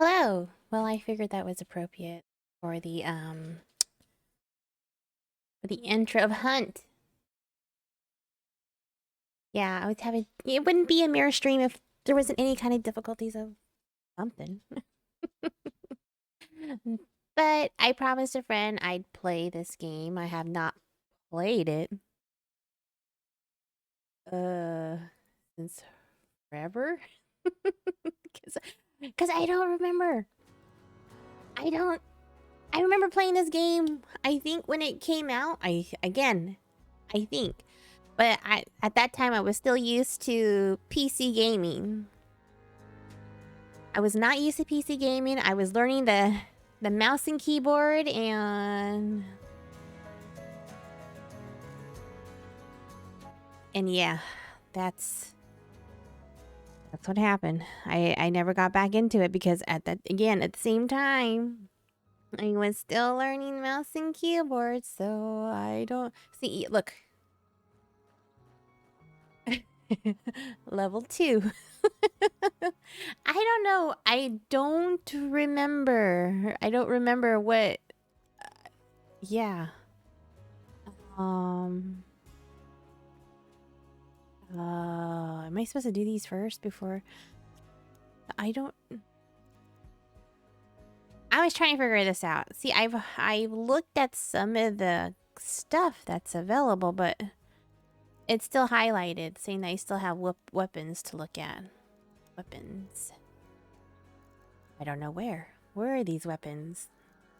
Hello. Well, I figured that was appropriate for the intro of Hunt. Yeah, I was having it wouldn't be a mirror stream if there wasn't any kind of difficulties of something. But I promised a friend I'd play this game. I have not played it uh since forever. Cuz I don't remember. I don't I remember playing this game I think when it came out. I think. But at that time, I was still used to PC gaming. I was not used to PC gaming. I was learning the mouse and keyboard, and yeah, that's what happened. I never got back into it because at the same time, I was still learning mouse and keyboard. So I don't see. Look, level 2. I don't know. I don't remember. I don't remember what. Yeah. Um. Am I supposed to do these first before? I don't. I was trying to figure this out. See, I've looked at some of the stuff that's available, but it's still highlighted, saying that I still have weapons to look at. Weapons. I don't know where. Where are these weapons?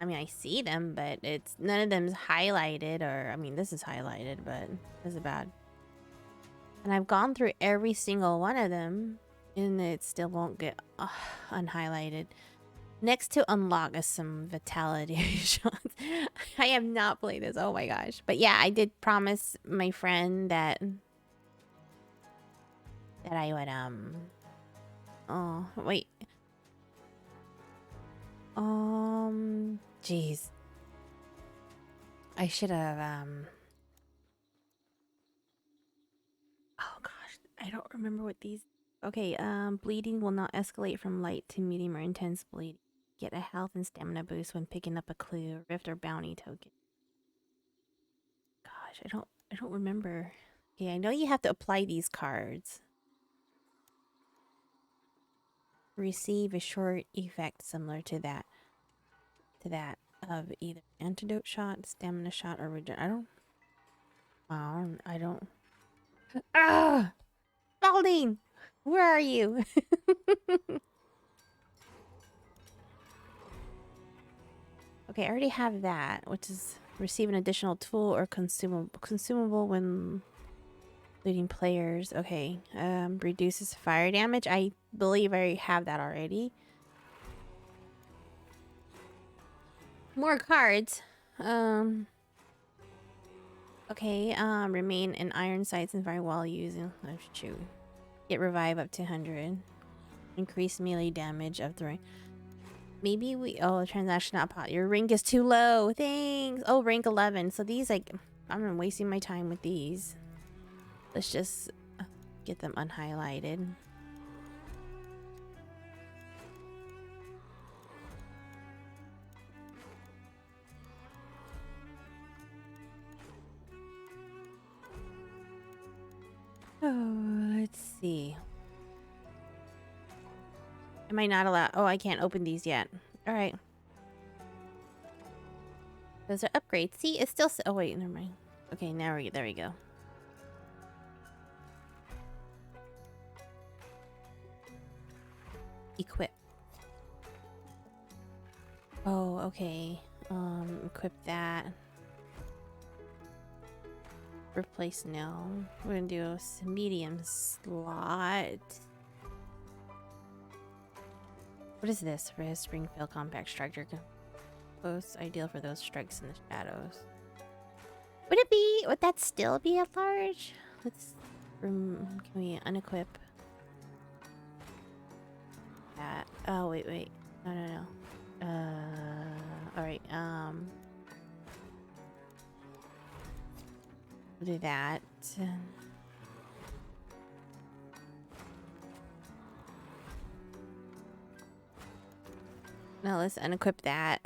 I mean, I see them, but it's none of them's highlighted, or I mean, this is highlighted, but this is bad. And I've gone through every single one of them, and it still won't get unhighlighted. Next to unlock is some vitality shots. I have not played this. Oh my gosh! But yeah, I did promise my friend that I would Oh wait. Jeez. I should have Oh gosh, I don't remember what these. Okay, bleeding will not escalate from light to medium or intense bleeding. Get a health and stamina boost when picking up a clue, rift, or bounty token. Gosh, I don't remember. Okay, I know you have to apply these cards. Receive a short effect similar to that. Of either antidote shot, stamina shot, or regen. I don't. Ah, Balding, where are you? Okay, I already have that, which is receive an additional tool or consumable when leading players. Okay, reduces fire damage. I believe I have that already. More cards. Okay, remain in iron sights and fire while using. Oh, shoot. Get revive up to 100. Increase melee damage of the ring. Maybe we. Oh, transaction not pot. Your rank is too low. Thanks. Oh, rank 11. So these, like, I'm wasting my time with these. Let's just get them unhighlighted. Oh, let's see. Am I not allowed? Oh, I can't open these yet. All right. Those are upgrades. See, it's still. Oh wait, never mind. Okay, now there we go. Equip. Oh, okay. Equip that. Replace no. We're gonna do a medium slot. What is this? For his Springfield compact striker. Close, ideal for those strikes in the shadows. Would that still be a large? Can we unequip that? Oh, wait. No. Alright, we'll do that. Now let's unequip that.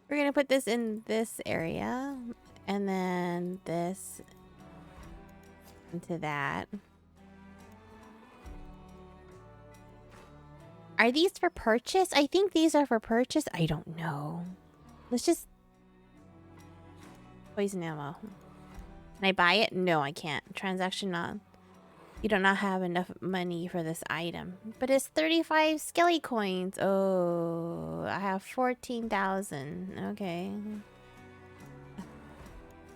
We're gonna put this in this area, and then this into that. Are these for purchase? I think these are for purchase. I don't know. Let's just... Poison ammo. Can I buy it? No, I can't. Transaction not... You do not have enough money for this item. But it's 35 skelly coins. Oh, I have 14,000. Okay.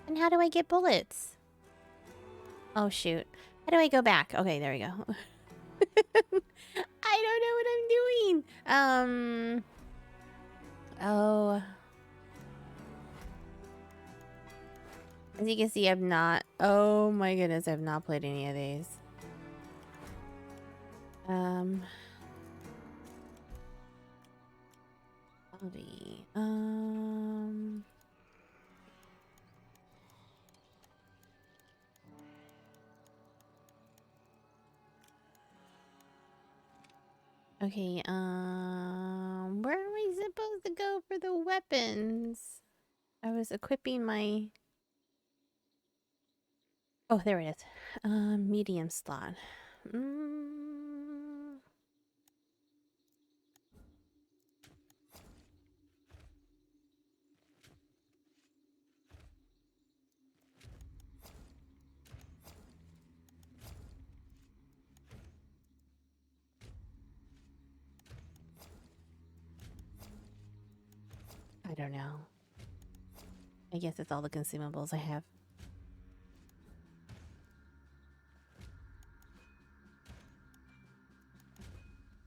And how do I get bullets? Oh, shoot. How do I go back? Okay, there we go. I don't know what I'm doing. Oh. As you can see, I've not... Oh my goodness, I've not played any of these. Hobby. Okay, where am I supposed to go for the weapons? I was equipping my... Oh, there it is. Medium slot. I don't know. I guess it's all the consumables I have.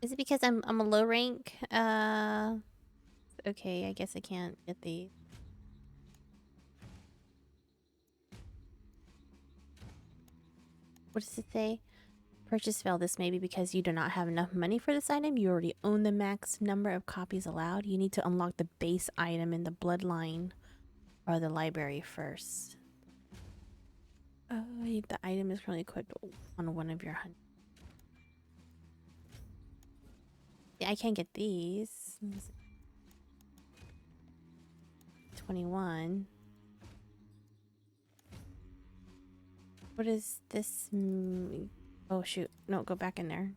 Is it because I'm a low rank? Okay, I guess I can't get the... What does it say? Purchase failed. This may be because you do not have enough money for this item. You already own the max number of copies allowed. You need to unlock the base item in the bloodline or the library first. Oh, the item is currently equipped on one of your hunt. Yeah, I can't get these. 21. What is this? Oh, shoot. No, go back in there.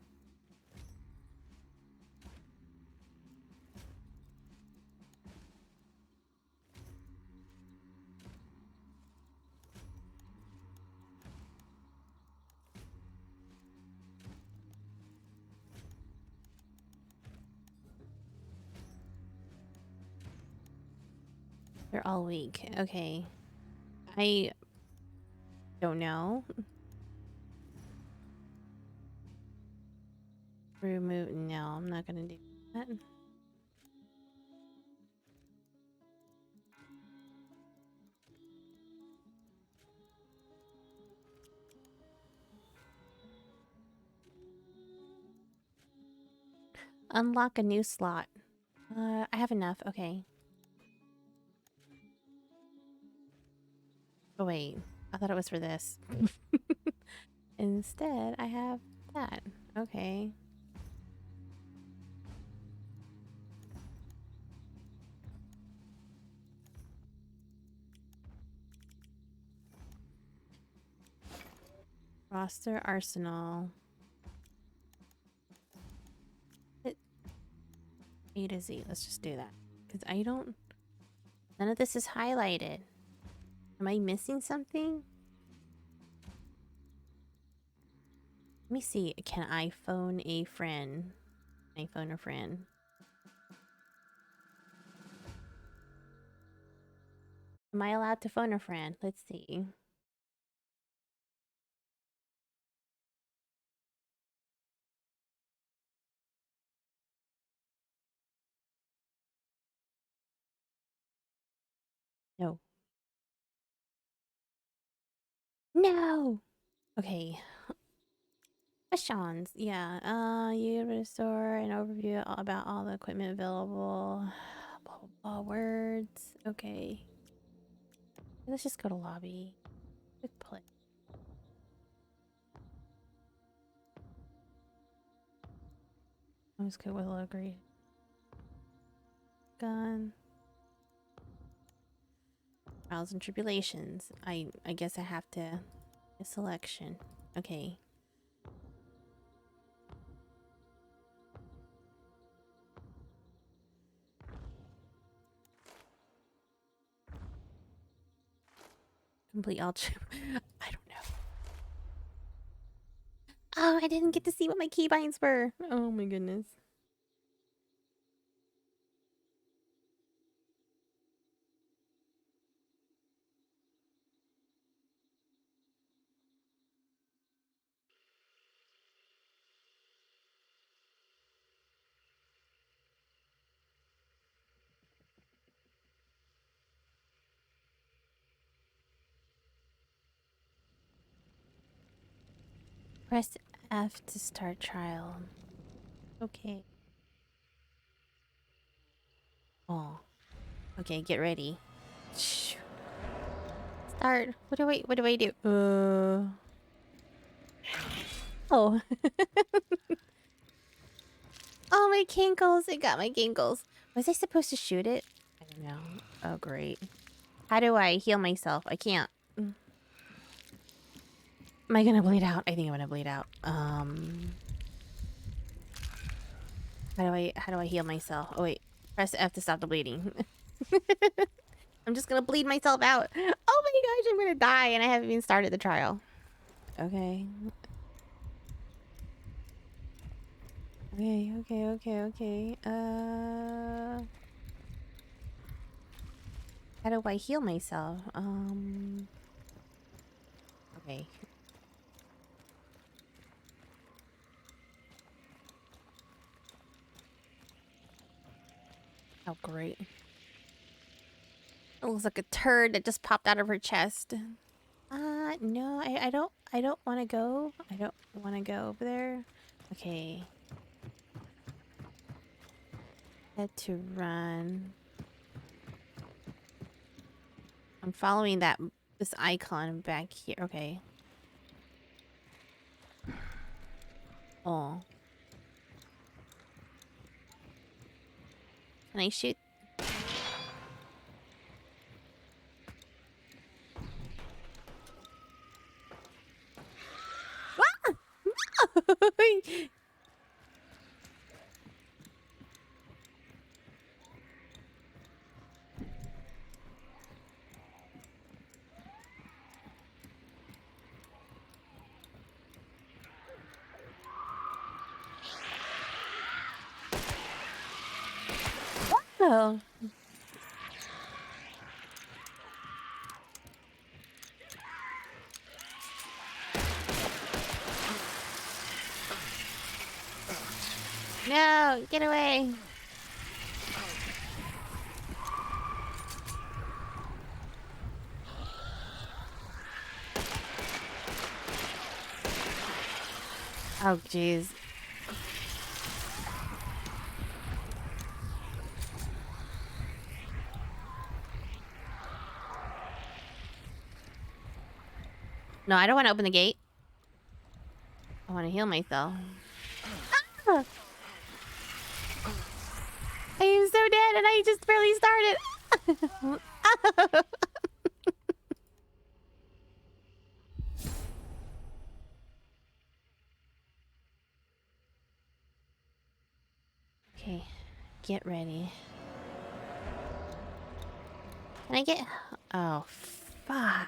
They're all weak. Okay. I don't know. Remove. No, I'm not gonna do that. Unlock a new slot. I have enough. Okay. Oh, wait. I thought it was for this. Instead, I have that. Okay. Roster Arsenal. A to Z. Let's just do that. Because I don't... None of this is highlighted. Am I missing something? Let me see. Can I phone a friend? Can I phone a friend? Am I allowed to phone a friend? Let's see. No. No! Okay. Questions. Yeah. You restore an overview about all the equipment available. Blah, blah, blah. Words. Okay. Let's just go to lobby. Quick play. Let's go with agree. Gun. Trials and tribulations. I guess I have to... A selection. Okay. Complete all... I don't know. Oh, I didn't get to see what my keybinds were. Oh my goodness. Press F to start trial. Okay. Oh. Okay, get ready. Start. What do I do? Oh. Oh, my kinkles. It got my kinkles. Was I supposed to shoot it? I don't know. Oh, great. How do I heal myself? I can't. Am I gonna bleed out? I think I'm gonna bleed out. How do I heal myself? Oh wait. Press F to stop the bleeding. I'm just gonna bleed myself out. Oh my gosh, I'm gonna die and I haven't even started the trial. Okay. Okay. How do I heal myself? Okay. Oh, great. It looks like a turd that just popped out of her chest. No, I don't want to go. I don't want to go over there. Okay. Head to run. I'm following this icon back here. Okay. Oh. Can I shoot? Oh. No, get away. Oh, jeez. No, I don't want to open the gate. I want to heal myself. Ah! I am so dead and I just barely started. Okay, get ready. Can I get... Oh, fuck.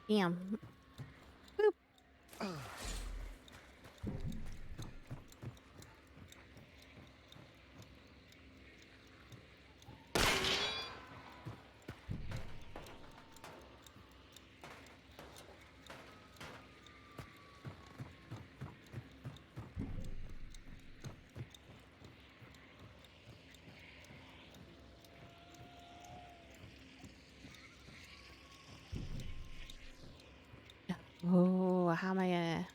Damn. Boop. Oh, how am I gonna...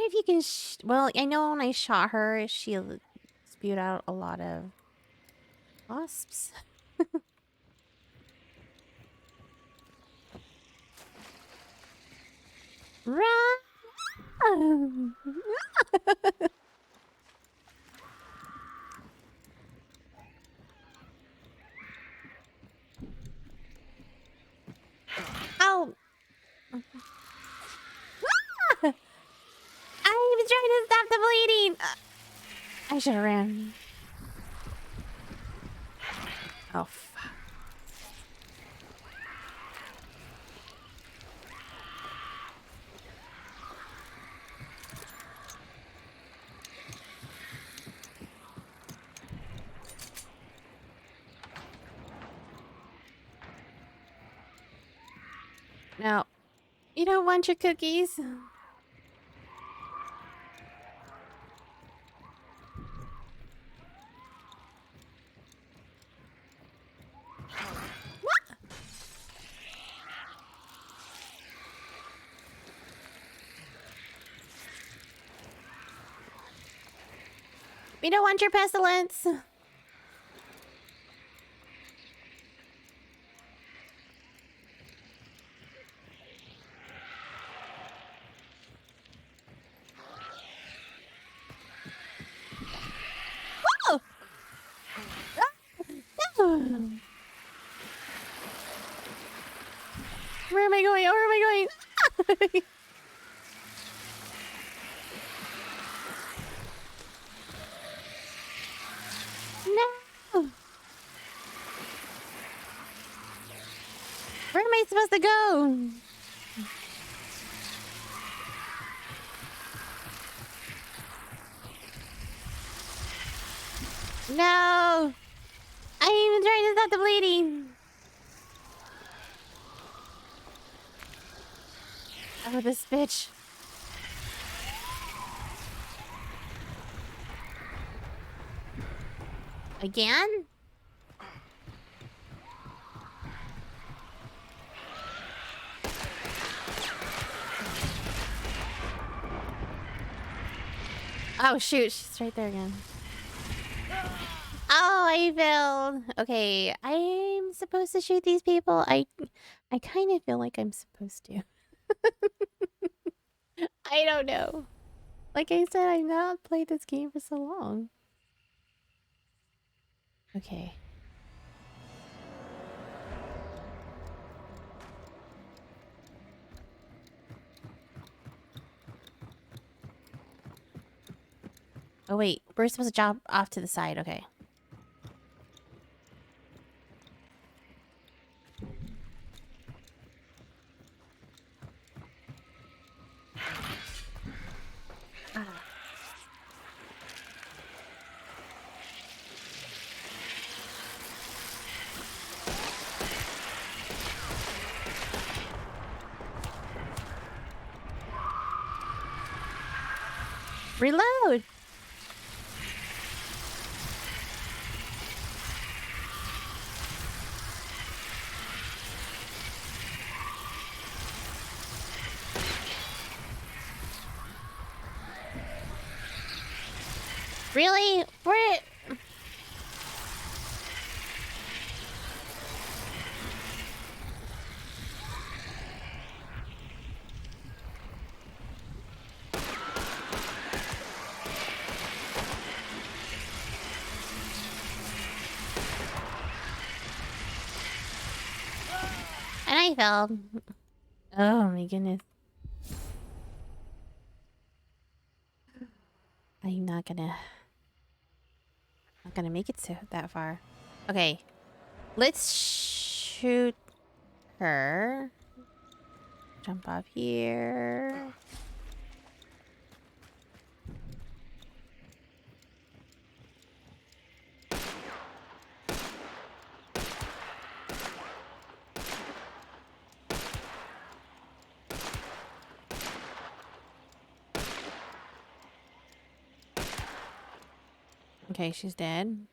wonder if you can. Well, I know when I shot her, she spewed out a lot of wasps. Run! Ow! I was trying to stop the bleeding. I should have ran. Oh, fuck. No. You don't want your cookies? We don't want your pestilence. Whoa! No. Where am I going? Where am I going? No! Where am I supposed to go? No! I'm even trying to stop the bleeding. Oh, this bitch. Again? Oh, shoot. She's right there again. Oh, I failed. Okay, I'm supposed to shoot these people. I kind of feel like I'm supposed to. I don't know. Like I said, I've not played this game for so long. Okay. Oh, wait. We're supposed to jump off to the side. Okay. Reload! Really? Where? And I fell. Oh my goodness. I'm not gonna make it so that far. Okay. Let's shoot her. Jump off here. Okay, she's dead.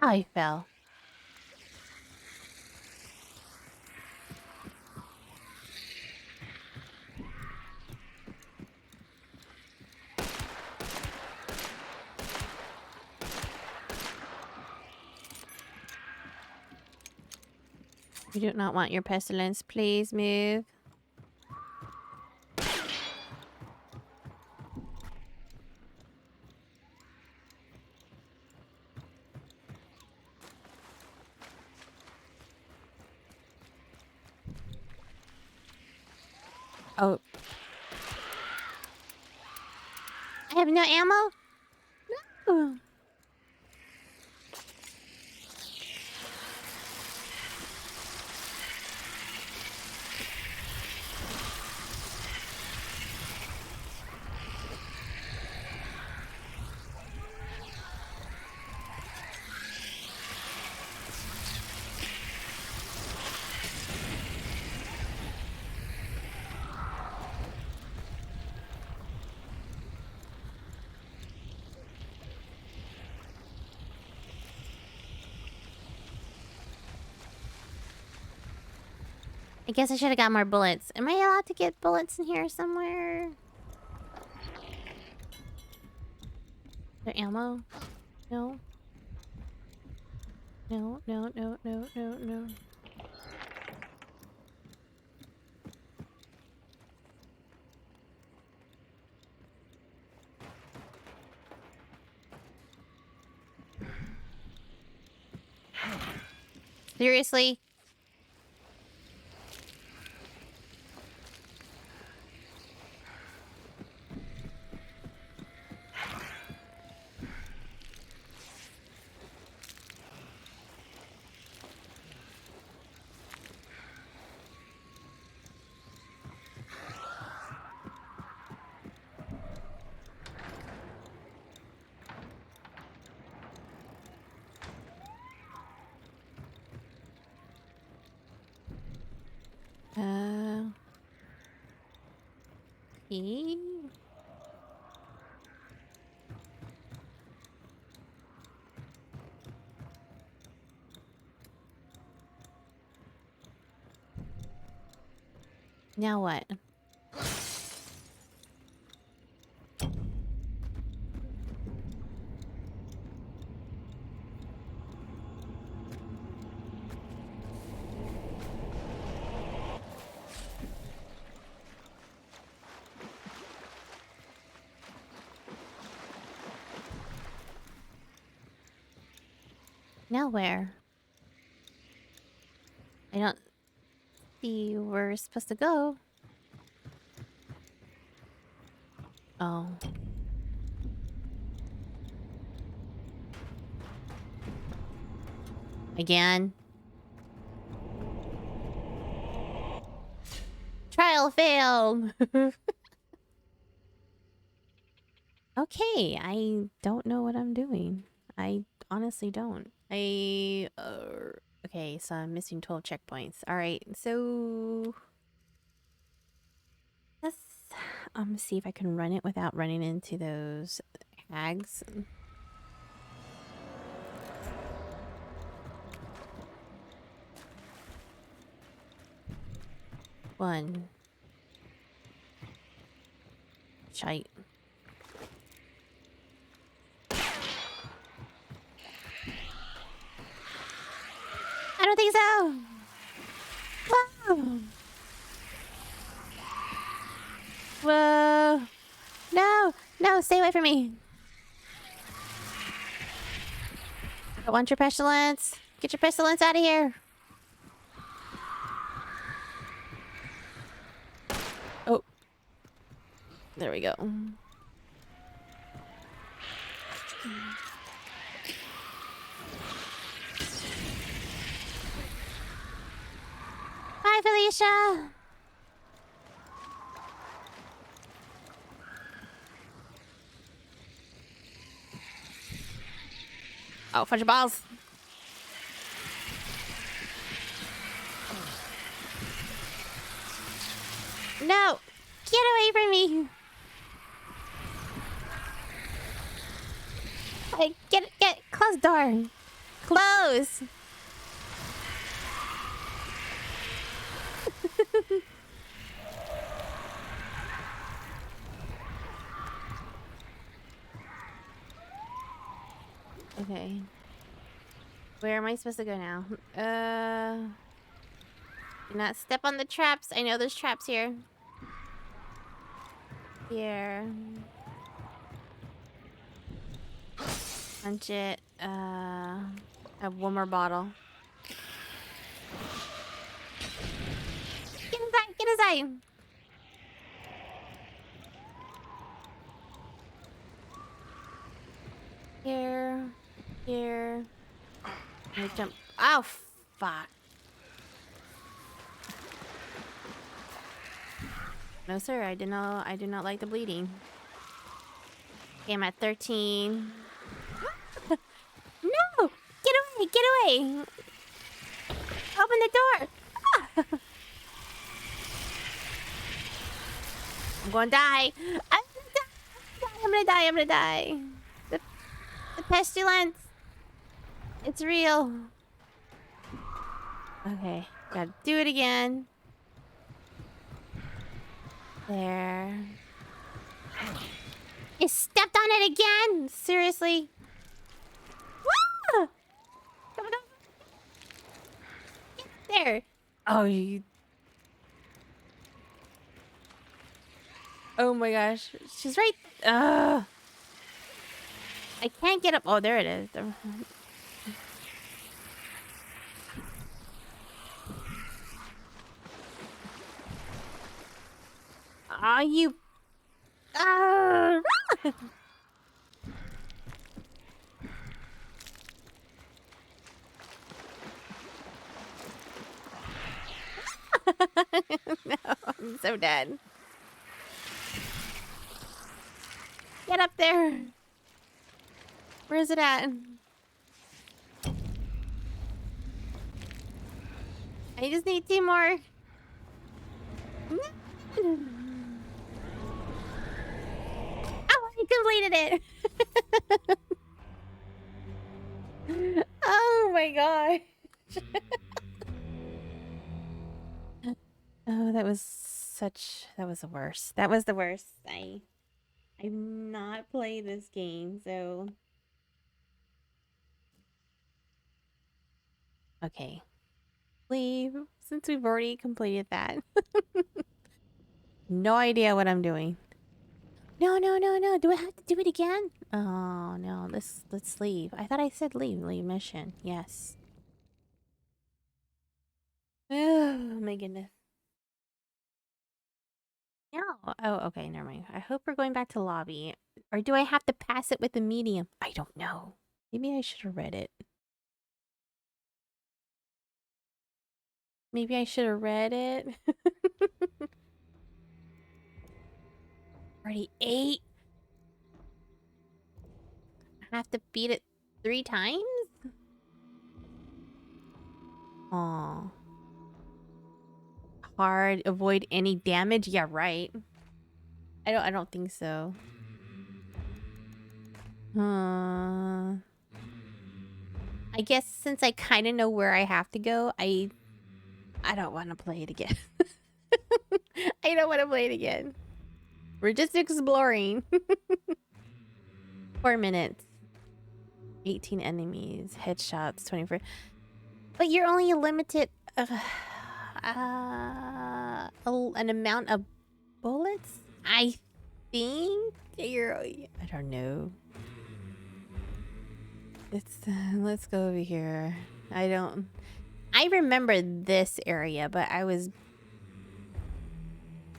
I fell. You do not want your pestilence. Please move. Oh. I have no ammo? No. I guess I should have got more bullets. Am I allowed to get bullets in here somewhere? The ammo? No. No, no, no, no, no, no. Seriously? Okay. Now what? Now where? I don't see where we're supposed to go. Oh. Again? Trial failed! Okay, I don't know what I'm doing. I honestly don't. Okay, so I'm missing 12 checkpoints. Alright, so... Let's see if I can run it without running into those hags. One. Shite. I don't think so! Whoa! Whoa! No! No, stay away from me! I want your pestilence! Get your pestilence out of here! Oh. There we go. Bye, Felicia! Oh, fudge your balls! No! Get away from me! Get, close the door! Close! Okay. Where am I supposed to go now? Do not step on the traps. I know there's traps here. Here. Punch it. I have one more bottle. Get inside! Get inside! Here. Here. I jump. Oh, fuck. No, sir. I do not like the bleeding. Okay, I'm at 13. No! Get away! Get away! Open the door! Ah! I'm gonna die! I'm gonna die! I'm gonna die! The pestilence! It's real! Okay, gotta do it again. There. I stepped on it again! Seriously? Ah! Come on, get there! Oh, you... Oh my gosh. She's right... I can't get up... Oh, there it is. Ah, you... Ah! No, I'm so dead. Get up there. Where is it at? I just need 2 more. Oh, I completed it. Oh my god. Oh, that was the worst. That was the worst. I've not played this game, so okay. Leave, since we've already completed that. No idea what I'm doing. No, no, no, no. Do I have to do it again? Oh no, let's leave. I thought I said leave mission. Yes. Oh my goodness. No. Oh, okay, never mind. I hope we're going back to lobby. Or do I have to pass it with the medium? I don't know. Maybe I should have read it. Maybe I should have read it. Already 8. I have to beat it 3 times? Aw. Hard. Avoid any damage? Yeah, right. I don't think so. I guess since I kind of know where I have to go, I don't want to play it again. I don't want to play it again. We're just exploring. 4 minutes. 18 enemies. Headshots. 24. But you're only limited an amount of bullets? I think you're... I don't know. Let's go over here. I remember this area, but I was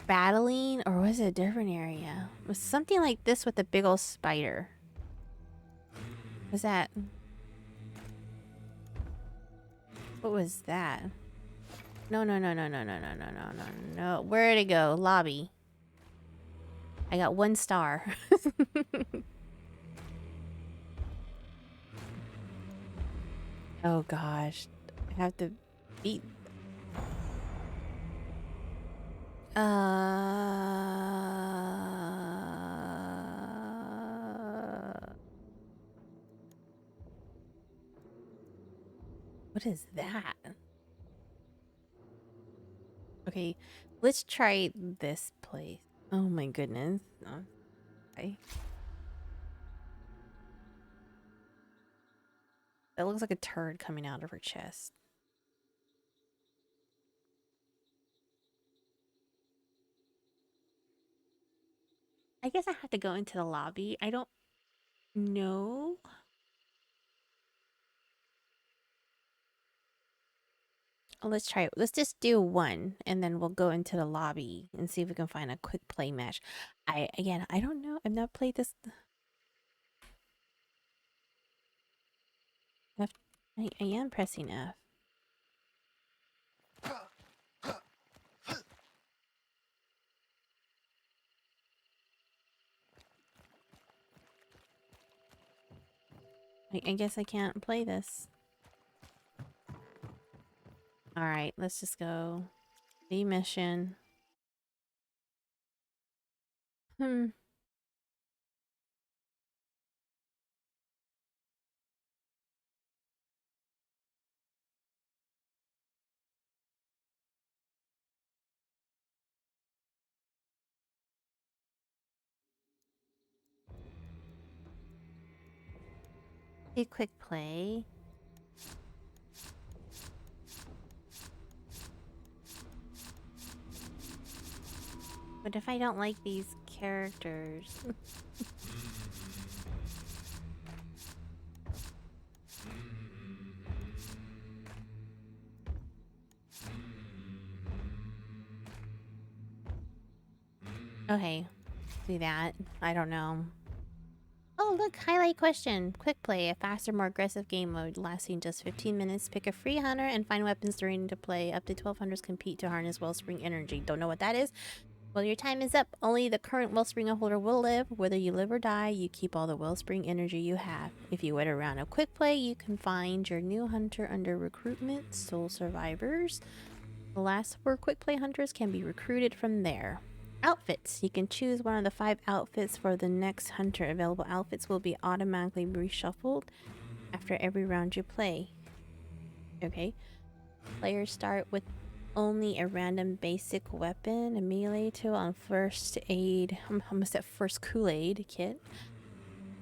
battling, or was it a different area? It was something like this with a big old spider. Was that... What was that? No, no, no, no, no, no, no, no, no, no, no. Where'd it go? Lobby. I got 1 star. Oh gosh. I have to beat... What is that? Okay, let's try this place. Oh my goodness. Oh, okay. That looks like a turd coming out of her chest. I guess I have to go into the lobby. I don't know. Let's try it. Let's just do one and then we'll go into the lobby and see if we can find a quick play match. I don't know. I've not played this. F I am pressing F. I guess I can't play this. Alright, let's just go. The mission. Hmm. A quick play. But if I don't like these characters... Okay, do that. I don't know. Oh, look, highlight question. Quick play, a faster, more aggressive game mode lasting just 15 minutes. Pick a free hunter and find weapons during to play. Up to 12 hunters compete to harness wellspring energy. Don't know what that is? Well, your time is up. Only the current wellspring holder will live. Whether you live or die, you keep all the wellspring energy you have. If you wait around a quick play, you can find your new hunter under recruitment, soul survivors. The last 4 quick play hunters can be recruited from there. Outfits. You can choose one of the 5 outfits for the next hunter. Available outfits will be automatically reshuffled after every round you play. Okay. Players start with only a random basic weapon, a melee tool on first aid. I'm almost at first Kool-Aid kit.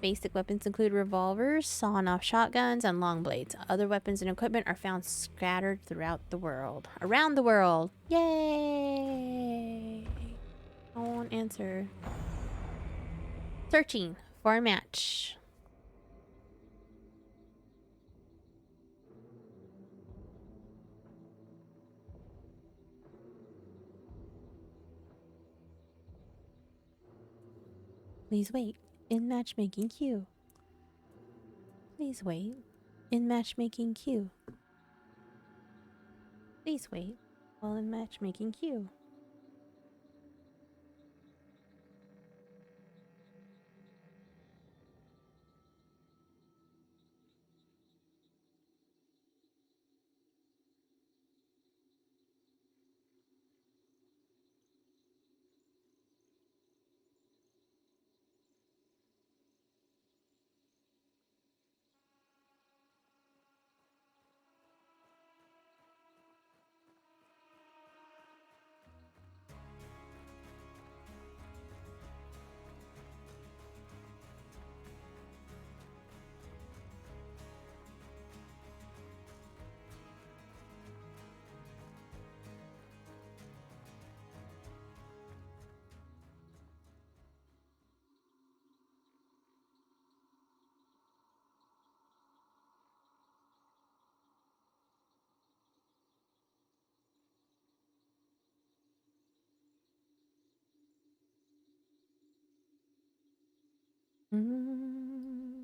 Basic weapons include revolvers, sawn-off shotguns, and long blades. Other weapons and equipment are found scattered throughout the world. Around the world! Yay! I won't answer. Searching for a match. Please wait. In matchmaking queue. Please wait. In matchmaking queue. Please wait. While in matchmaking queue. Mm-hmm.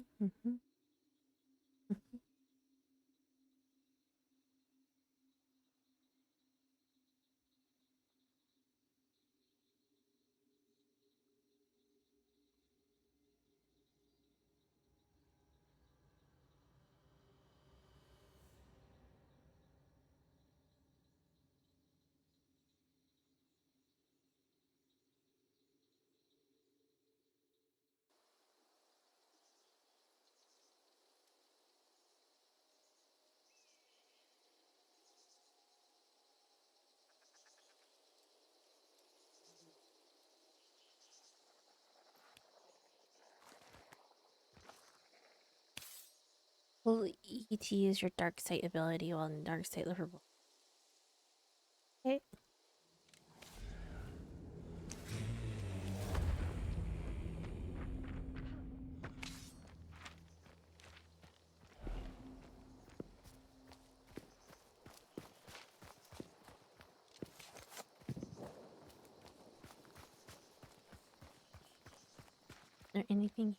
Will you to use your dark sight ability while in dark sight liverable. Okay. Or anything?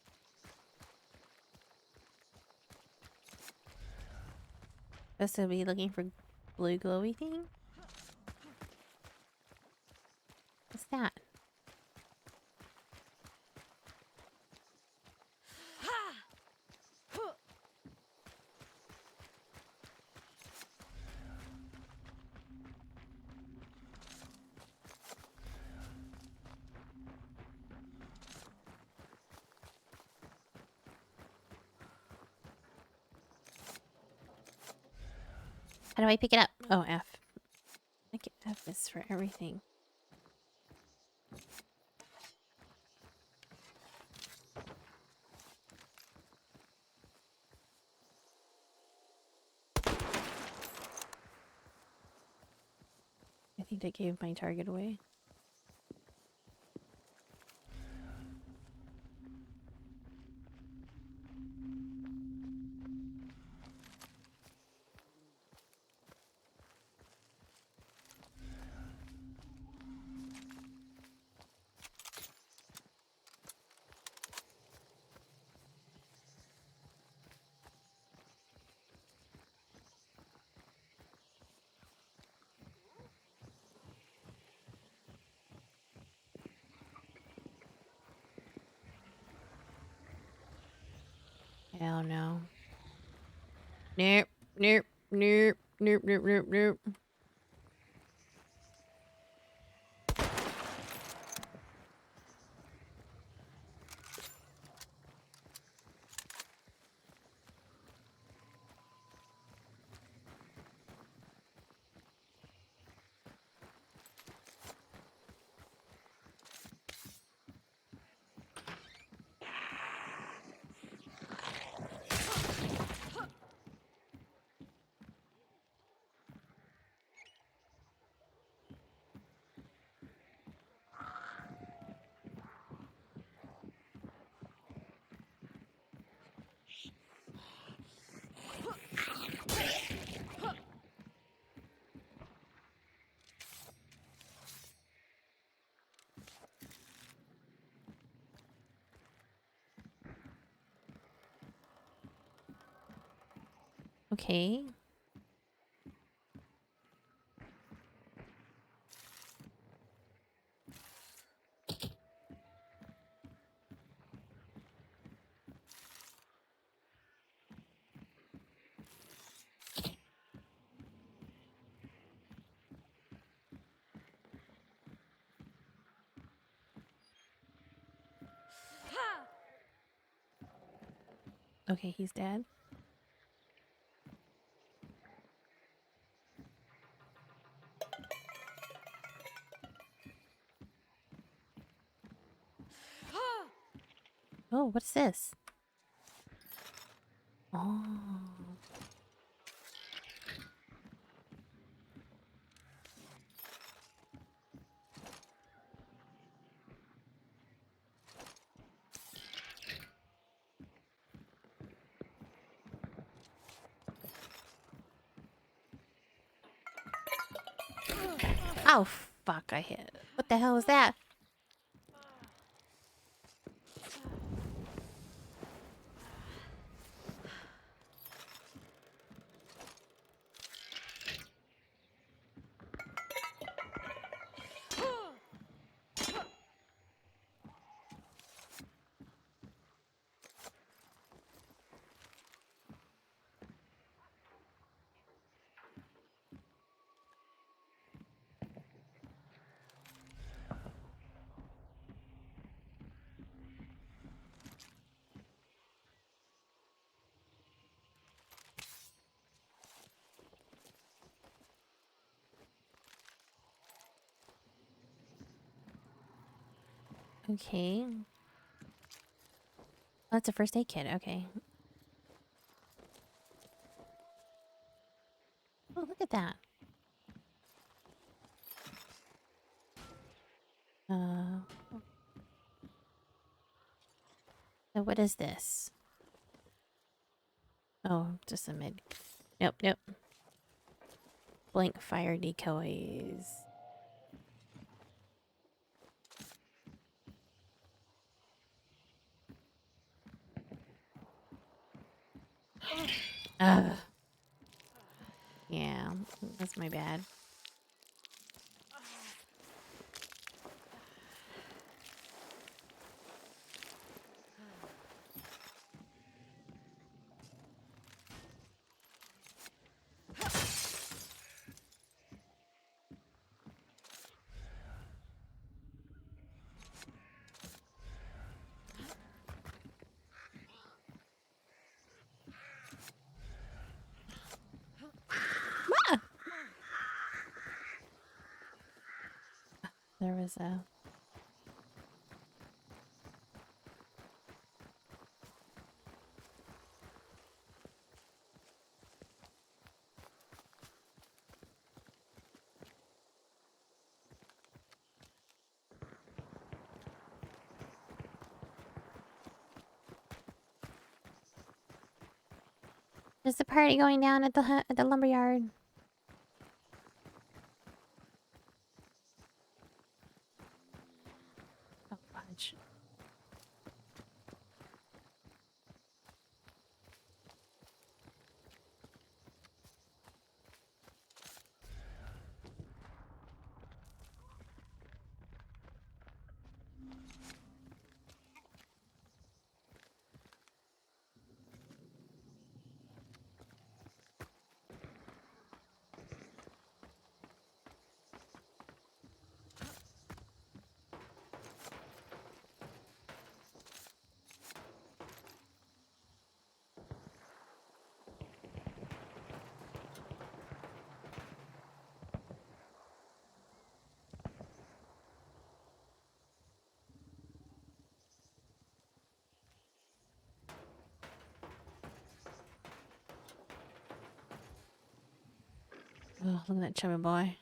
Supposed to be looking for blue glowy thing? What's that? How do I pick it up? Oh, F. I get F is for everything. I think that gave my target away. Hell no. Nope. Nope. Nope. Nope. Nope. Nope. Nope. Okay. Okay, he's dead. Oh, what's this? Oh. Oh, fuck, I hit. What the hell was that? Okay. Oh, that's a first aid kit. Okay. Oh, look at that. So what is this? Oh, just a mid. Nope, nope. Blank fire decoys. Ugh. Yeah, that's my bad. There was a... Is the party going down at the lumberyard? Oh, fudge. Oh, look at that chubby boy.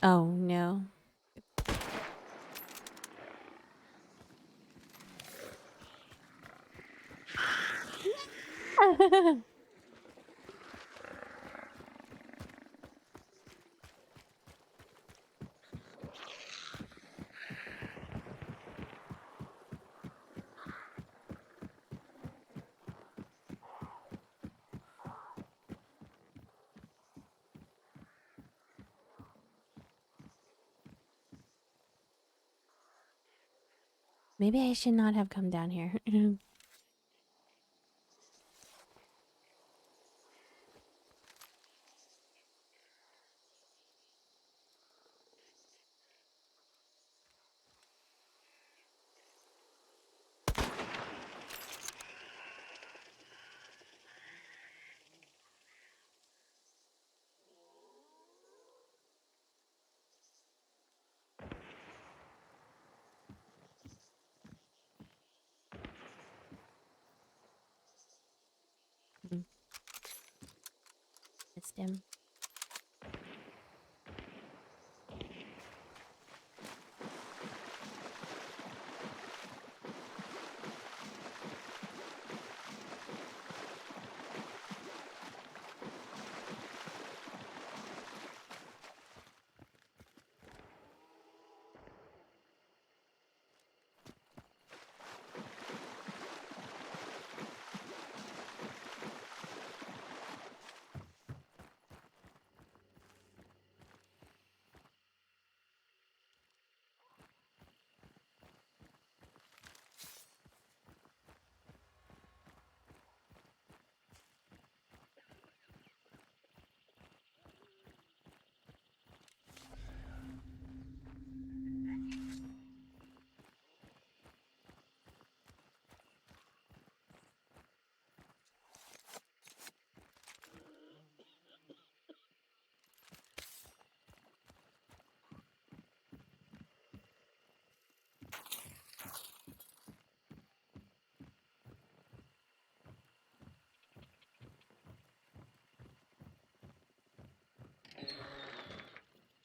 Oh, no. Maybe I should not have come down here. Missed him.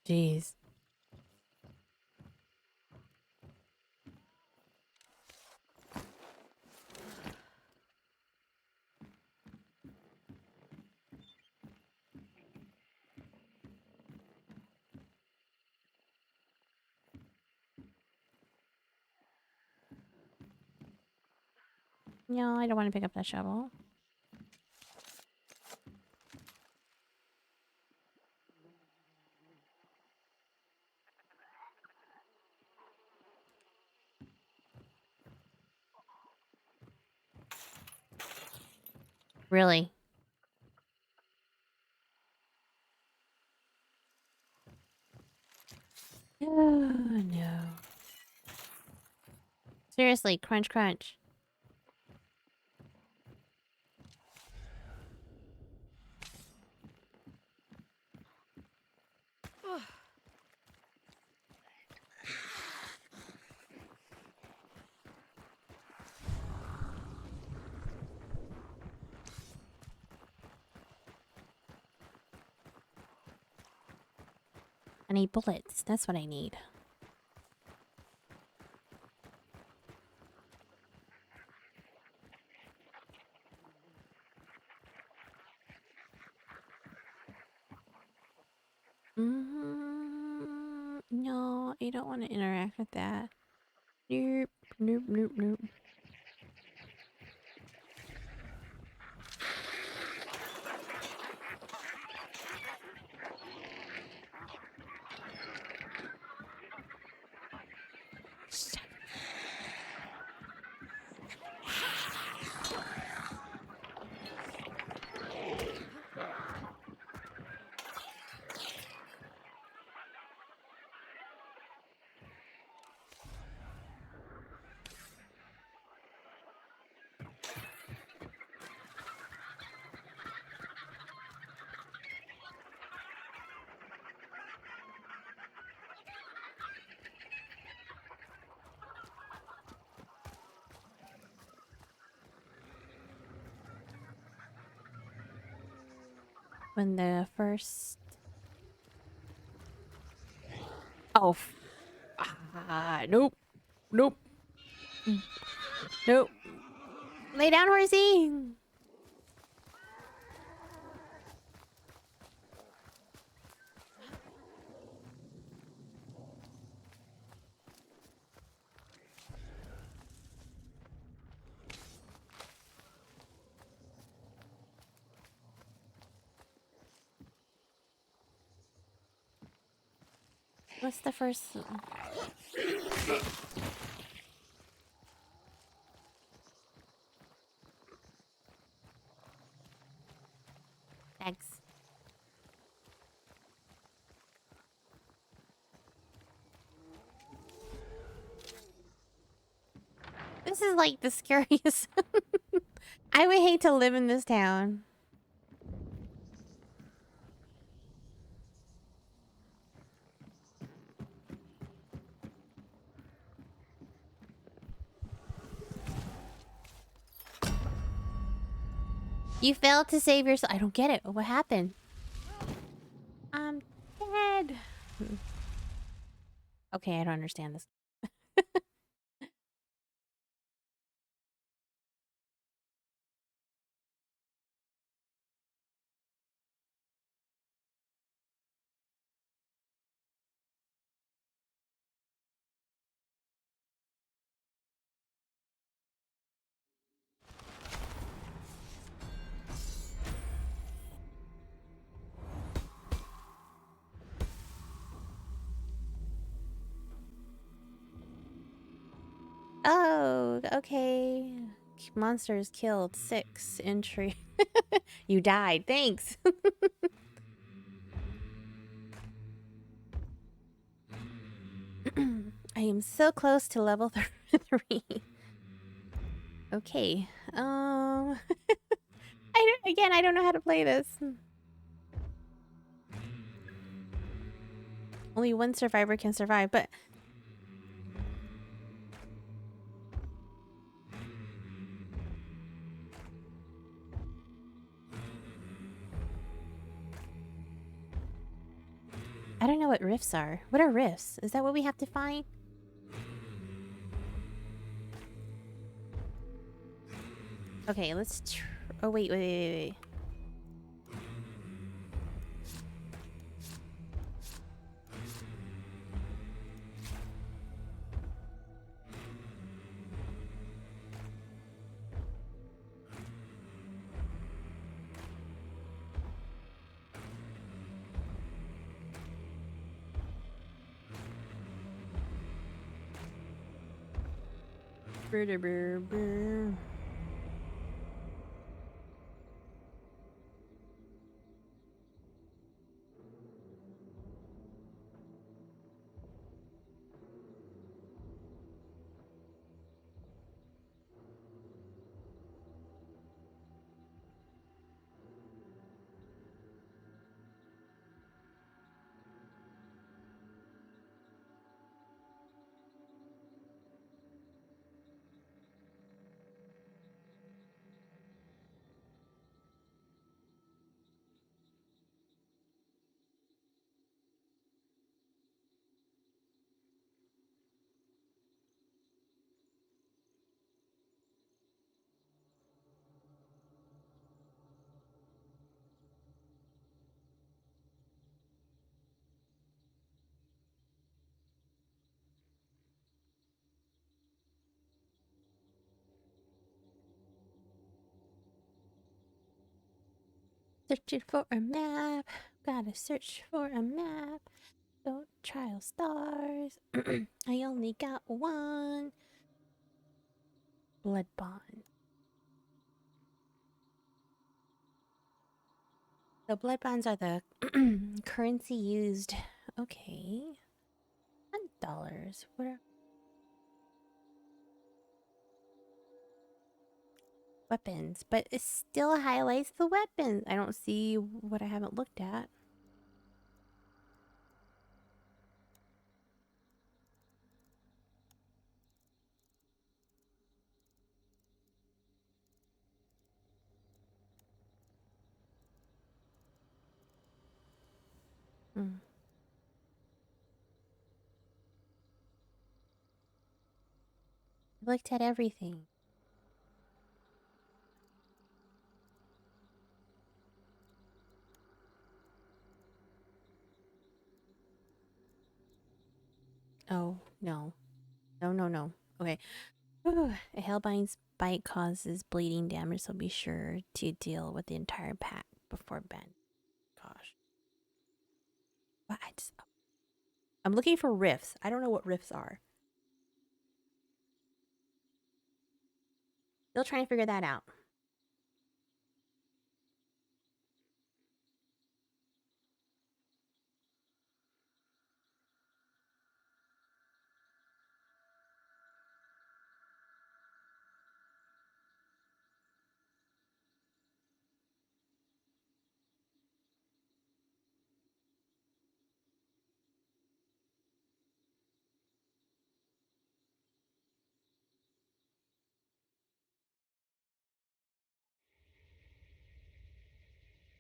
Jeez. No, I don't want to pick up that shovel. Really? Oh, no. Seriously, crunch, crunch. I need bullets. That's what I need. No, I don't want to interact with that. Nope, nope, nope, nope. When the first... Oh. Nope. Nope. Nope. Lay down, horsey! What's the first... Thanks. This is like the scariest. I would hate to live in this town. You failed to save yourself. I don't get it. What happened? I'm dead. Okay, I don't understand this. Oh, okay. Monsters killed 6 entry. You died. Thanks. I am so close to level 3. Okay. I don't know how to play this. Only one survivor can survive, but I don't know what rifts are. What are rifts? Is that what we have to find? Okay, let's oh, wait. Brr. Searching for a map. Gotta search for a map. Don't trial stars. I only got one. Blood bond. The blood bonds are the currency used. Okay. $1. What are weapons? But it still highlights the weapons. I don't see what I haven't looked at. Hmm. I looked at everything. Oh, no. No. Okay. A Hellbine's bite causes bleeding damage, so be sure to deal with the entire pack before bed. Gosh. What? I'm looking for riffs. I don't know what riffs are. Still trying to figure that out.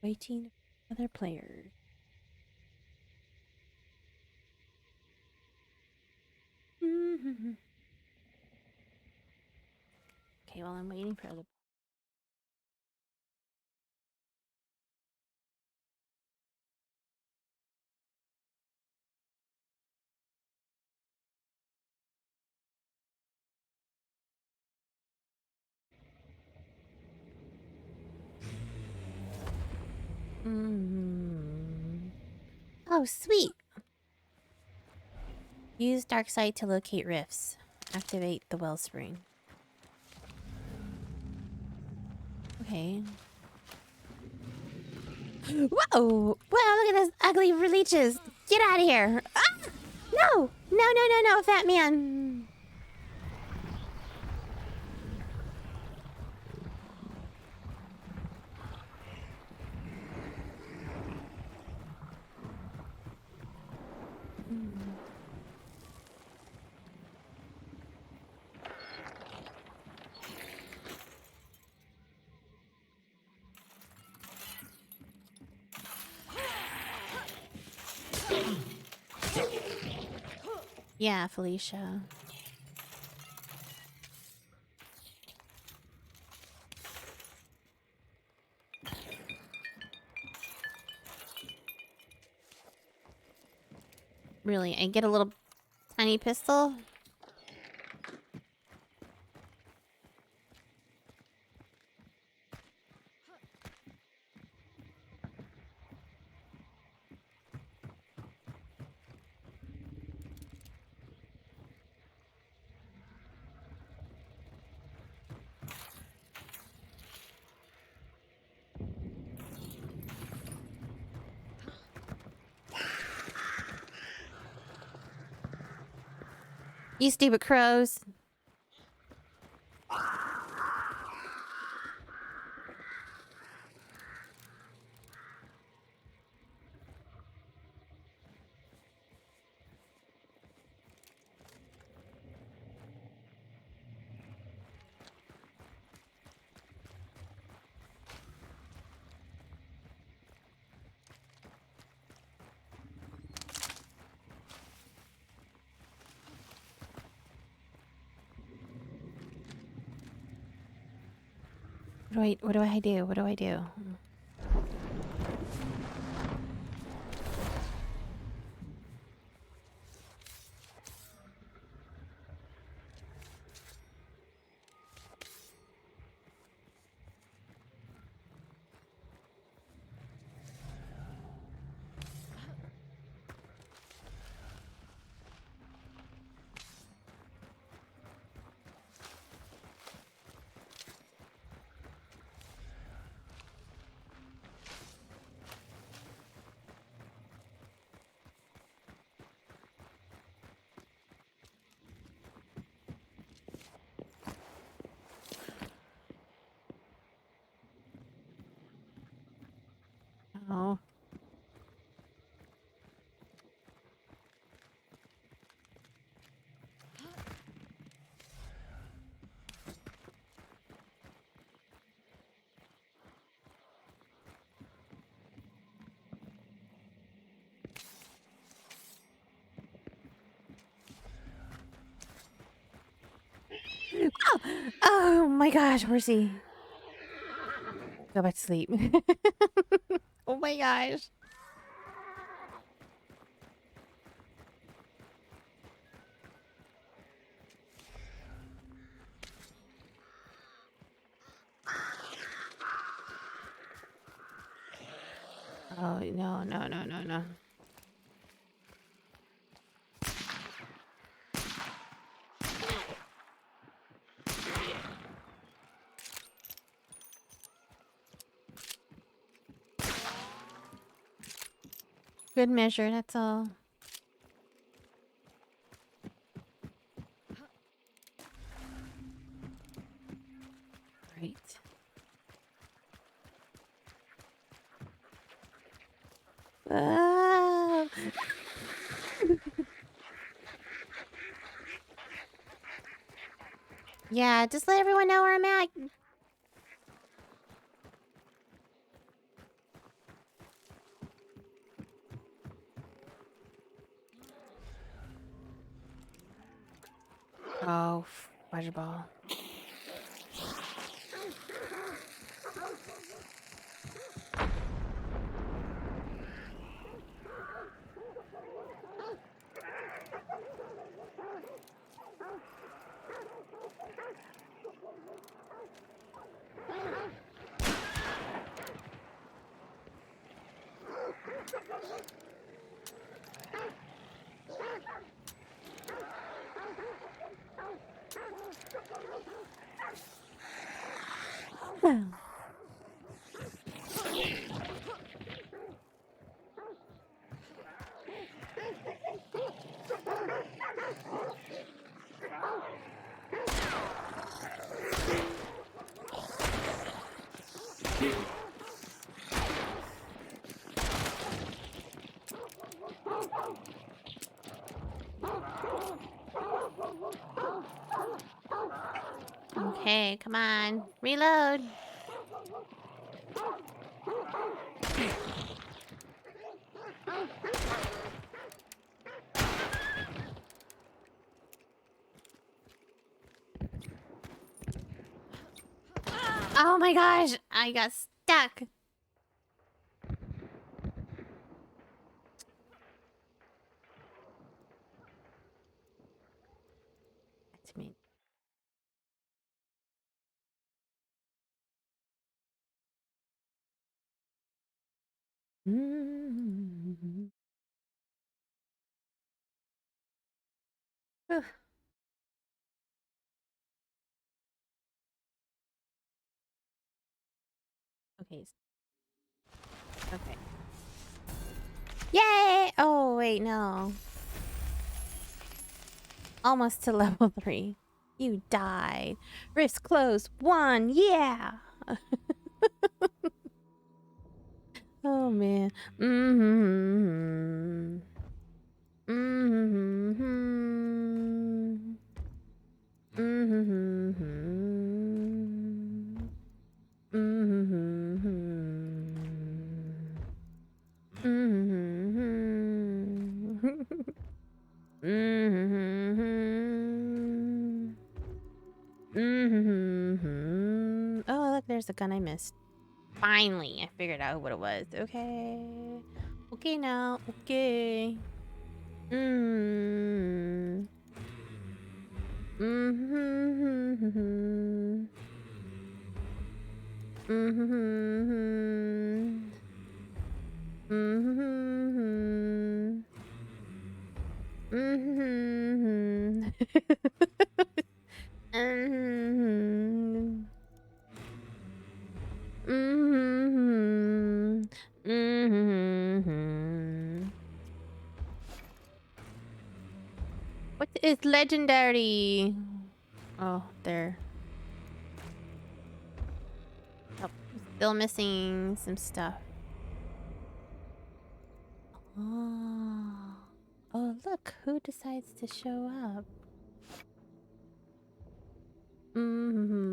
Waiting for other players. Okay, well, I'm waiting for other. Oh, sweet. Use dark sight to locate rifts. Activate the wellspring. Okay. Whoa! Wow, look at those ugly leeches! Get out of here! Ah! No, fat man! Yeah, Felicia. Really, I get a little tiny pistol? You stupid crows. What do I do? What do I do? Oh. Oh my gosh, where's he? Go back to sleep. Oh my gosh. Oh, no, no, no, no, no. Good measure, that's all. Right. Ah. Yeah, just let everyone know where I'm at. Oh, fireball. Okay, come on. Reload. Oh my gosh, I got stuck. That's me. Mm-hmm. Whew. Okay. Okay. Yay! Oh, wait, no. Almost to level 3. You died. Rifts closed. 1. Yeah! Oh, man. Mm-hmm. Mm-hmm. Mm-hmm. Mm-hmm. Mm-hmm. Mm-hmm. Mm-hmm. Oh, look, there's the gun I missed. Finally, I figured out what it was. Okay. Okay now. Okay. Mm. Mm-hmm. Mm-hmm. Mm-hmm. Mm-hmm. Mm-hmm. Mm-hmm. Mm-hmm. What is legendary? Oh, there. Oh, still missing some stuff. Oh. Oh, look, who decides to show up? Mm-hmm.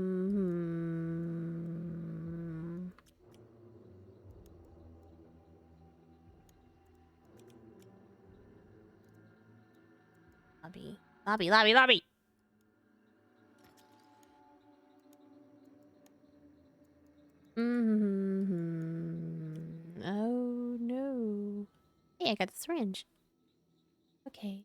Lobby. Lobby, lobby, lobby! Mm-hmm. Oh, no. Hey, I got the syringe. Okay.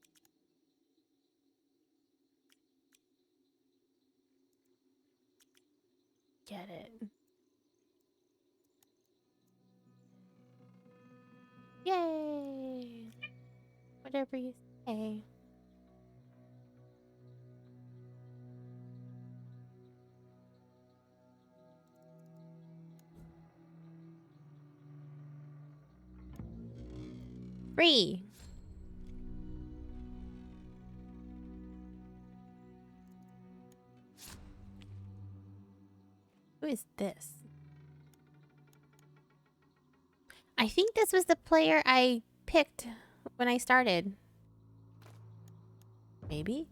Get it. Yay! Whatever you say. Free! Who is this? I think this was the player I picked when I started. Maybe?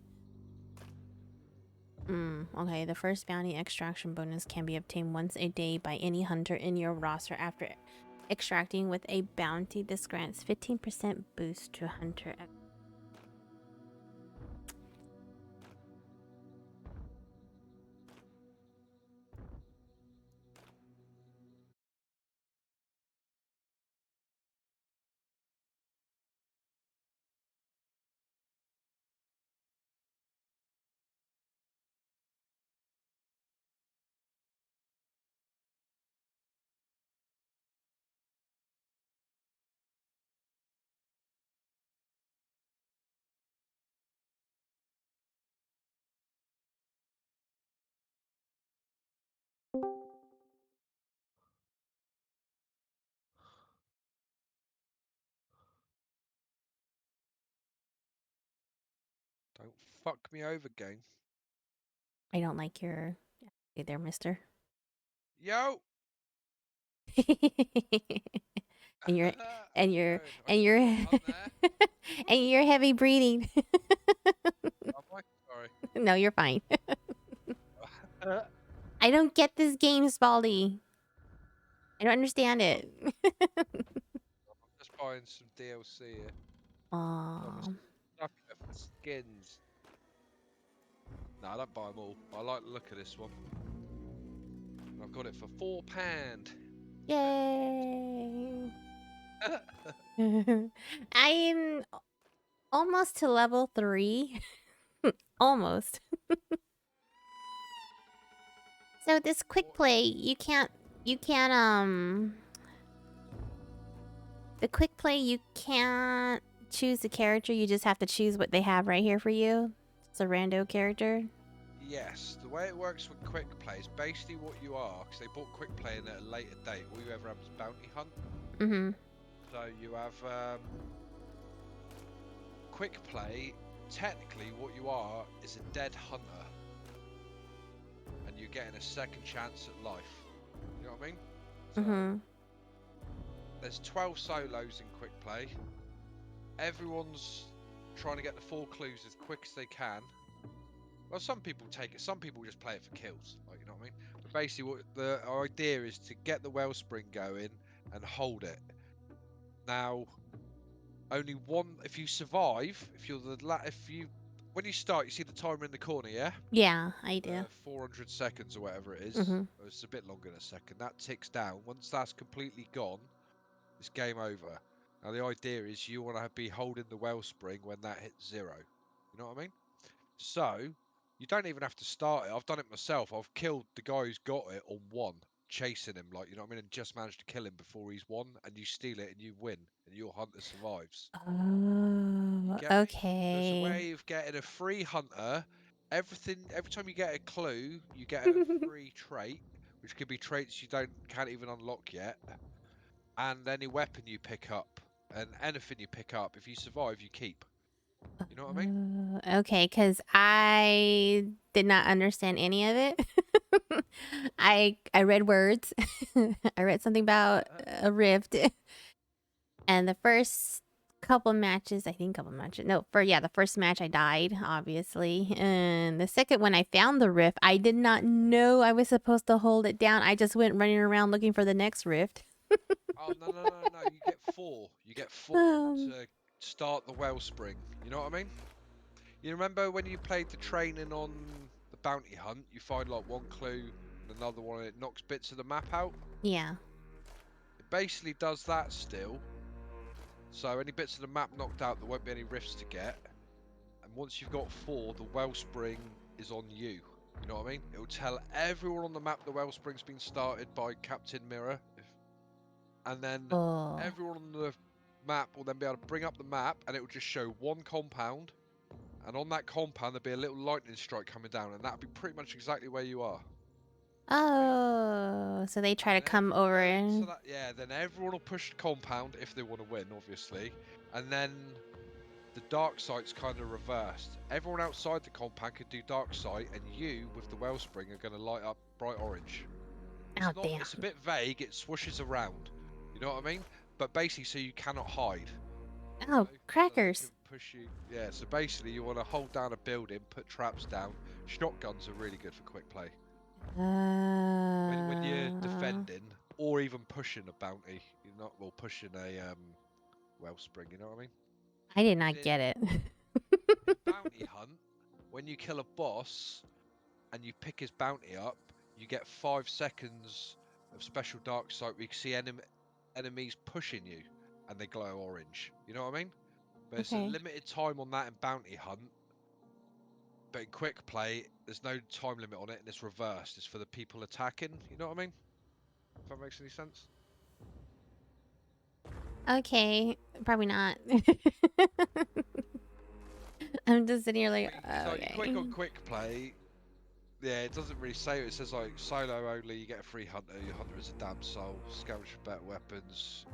Okay. The first bounty extraction bonus can be obtained once a day by any hunter in your roster after extracting with a bounty. This grants 15% boost to hunter. Don't fuck me over, gang. I don't like your... Hey there, mister. Yo! and you're... How's And it you're... going? I And see you're... you got a pun there. and you're heavy breathing. Am I? Sorry. No, you're fine. I don't get this game, Spaldy. I don't understand I'm it. just buying some DLC here. Got my Aw. stuff here for the skins. No, I don't buy them all. I like the look of this one. And I've got it for £4. Yay! I'm almost to level 3. Almost. So this quick play, you can't the quick play, you can't choose the character, you just have to choose what they have right here for you. It's a rando character. Yes, the way it works with quick play is basically what you are, because they bought quick play in at a later date. All you ever have is bounty hunt. Mm-hmm. So you have quick play. Technically, what you are is a dead hunter, and you're getting a second chance at life. You know what I mean? So Mm-hmm. there's 12 solos in quick play. Everyone's trying to get the 4 clues as quick as they can. Well, some people take it. Some people just play it for kills. Like, you know what I mean? But basically, what the idea is to get the wellspring going and hold it. Now, only one. If you survive, when you start, you see the timer in the corner, yeah? Yeah, I do. 400 seconds or whatever it is. Mm-hmm. It's a bit longer than a second. That ticks down. Once that's completely gone, it's game over. Now the idea is you want to be holding the wellspring when that hits 0. You know what I mean? So you don't even have to start it. I've done it myself. I've killed the guy who's got it on 1, chasing him, like, you know what I mean, and just managed to kill him before he's won, and you steal it and you win, and your hunter survives. You Oh, get me? So it's a okay. way of getting a free hunter. Every time you get a clue, you get a free trait, which could be traits you can't even unlock yet, and any weapon you pick up, and anything you pick up, if you survive, you keep. You know what I mean? Okay, because I did not understand any of it. I read words. I read something about a rift, and the first couple matches. No, the first match I died, obviously, and the second one I found the rift. I did not know I was supposed to hold it down. I just went running around looking for the next rift. Oh no! You get 4. You get 4 Um, to start the wellspring. You know what I mean? You remember when you played the training on the bounty hunt? You find like one clue and another one, and it knocks bits of the map out. yeah. It basically does that still. So any bits of the map knocked out, there won't be any rifts to get. And once you've got 4, the wellspring is on you. You know what I mean? It will tell everyone on the map the wellspring's been started by Captain Mirror. And then Oh. everyone on the map will then be able to bring up the map, and it will just show one compound. And on that compound, there'll be a little lightning strike coming down, and that'll be pretty much exactly where you are. You know what I mean? Oh, so they try And to then come over and. then everyone will push the compound if they want to win, obviously. And then the dark sight's kind of reversed. Everyone outside the compound can do dark sight, and you with the wellspring are going to light up bright orange. Oh, damn. It's a bit vague. It swooshes around. You know what I mean? But basically, so you cannot hide. Oh, So they can crackers. push you. Yeah. So basically, you want to hold down a building, put traps down. Shotguns are really good for quick play. When you're Uh, defending or even pushing a bounty, you're not well pushing a wellspring. You know what I mean? I did 'Cause not get it. in bounty hunt, when you kill a boss and you pick his bounty up, you get 5 seconds of special dark sight where you can see enemies pushing you, and they glow orange. You know what I mean? But it's a Okay. limited time on that in bounty hunt. But in quick play, there's no time limit on it, and it's reversed. It's for the people attacking. You know what I mean? If that makes any sense. Okay. Probably not. I'm just sitting here like, Because like you click okay. on quick play, yeah, it doesn't really say it. It says like solo only. You get a free hunter. Your hunter is a damn soul. Scavenge for better weapons.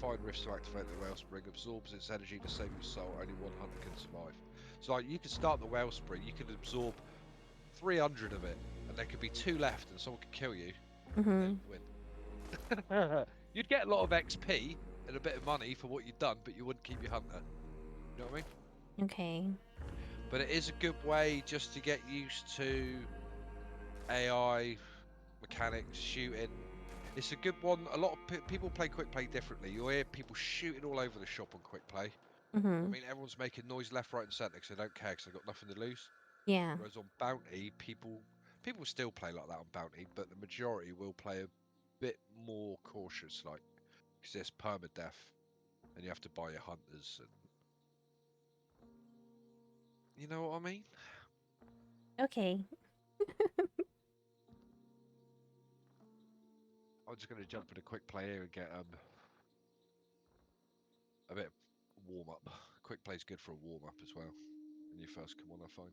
Find rifts to activate the wellspring. Absorbs its energy to save your soul. Only one hunter can survive. So like you can start the wellspring. You can absorb 300 of it, and there could be 2 left, and someone could kill you, and then Mm-hmm. win. You'd get a lot of XP and a bit of money for what you've done, but you wouldn't keep your hunter. You know what I mean? Okay. But it is a good way just to get used to AI mechanics, shooting. It's a good one. A lot of people play quick play differently. You'll hear people shooting all over the shop on quick play. I Mm-hmm. mean, everyone's making noise left, right, and centre because they don't care because they've got nothing to lose. Yeah. Whereas on bounty, people people still play like that on Bounty, but the majority will play a bit more cautious, like, because there's permadeath, and you have to buy your hunters, and you know what I mean. Okay. I'm just gonna jump in a quick play here and get a bit of warm up. Quick play's good for a warm up as well. When you first come on, I find.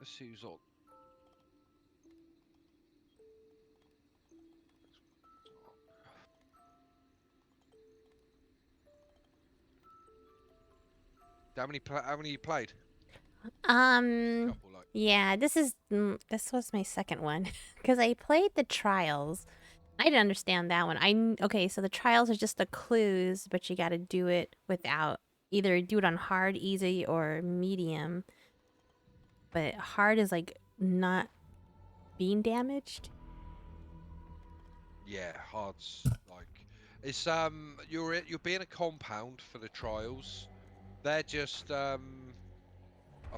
Let's see who's on. How many you played? Um, Couple, like. yeah, this was my second one because I played the trials. I didn't understand that one. Okay, so the trials are just the clues, but you got to do it without either do it on hard, easy, or medium. But hard is like not being damaged. Yeah, hard's like it's you'll be in a compound for the trials. They're just I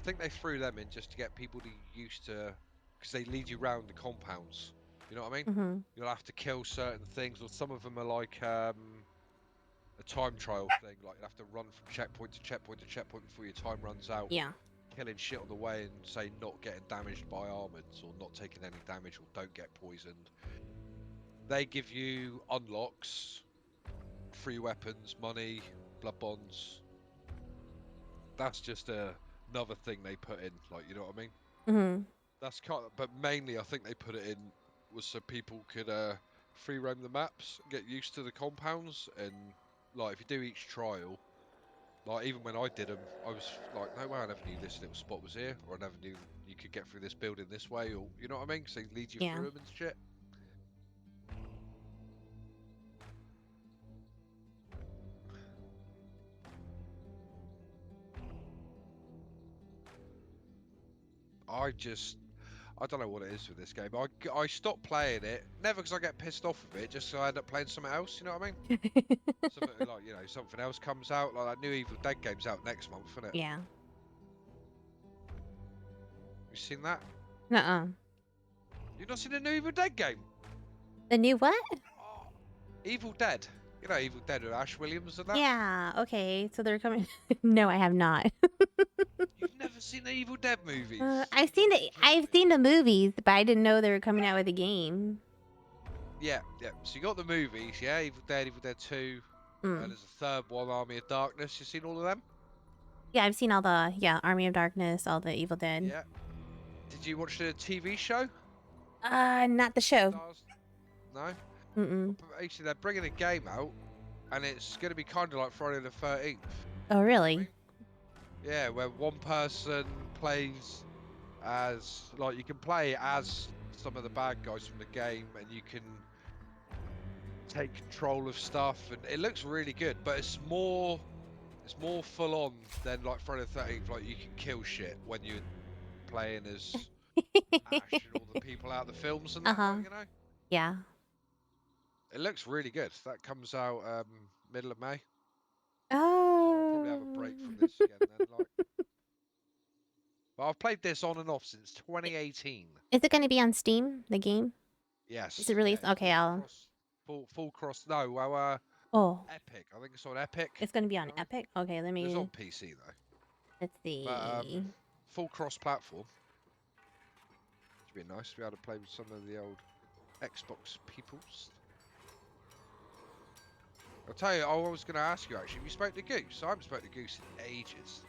think they threw them in just to get people to used to, because they lead you round the compounds. You know what I mean? Mm-hmm. You'll have to kill certain things, or some of them are like a time trial thing. Like you have to run from checkpoint to checkpoint to checkpoint before your time runs out, Yeah. killing shit on the way, and say not getting damaged by armors or not taking any damage or don't get poisoned. They give you unlocks, free weapons, money, blood bonds. That's just another thing they put in, like, you know what I mean? Mm-hmm. That's kind of, but mainly I think they put it in was so people could free roam the maps, get used to the compounds, and like if you do each trial, like even when I did them, I was like, no way, I never knew this little spot was here, or I never knew you could get through this building this way, or you know what I mean? So they lead you Yeah. through them and shit. I don't know what it is with this game. I stopped playing it, never because I get pissed off with it, just so I end up playing something else. You know what I mean? Something like, you know, something else comes out, like that new Evil Dead game's out next month, isn't it? Yeah. You seen that? Uh-uh. You've not seen the new Evil Dead game? The new what? Oh, Evil Dead. You know Evil Dead with Ash Williams and that? Yeah. Okay. So they're coming. No, I have not. You've never seen the Evil Dead movies? I've You've got seen to be I've kidding me. seen the movies, but I didn't know they were coming out with a game. Yeah, yeah. So you got the movies, yeah? Evil Dead 2, and Mm. there's a third one, Army of Darkness. You seen all of them? Yeah, I've seen all the Army of Darkness, all the Evil Dead. Yeah. Did you watch the TV show? Not the show. Stars? No? Mm-mm. Actually, they're bringing a game out, and it's going to be kind of like Friday the 13th. Oh, You know what I really? mean? Yeah, where one person plays as, like, you can play as some of the bad guys from the game, and you can take control of stuff, and it looks really good. But it's more full on than like Friday the 13th. Like you can kill shit when you're playing as Ash and all the people out of the films and that, Uh-huh. like, you know. Yeah. It looks really good. That comes out middle of May. So I'll probably have a break Oh. from this again then. Like, but I've played this on and off since 2018. Is it going to be on Steam, the game? Is Yes, it yeah, released? it's Okay, I'll. full cross. No, well, Oh, Epic. I think it's on Epic. it's going to be on You know what I mean? Epic? Okay, let It's me. on PC though. Let's But see. full cross platform. Should be nice to be able to play with some of the old Xbox peoples. I'll tell you, I was going to ask you actually. Have you spoke to Goose? I haven't spoken to Goose in ages.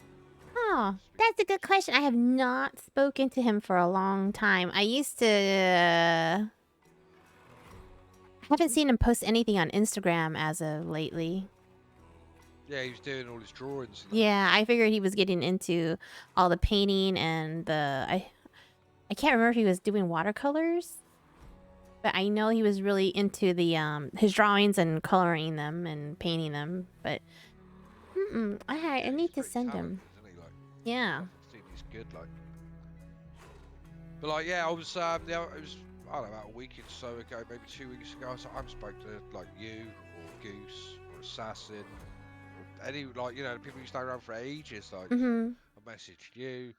Oh, that's a good question. I have not spoken to him for a long time. I used to. I haven't seen him post anything on Instagram as of lately. Yeah, he was doing all his drawings and that. Yeah, I figured he was getting into all the painting and I can't remember if he was doing watercolors, but I know he was really into the his drawings and coloring them and painting them. But I Yeah, he's need to pretty send talented, him. isn't he? Like, Yeah. I've seen he's good. Like, but like, yeah, I was yeah, it was, I don't know, about a week or so ago, maybe 2 weeks ago. I was like, I haven't spoke to like you or Goose or Assassin or any like the people who stay around for ages. Like Mm-hmm. I messaged you,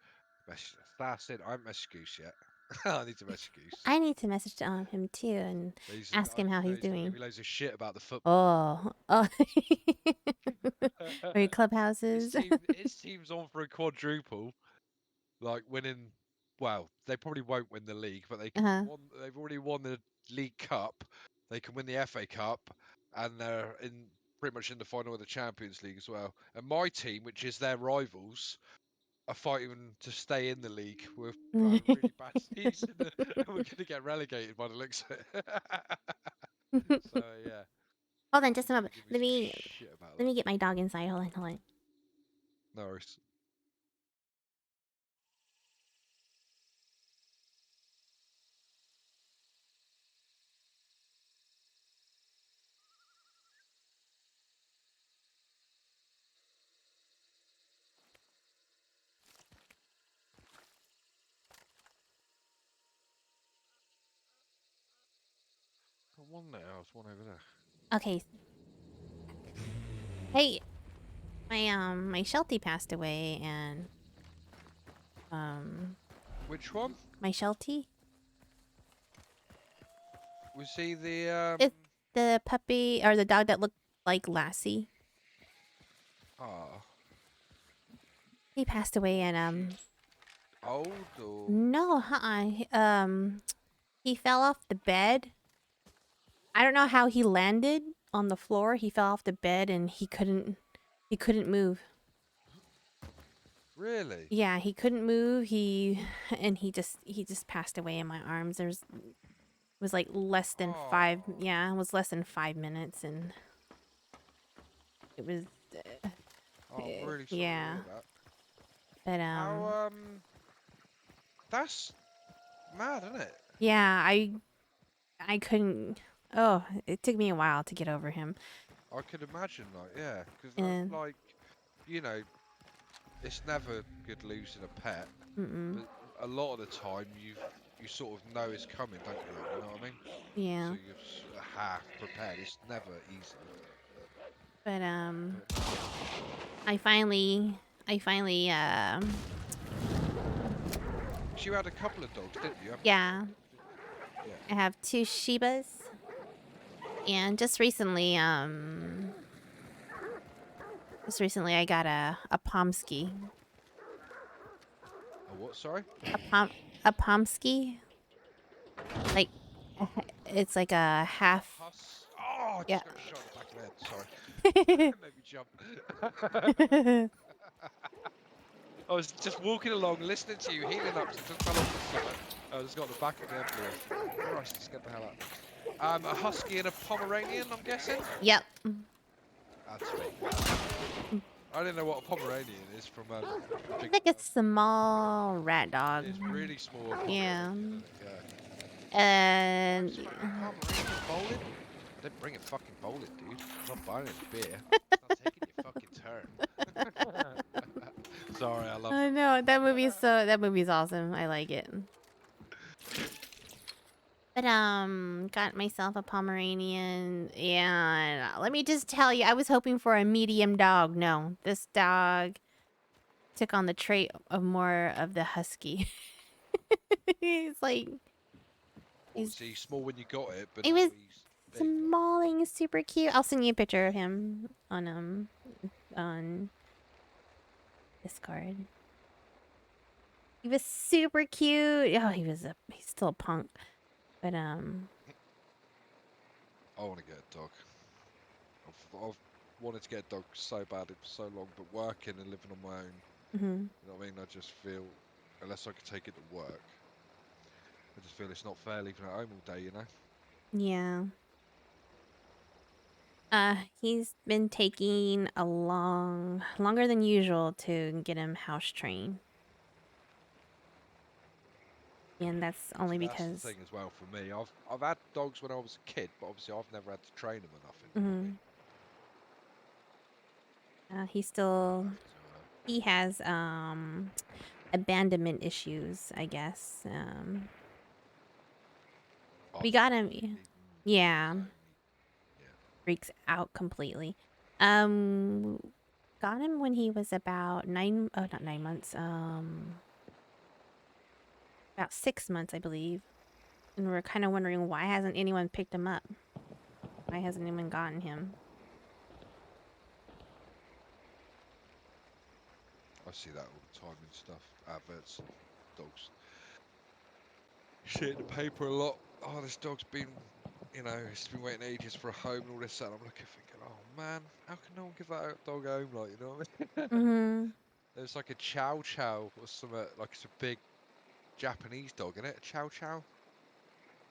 messaged Assassin. I haven't messaged Goose yet. I need to message Goose. I need to message him too and ask I him how just know he's he's gonna give doing. me loads of shit about the football. Oh, oh. Are you his clubhouses? team, his team's on for a quadruple, like winning. Well, they probably won't win the league, but they can Uh-huh. won. They've already won the League Cup. They can win the FA Cup, and they're in pretty much in the final of the Champions League as well. And my team, which is their rivals, are fighting to stay in the league. We've got a really bad season, and we're going to get relegated by the looks of it. So yeah, Hold on, just a he's going moment. to give me some shit about Let that. me get my dog inside. Hold on, hold on. No worries. Got one there. There's one over there. Okay. Hey, my Sheltie passed away, and um, Which one? my Sheltie. Was he the It's the puppy or the dog that looked like Lassie. Ah, He passed away, and she old or no, he fell off the bed. I don't know how he landed on the floor. He fell off the bed, and he couldn't move. really? Yeah, he couldn't move. He just passed away in my arms. There's was like less than five. Oh, Yeah, it was less than 5 minutes, and it was. I'm really sorry to Yeah, hear that. but How that's mad, isn't it? yeah, I couldn't. Oh, it took me a while to get over him. I could imagine, like, yeah, because And like, you know, it's never good losing a pet, mm-mm, but a lot of the time you sort of know it's coming, don't you? Like, you know what I mean? So yeah, you're half prepared. It's never easy. but But no, I finally, I finally, 'cause you had a couple of dogs, didn't you? yeah, Yeah. I have two Shibas, and just recently I got a Pomsky, A what? Sorry. a pom, a Pomsky, like it's like a A half, huss. Oh, I yeah. just got shot in the back of the head. Sorry. Made me jump. I was just walking along, listening to you, healing up, so just fell off the side. I just got the back of the head. Christ, it scared the hell out. A husky and a Pomeranian, I'm guessing. Yep. That's sweet. I didn't know what a Pomeranian is from a It's big. like a small rat dog. It's really small Yeah. Pomeranian, isn't it? Yeah. And Christ, Pomeranian bowling? I didn't bring it fucking bowling, dude. I'm not buying any beer. It's not taking your fucking turn. Sorry, I love I that. know that movie's awesome. I like it. But got myself a Pomeranian, and let me just tell you, I was hoping for a medium dog. No, this dog took on the trait of more of the husky. He's like What he's was he small when you got it, but he now was he's big? smalling, super cute. I'll send you a picture of him on Discord. He was super cute. Oh, he's still a punk. But I want to get a dog. I've wanted to get a dog so bad for so long, but working and living on my own, mhm. you know what I mean? I just feel, unless I could take it to work, I just feel it's not fair leaving it at home all day, you know? Yeah. He's been taking longer than usual to get him house trained. And that's only See, that's the because thing as well for me. I've had dogs when I was a kid, but obviously I've never had to train them or nothing, you know what I mean? mhm, he I'll still have to, he has abandonment issues, I guess. oh, We like got him. leaving on his Yeah, own. Yeah. freaks out completely. Um got him when he was about not 9 months, about 6 months, I believe. And we're kind of wondering why hasn't anyone picked him up? Why hasn't anyone gotten him? I see that all the time in stuff, adverts, dogs. Shit in the paper a lot. Oh, this dog's been, it's been waiting ages for a home and all this. And I'm looking, thinking, oh man, how can no one give that dog a home? Like, you know what I mean? Mm-hmm. There's like a chow chow or something, like it's a big Japanese dog, isn't it? A chow chow,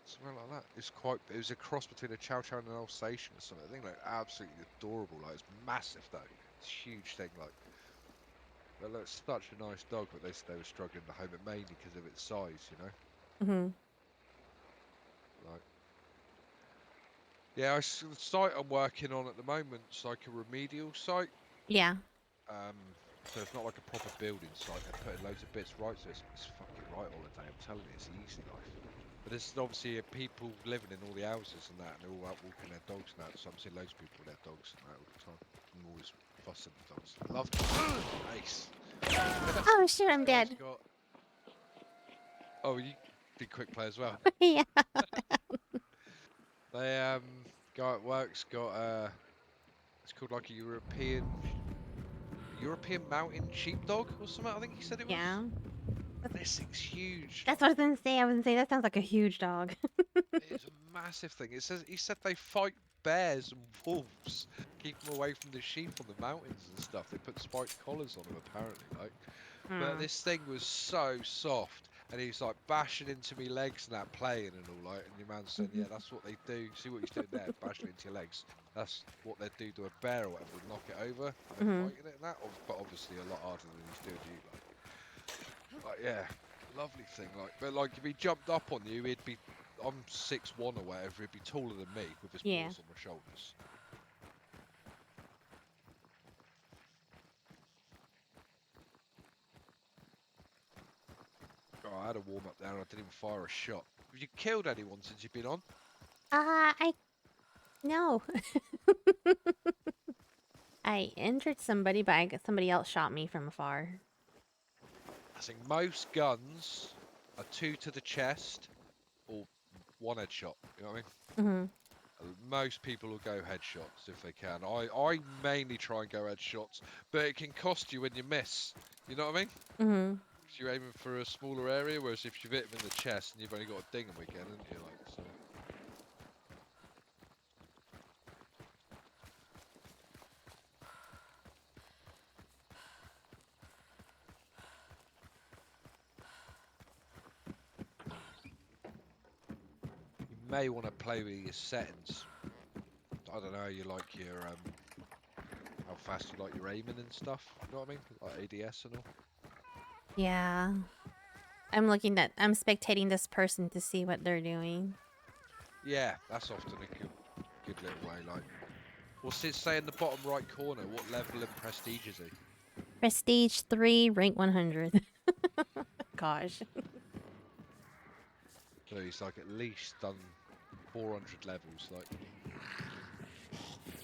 something like that. It was a cross between a chow chow and an Alsatian or something. I think like absolutely adorable. Like it's massive though. It's a huge thing. Like, but look, it's such a nice dog, but they said they were struggling to home it mainly because of its size, you know. Mm-hmm. Like, yeah, the site I'm working on at the moment's like a remedial site. Yeah. So it's not like a proper building site. They're putting loads of bits right, so it's fucking right all the day. I'm telling you, it's easy life. But there's obviously people living in all the houses and that, and they're all out walking their dogs now. So I'm seeing loads of people with their dogs and that all the time. I'm always fussing the dogs. I love them. Nice. Oh shit, I'm Guy's dead. got. Oh, you did quick play as well. Yeah. They guy at work's got it's called like a European mountain sheepdog or something. I think he said it was. Yeah. This thing's huge. That's what I was gonna say. I was gonna say that sounds like a huge dog. It's a massive thing. He said they fight bears and wolves, keep them away from the sheep on the mountains and stuff. They put spiked collars on them apparently, like. But Hmm. this thing was so soft, and he's like bashing into me legs and that playing and all like. And your man's saying, yeah, that's what they do. See what he's doing there, bashing into your legs. That's what they do to a bear or whatever. Knock it over. And they're Mm-hmm. fighting it and that. But obviously a lot harder than he's doing to you, like yeah, lovely thing. Like, but like if he jumped up on you, he'd be. I'm 6'1" or whatever. He'd be taller than me with his Yeah. paws on my shoulders. Oh, I had a warm up there and I didn't even fire a shot. Have you killed anyone since you've been on? I no. I injured somebody, but somebody else shot me from afar. I think most guns are 2 to the chest or 1 headshot. You know what I mean? Mm-hmm. Most people will go headshots if they can. I mainly try and go headshots, but it can cost you when you miss. You know what I mean? Mm-hmm. Because you're aiming for a smaller area, whereas if you've hit them in the chest and you've only got a ding them again, haven't you? Like, so. You may want to play with your settings. I don't know, you like your how fast you like your aiming and stuff. You know what I mean? Like ADS and all. Yeah. I'm spectating this person to see what they're doing. Yeah, that's often a good little way. Like, what's it say in the bottom right corner? What level and prestige is he? Prestige 3, rank 100. Gosh. So he's like at least done 400 levels. Like,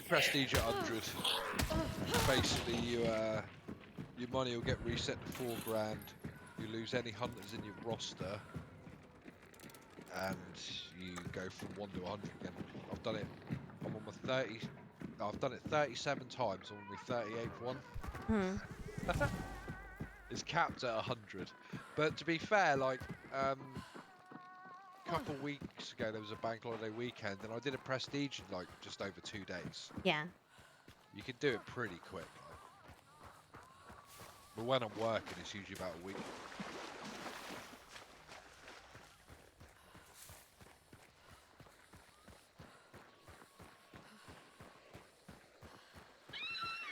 prestige at 100. Basically, your money will get reset to 4 grand. You lose any hunters in your roster, and you go from 1 to 100 again. I've done it. I'm on my 30. I've done it 37 times. I'm on my 38th one. Hmm. It's capped at 100. But to be fair, like couple weeks ago, there was a bank holiday weekend, and I did a prestige in like just over 2 days. Yeah. You can do it pretty quick. Like. But when I'm working, it's usually about a week.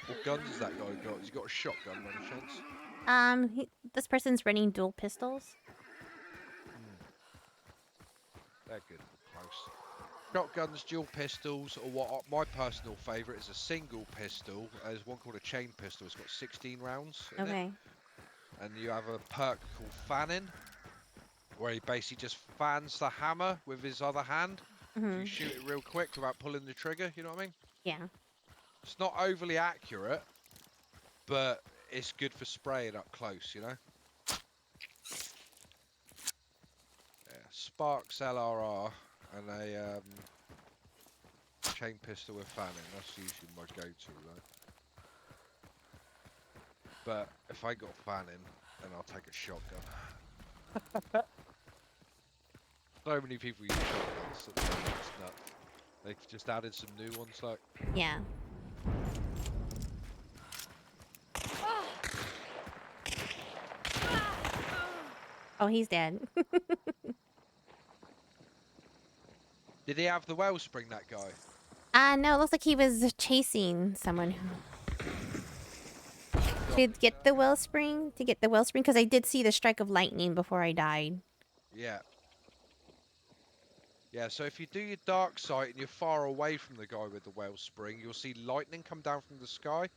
What guns has that guy got? Has he got a shotgun by any chance? This person's running dual pistols. They're good. Close. Shotguns, dual pistols, or what my personal favourite is a single pistol. There's one called a chain pistol. It's got 16 rounds in it. Okay. And you have a perk called fanning, where he basically just fans the hammer with his other hand. So Mm-hmm. you shoot it real quick without pulling the trigger, you know what I mean? Yeah. It's not overly accurate, but it's good for spraying up close, you know? Yeah, Sparks LRR and a chain pistol with fanning. That's usually my go-to, right? But if I got fanning, then I'll take a shotgun. So many people use shotguns at the moment, it's nuts. They've just added some new ones, like. Yeah. Oh, he's dead. Did he have the wellspring, that guy? No, it looks like he was chasing someone who should get the wellspring, because I did see the strike of lightning before I died. Yeah. Yeah, so if you do your dark sight and you're far away from the guy with the wellspring, you'll see lightning come down from the sky.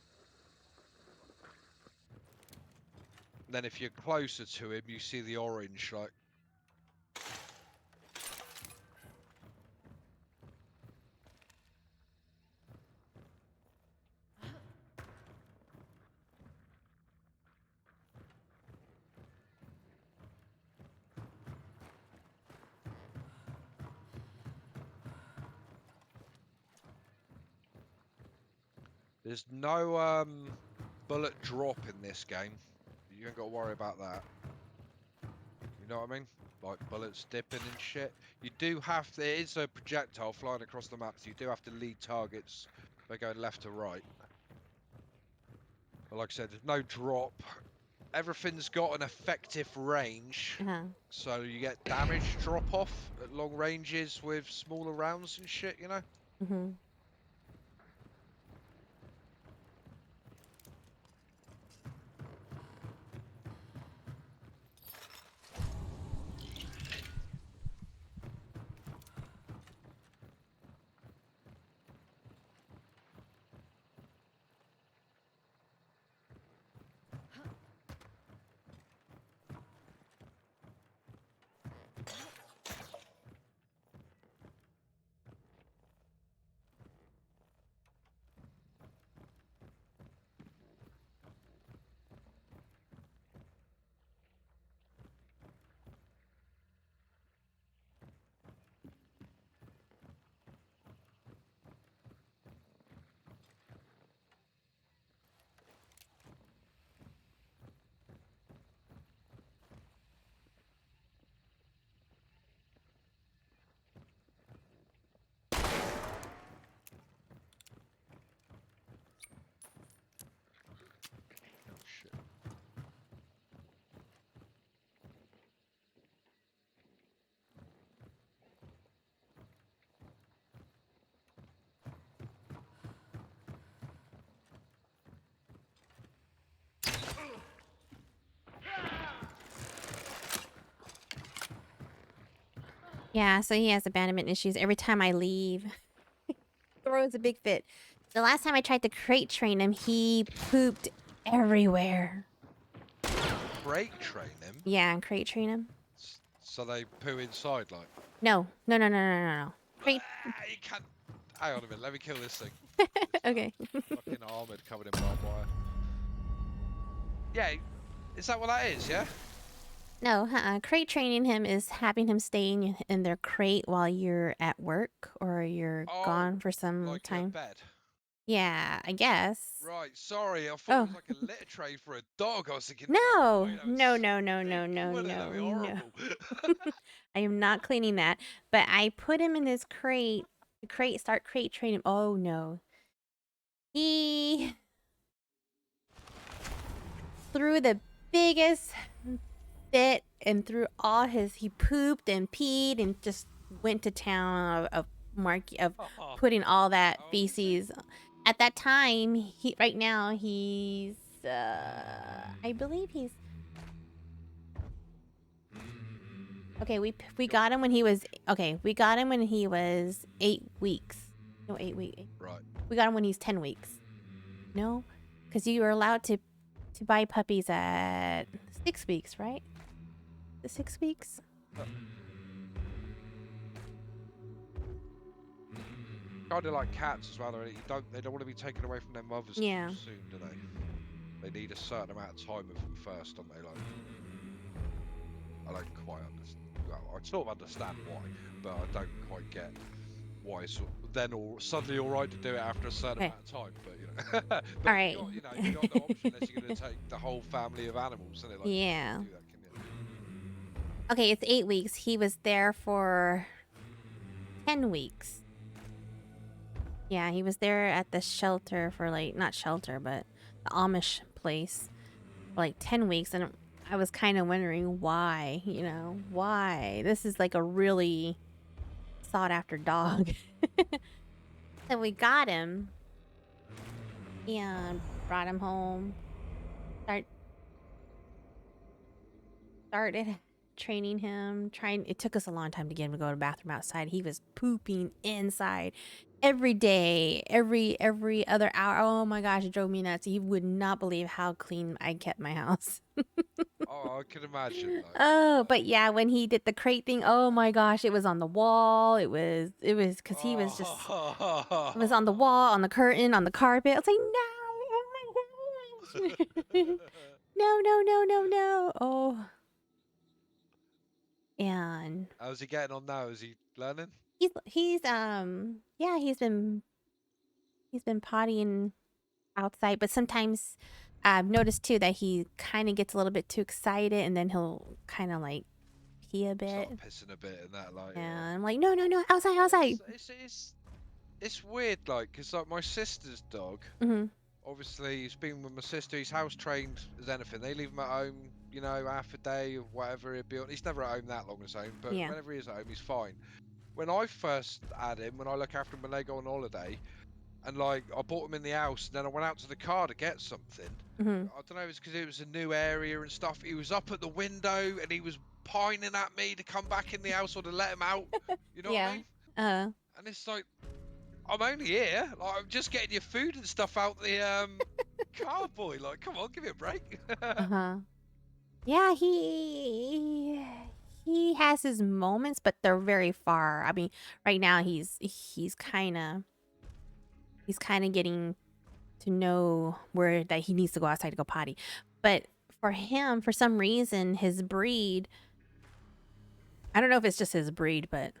And then if you're closer to him, you see the orange, like. There's no bullet drop in this game. You ain't got to worry about that. You know what I mean? Like bullets dipping and shit. You do have to, it is a projectile flying across the map, so you do have to lead targets by going left to right. But like I said, there's no drop. Everything's got an effective range, so you get damage drop off at long ranges with smaller rounds and shit, you know? Mm-hmm. Oh shit. Yeah, so he has abandonment issues. Every time I leave, throws a big fit. The last time I tried to crate train him, he pooped everywhere. Crate train him? Yeah, and crate train him. So they poo inside, like. No. Crate. You can't. Hang on a minute, let me kill this thing. Okay. Fucking armored covered in barbed wire. Yeah, is that what that is, yeah? No, crate training him is having him stay in their crate while you're at work or you're Oh, gone for some like a time. bed. Yeah, I guess. Right, sorry, I thought it Oh. was like a litter tray for a dog. I was thinking, No. wait, that was No, so no, no, no, big, no, wouldn't it? That'd be no, no. horrible. I am not cleaning that. But I put him in this crate. Start crate training. Oh no. He threw the biggest fit and threw all he pooped and peed and just went to town of putting all that How old is he? feces. At that time, right now he's I believe he's okay. We got him when he was We got him when he was 8 weeks. No, 8 weeks. Right. We got him when he's 10 weeks. No, because you were allowed to buy puppies at 6 weeks, right? The 6 weeks. Kind of like cats as well. They don't want to be taken away from their mothers too Yeah. soon, do they? They need a certain amount of time with them first, don't they? Like, I don't quite understand. Well, I sort of understand why, but I don't quite get why it's then all suddenly all right to do it after a certain Okay. amount of time. But you know, but All right. you got no option unless you're going to take the whole family of animals, isn't it? Like, you Yeah. can't do that, can you? Okay, it's 8 weeks. He was there for 10 weeks. Yeah, he was there at the shelter for like, not shelter, but the Amish place for like 10 weeks. And I was kind of wondering why, why? This is like a really sought after dog. So we got him and brought him home. Started training him. It took us a long time to get him to go to the bathroom outside. He was pooping inside every day, every other hour. Oh my gosh, it drove me nuts. He would not believe how clean I kept my house. Oh, I can imagine. Like, Oh, but yeah, when he did the crate thing, oh my gosh, it was on the wall. It was because he was just, it was on the oh. wall, on the curtain, on the carpet. I was like, no, oh my gosh. No, no, no, no, no. Oh, and How's he getting on now? Is he learning? he's yeah, he's been pottying outside, but sometimes I've noticed too that he kind of gets a little bit too excited and then he'll kind of like pee a bit. Start pissing a bit and that, like, Yeah, yeah. I'm like, no, no, no, outside, outside. It's weird, like, because like my sister's dog. Mm-hmm. Obviously, he's been with my sister. He's house trained as anything. They leave him at home, you know, half a day or whatever. He's never at home that long as home, but Yeah. whenever he is at home, he's fine. When I first had him, when I look after him when they go on holiday, and like I bought him in the house, and then I went out to the car to get something. Mm-hmm. I don't know, it's because it was a new area and stuff. He was up at the window and he was pining at me to come back in the house or to let him out. You know what I Yeah. mean? Uh. And it's like, I'm only here. Like, I'm just getting your food and stuff out the car, boy. Like, come on, give me a break. Uh-huh. Yeah, he has his moments, but they're very far. I mean, right now he's kind of getting to know where that he needs to go outside to go potty. But for him, for some reason, his breed, I don't know if it's just his breed, but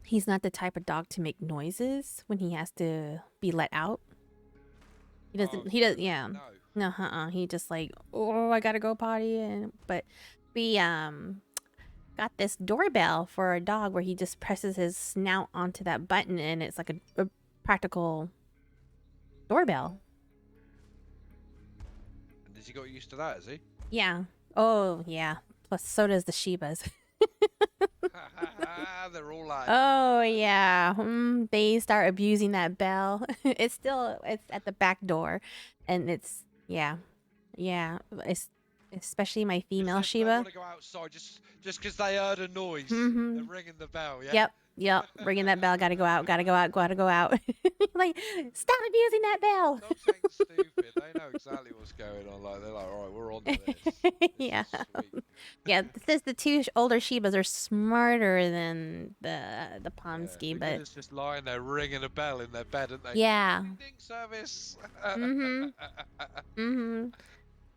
he's not the type of dog to make noises when he has to be let out. He Oh, doesn't, he does, really? yeah. No. No, he just like, oh, I gotta go potty. But we, got this doorbell for a dog where he just presses his snout onto that button and it's like a practical doorbell. And has he got used to that, has he? Yeah. Oh, yeah. Plus, so does the Shibas. They're all like. Oh, yeah. They start abusing that bell. It's at the back door. And yeah. Yeah. Especially my Just female if they Shiba. want to go outside, just because they heard a noise, they're Mm-hmm. ringing the bell, yeah? Yep. Yep. Ringing that bell. Gotta go out. Gotta go out. Gotta go out. Like, stop abusing that bell. Dogs ain't stupid. They know exactly what's going on. Like, they're like, all right, we're on to this. This Yeah. is sweet. Yeah. Says the two older Shibas are smarter than the Yeah, Pomsky, because but it's just lying there ringing a bell in their bed, aren't they? yeah. Ding ding service. Mm-hmm. Mm-hmm.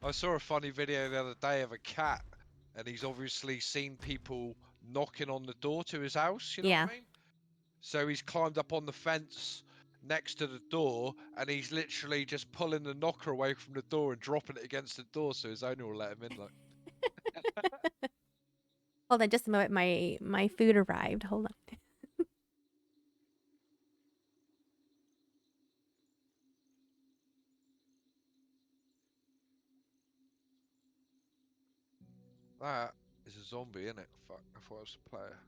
I saw a funny video the other day of a cat, and he's obviously seen people knocking on the door to his house. You know Yeah. what I mean? So he's climbed up on the fence next to the door, and he's literally just pulling the knocker away from the door and dropping it against the door, so his owner will let him in. Like, Hold on just a moment. My food arrived. Hold on. that is a zombie, isn't it? Fuck, I thought it was a player.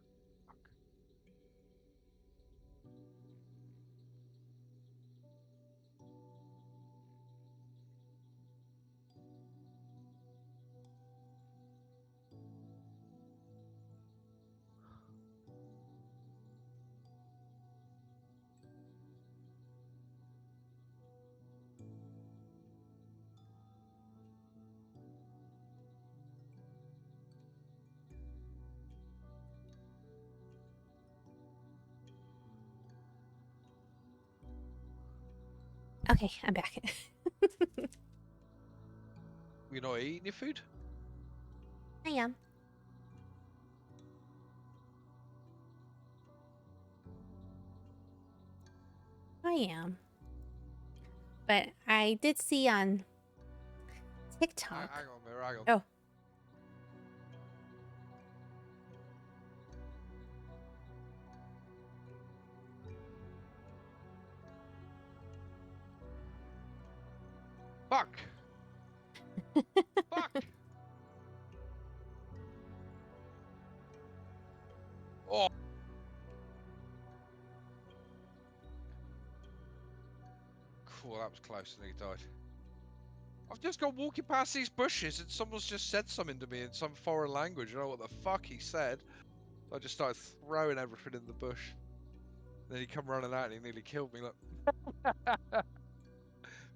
Okay, I'm back. You're not eating your food? I am. I am. But I did see on TikTok. Hang on, Mirror, hang on. Oh. Fuck! Fuck! Oh! Cool, that was close and he died. I've just gone walking past these bushes and someone's just said something to me in some foreign language. I don't know what the fuck he said. So I just started throwing everything in the bush. Then he come running out and he nearly killed me. Look. But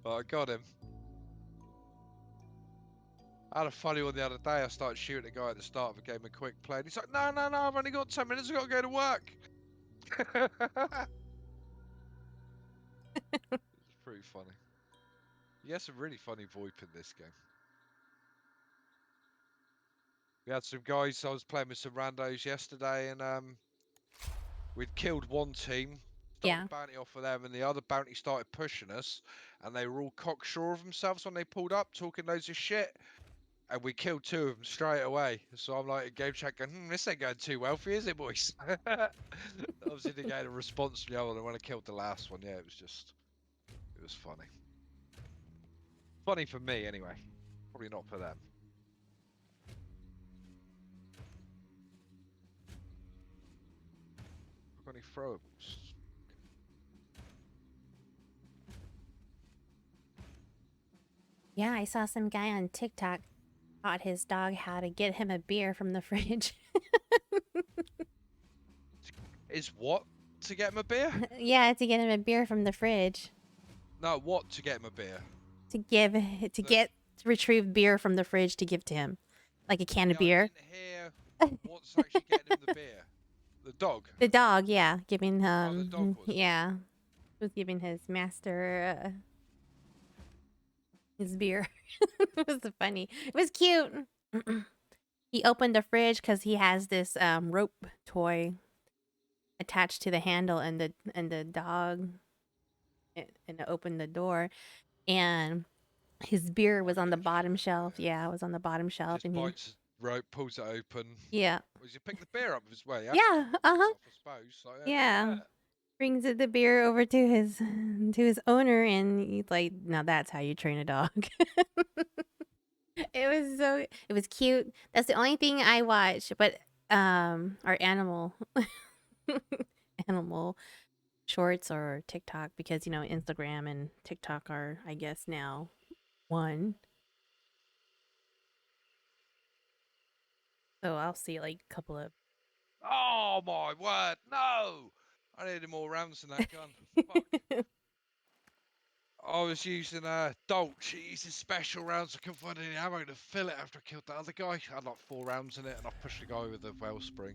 I got him. I had a funny one the other day. I started shooting a guy at the start of a game of quick play. And he's like, no, I've only got 10 minutes. I've got to go to work. It's pretty funny. You had some really funny VoIP in this game. We had some guys, I was playing with some randos yesterday, and we'd killed one team, stole Yeah. the bounty off of them, and the other bounty started pushing us, and they were all cocksure of themselves when they pulled up, talking loads of shit. And we killed 2 of them straight away. So I'm like, in game chat going, this ain't going too well for you, is it, boys? Obviously, didn't get a response from the other one. And when I killed the last one, yeah, it was funny. Funny for me, anyway. Probably not for them. Got any throwables? Yeah, I saw some guy on TikTok taught his dog how to get him a beer from the fridge. Is what to get him a beer? Yeah, to get him a beer from the fridge. No, what to get him a beer? To retrieve beer from the fridge to give to him. Like a can of beer. I didn't hear what's actually getting him the beer. The dog? The dog, yeah. Giving the dog was. Yeah. Was giving his master his beer. It was funny. It was cute. He opened the fridge because he has this rope toy attached to the handle, and the dog and opened the door, and his beer was on the bottom shelf. Yeah, it was on the bottom shelf, Just and bites rope, pulls it open. yeah. Was you pick the beer up his way? Yeah. Yeah. I suppose. Like, Yeah. Brings the beer over to his owner, and he's like, "Now that's how you train a dog." It was cute. That's the only thing I watch, but our animal shorts or TikTok, because Instagram and TikTok are, I guess, now one. So I'll see like a couple of. Oh my word! No, I needed more rounds than that gun. Fuck. I was using a Dolch. She uses special rounds. I couldn't find any ammo to fill it after I killed that other guy. I had like 4 rounds in it, and I pushed the guy with the wellspring.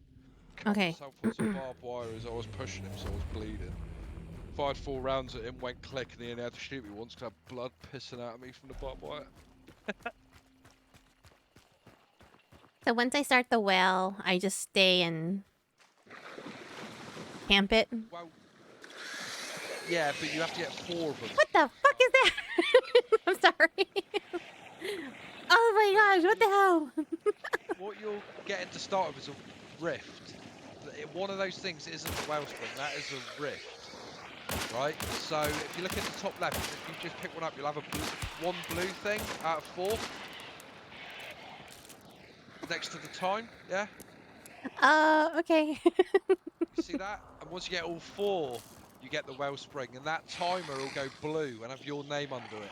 Cut Okay. myself on some barbed wire as I was pushing him, so I was bleeding. Fired 4 rounds at him, went click, and he only had to shoot me once because I had blood pissing out of me from the barbed wire. So once I start the well, I just stay and camp it. Well, yeah, but you have to get 4 of them. What the fuck is that? I'm sorry. Oh my gosh, what the hell? What you're getting to start with is a rift. One of those things isn't a wellspring, that is a rift. Right? So if you look at the top left, if you just pick one up, you'll have one blue thing out of 4. Next to the time, yeah? Okay. You see that? And once you get all 4, you get the wellspring, and that timer will go blue and have your name under it.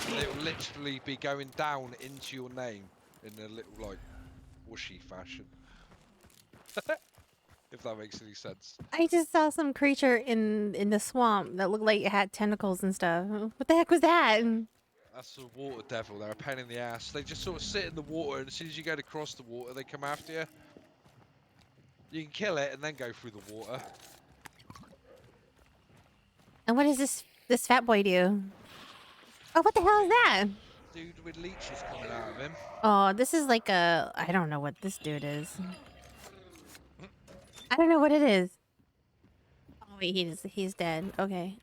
And it will literally be going down into your name in a little, like, whooshy fashion. If that makes any sense. I just saw some creature in the swamp that looked like it had tentacles and stuff. What the heck was that? That's the water devil. They're a pain in the ass. They just sort of sit in the water, and as soon as you go to cross the water, they come after you. You can kill it and then go through the water. And what does this fat boy do? Oh, what the hell is that? dude with leeches coming out of him. Oh, this is like a... I don't know what this dude is. I don't know what it is. Oh, wait, he's dead. Okay.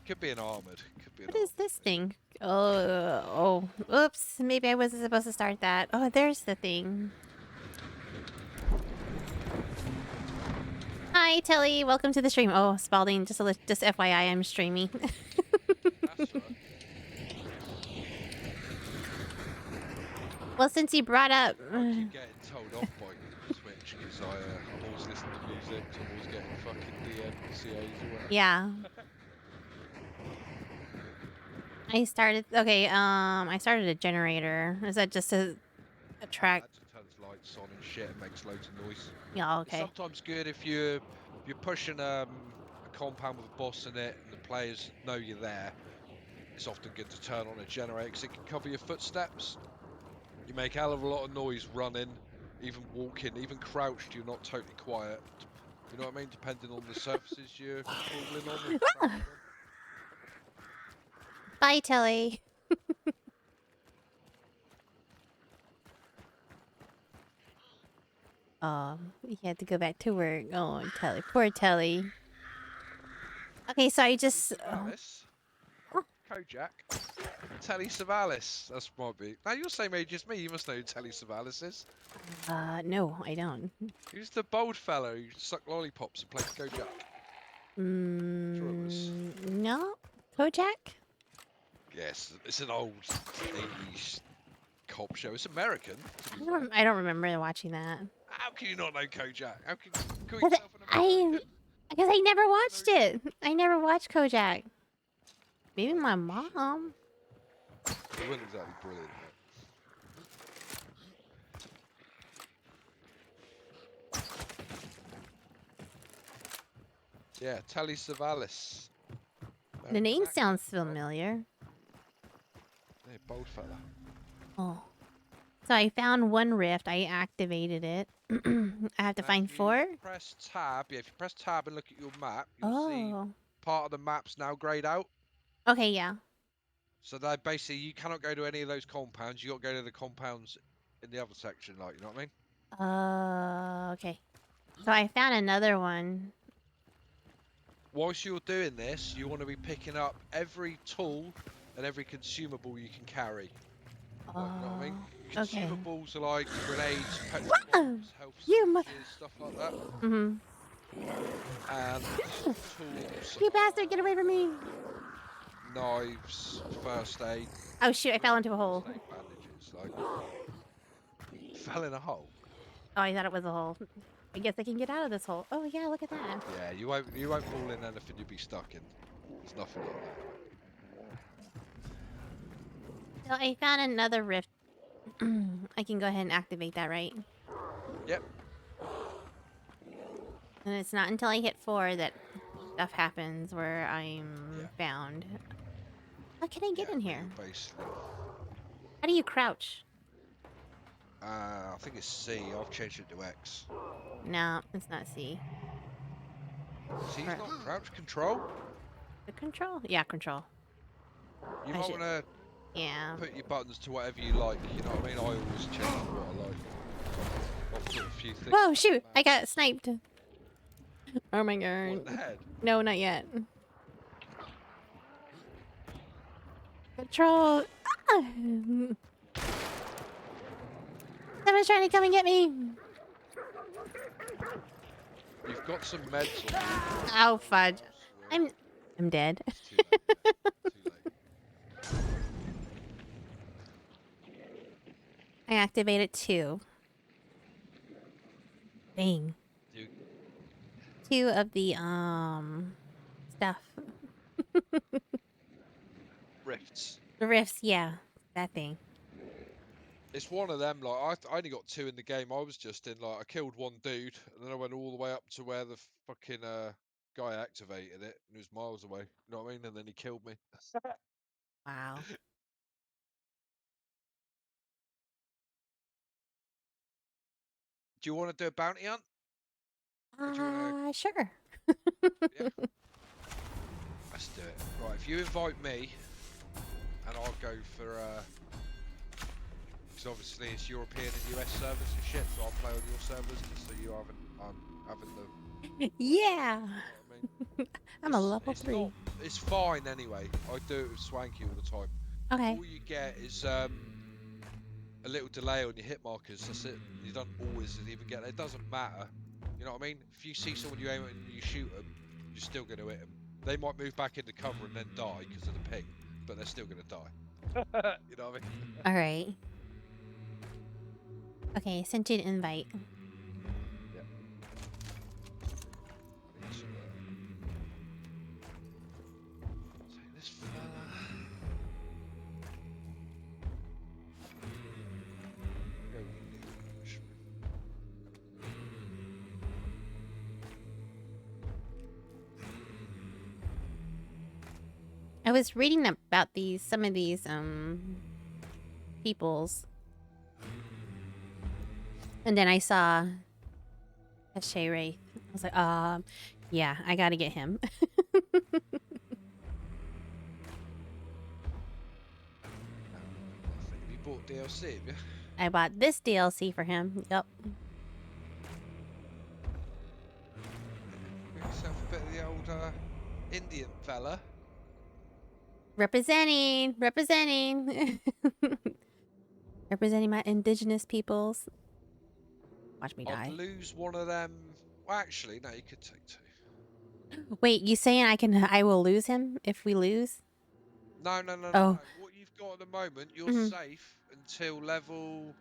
Could be an armored. Could be an What is armored this thing. thing? Oh. Oops. Maybe I wasn't supposed to start that. Oh, there's the thing. Hi, Telly. Welcome to the stream. Oh, Spalding, just FYI, I'm streaming. That's right. Well, since you brought up... I keep getting told off by Twitch because I'm always listening to music, so I'm always getting fucking DMCAs or whatever. Yeah. I started... Okay, I started a generator. Is that just a track? That just turns lights on and shit and makes loads of noise. Yeah, It's okay. sometimes good if you're pushing a compound with a boss in it and the players know you're there. It's often good to turn on a generator because it can cover your footsteps. You make a hell of a lot of noise running, even walking, even crouched. You're not totally quiet. You know what I mean? Depending on the surfaces you're crawling on and crouching on. Bye, Telly. He had to go back to work. Oh, Telly. Poor Telly. Okay, so I just... Savalis, Kojak, Telly Savalis. That's might be. Now you're the same age as me. You must know who Telly Savalis is. No, I don't. Who's the bold fellow who sucked lollipops and played Kojak? Sure it was. No? Kojak? Yes, it's an old 80s cop show. It's American. I don't remember watching that. How can you not know Kojak? How can you call Because yourself an American? because I never watched it. I never watched Kojak. Maybe my mom. It wasn't exactly brilliant. Yeah, Telly Savalis. The name Actor. sounds familiar. Yeah, bold fella. Oh. So I found one rift. I activated it. I have to find 4? Press tab. Yeah, if you press tab and look at your map, you'll see Oh. part of the map's now grayed out. Okay, yeah. So that basically you cannot go to any of those compounds. You got to go to the compounds in the other section, like, you know what I mean? Okay. So I found another one. Whilst you're doing this, you want to be picking up every tool and every consumable you can carry. Like, you know what I mean? Okay. Consumables are like grenades, petrol bombs, health You syringes, stuff like that. Mm-hmm. And tools, You bastard, get away from me. knives, first aid. Oh shoot, I fell into a hole. First aid bandages, like fell in a hole. Oh, I thought it was a hole. I guess I can get out of this hole. Oh yeah, look at that. Yeah, you won't fall in anything you'll be stuck in. There's nothing like that. So I found another rift. I can go ahead and activate that, right? Yep. And it's not until I hit 4 that stuff happens where I'm found. How can I get in here? Basically. How do you crouch? I think it's C. I've changed it to X. No, it's not C. C's not crouch. Control. The control? Yeah, control. You might want to put your buttons to whatever you like. You know what I mean? I always change what I like. I'll put a few things. Whoa, shoot! I got sniped. Oh my god. What, in the head? No, not yet. Control. Ah! Someone's trying to come and get me. You've got some meds on you. Oh fudge! I'm dead. It's too late. Too late. I activated 2. Dang. 2 of the stuff. Rifts. The rifts, yeah, that thing. It's one of them. Like I only got 2 in the game. I was just in. Like I killed one dude, and then I went all the way up to where the fucking guy activated it, and it was miles away. You know what I mean? And then he killed me. Wow. Do you want to do a bounty hunt? Sure. Yeah. Let's do it. Right, if you invite me, and I'll go for because obviously it's European and US servers and shit, so I'll play on your servers just so you haven't having the Yeah. you know what I mean? I'm a level It's 3. not it's fine anyway. I do it with Swanky all the time. Okay. All you get is a little delay on your hit markers. That's it. You don't always even get it. It doesn't matter. You know what I mean? If you see someone you aim at and you shoot them, you're still going to hit them. They might move back into cover and then die because of the ping, but they're still going to die. You know what I mean? All right. Okay, sent you an invite. Yeah. I need to take this fella. Go Luge. I was reading about some of these peoples, and then I saw a Shay Wraith. I was like, yeah, I gotta get him. Have you bought DLC? Have you? I bought this DLC for him. Yep. Got yourself a bit of the old Indian fella. Representing. Representing my indigenous peoples. Watch me I'd die. lose one of them. Well, actually, no, you could take two. Wait, you saying I will lose him if we lose? No, no, no, no, Oh. no. What you've got at the moment, you're Mm-hmm. safe until level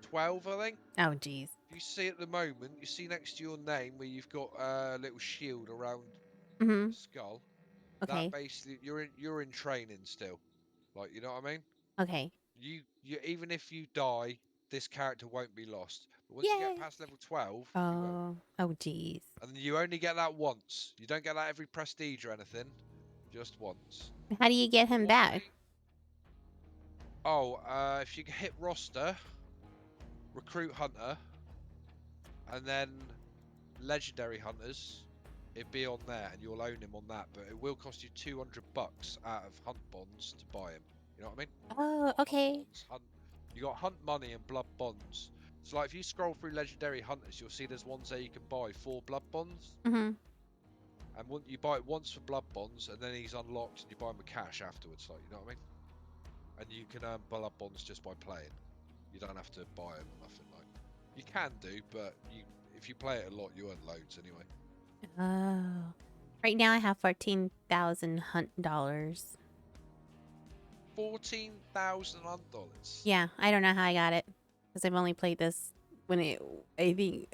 12, I think. Oh, jeez. If you see at the moment, you see next to your name where you've got a little shield around Mm-hmm. the skull. That Okay. basically you're in training still. Like, you know what I mean? Okay. You even if you die, this character won't be lost. But once you get Yay. past level 12, you will. Oh. Oh, jeez. And you only get that once. You don't get that every prestige or anything. Just once. How do you get him One back? thing. Oh, if you hit roster, recruit hunter, and then legendary hunters, it'd be on there, and you'll own him on that. But it will cost you $200 out of hunt bonds to buy him. You know what I mean? Oh, Hunt okay. bonds, you got hunt money and blood bonds. So like if you scroll through legendary hunters, you'll see there's ones there you can buy 4 blood bonds. Mm-hmm. And you buy it once for blood bonds, and then he's unlocked, and you buy him with cash afterwards. Like, you know what I mean? And you can earn blood bonds just by playing. You don't have to buy them or nothing. Like, you can do, but if you play it a lot, you earn loads anyway. Oh. Right now I have 14,000 hunt dollars. $14,000. Yeah, I don't know how I got it because I've only played this I think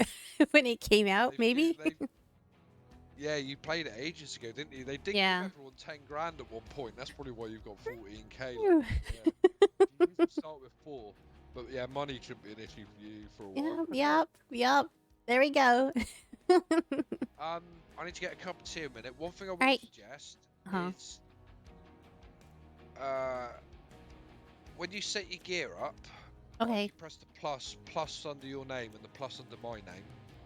when it came out, maybe. Yeah, you played it ages ago, didn't you? They did Yeah. give everyone 10 grand at one point. That's probably why you've got 14k. Whew. Like, yeah. You usually start with 4, but yeah, money shouldn't be an issue for you for a while. Yep. There we go. I need to get a cup of tea a minute. One thing I would Right. suggest Uh-huh. is when you set your gear up, Okay. you press the plus under your name and the plus under my name.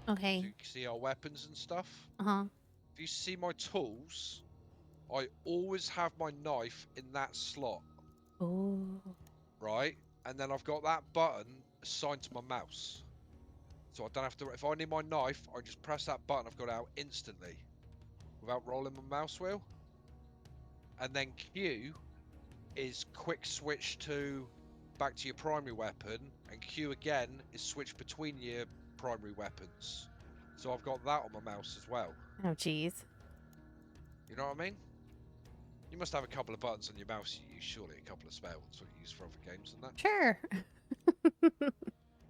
So Okay. you can see our weapons and stuff. Uh-huh. If you see my tools, I always have my knife in that slot. Oh. Right? And then I've got that button assigned to my mouse. So I don't have to, if I need my knife, I just press that button, I've got it out instantly without rolling my mouse wheel. And then Q is quick switch to back to your primary weapon, and Q again is switch between your primary weapons. So I've got that on my mouse as well. Oh, jeez. You know what I mean? You must have a couple of buttons on your mouse you use, surely a couple of spare ones what you use for other games and that. Sure.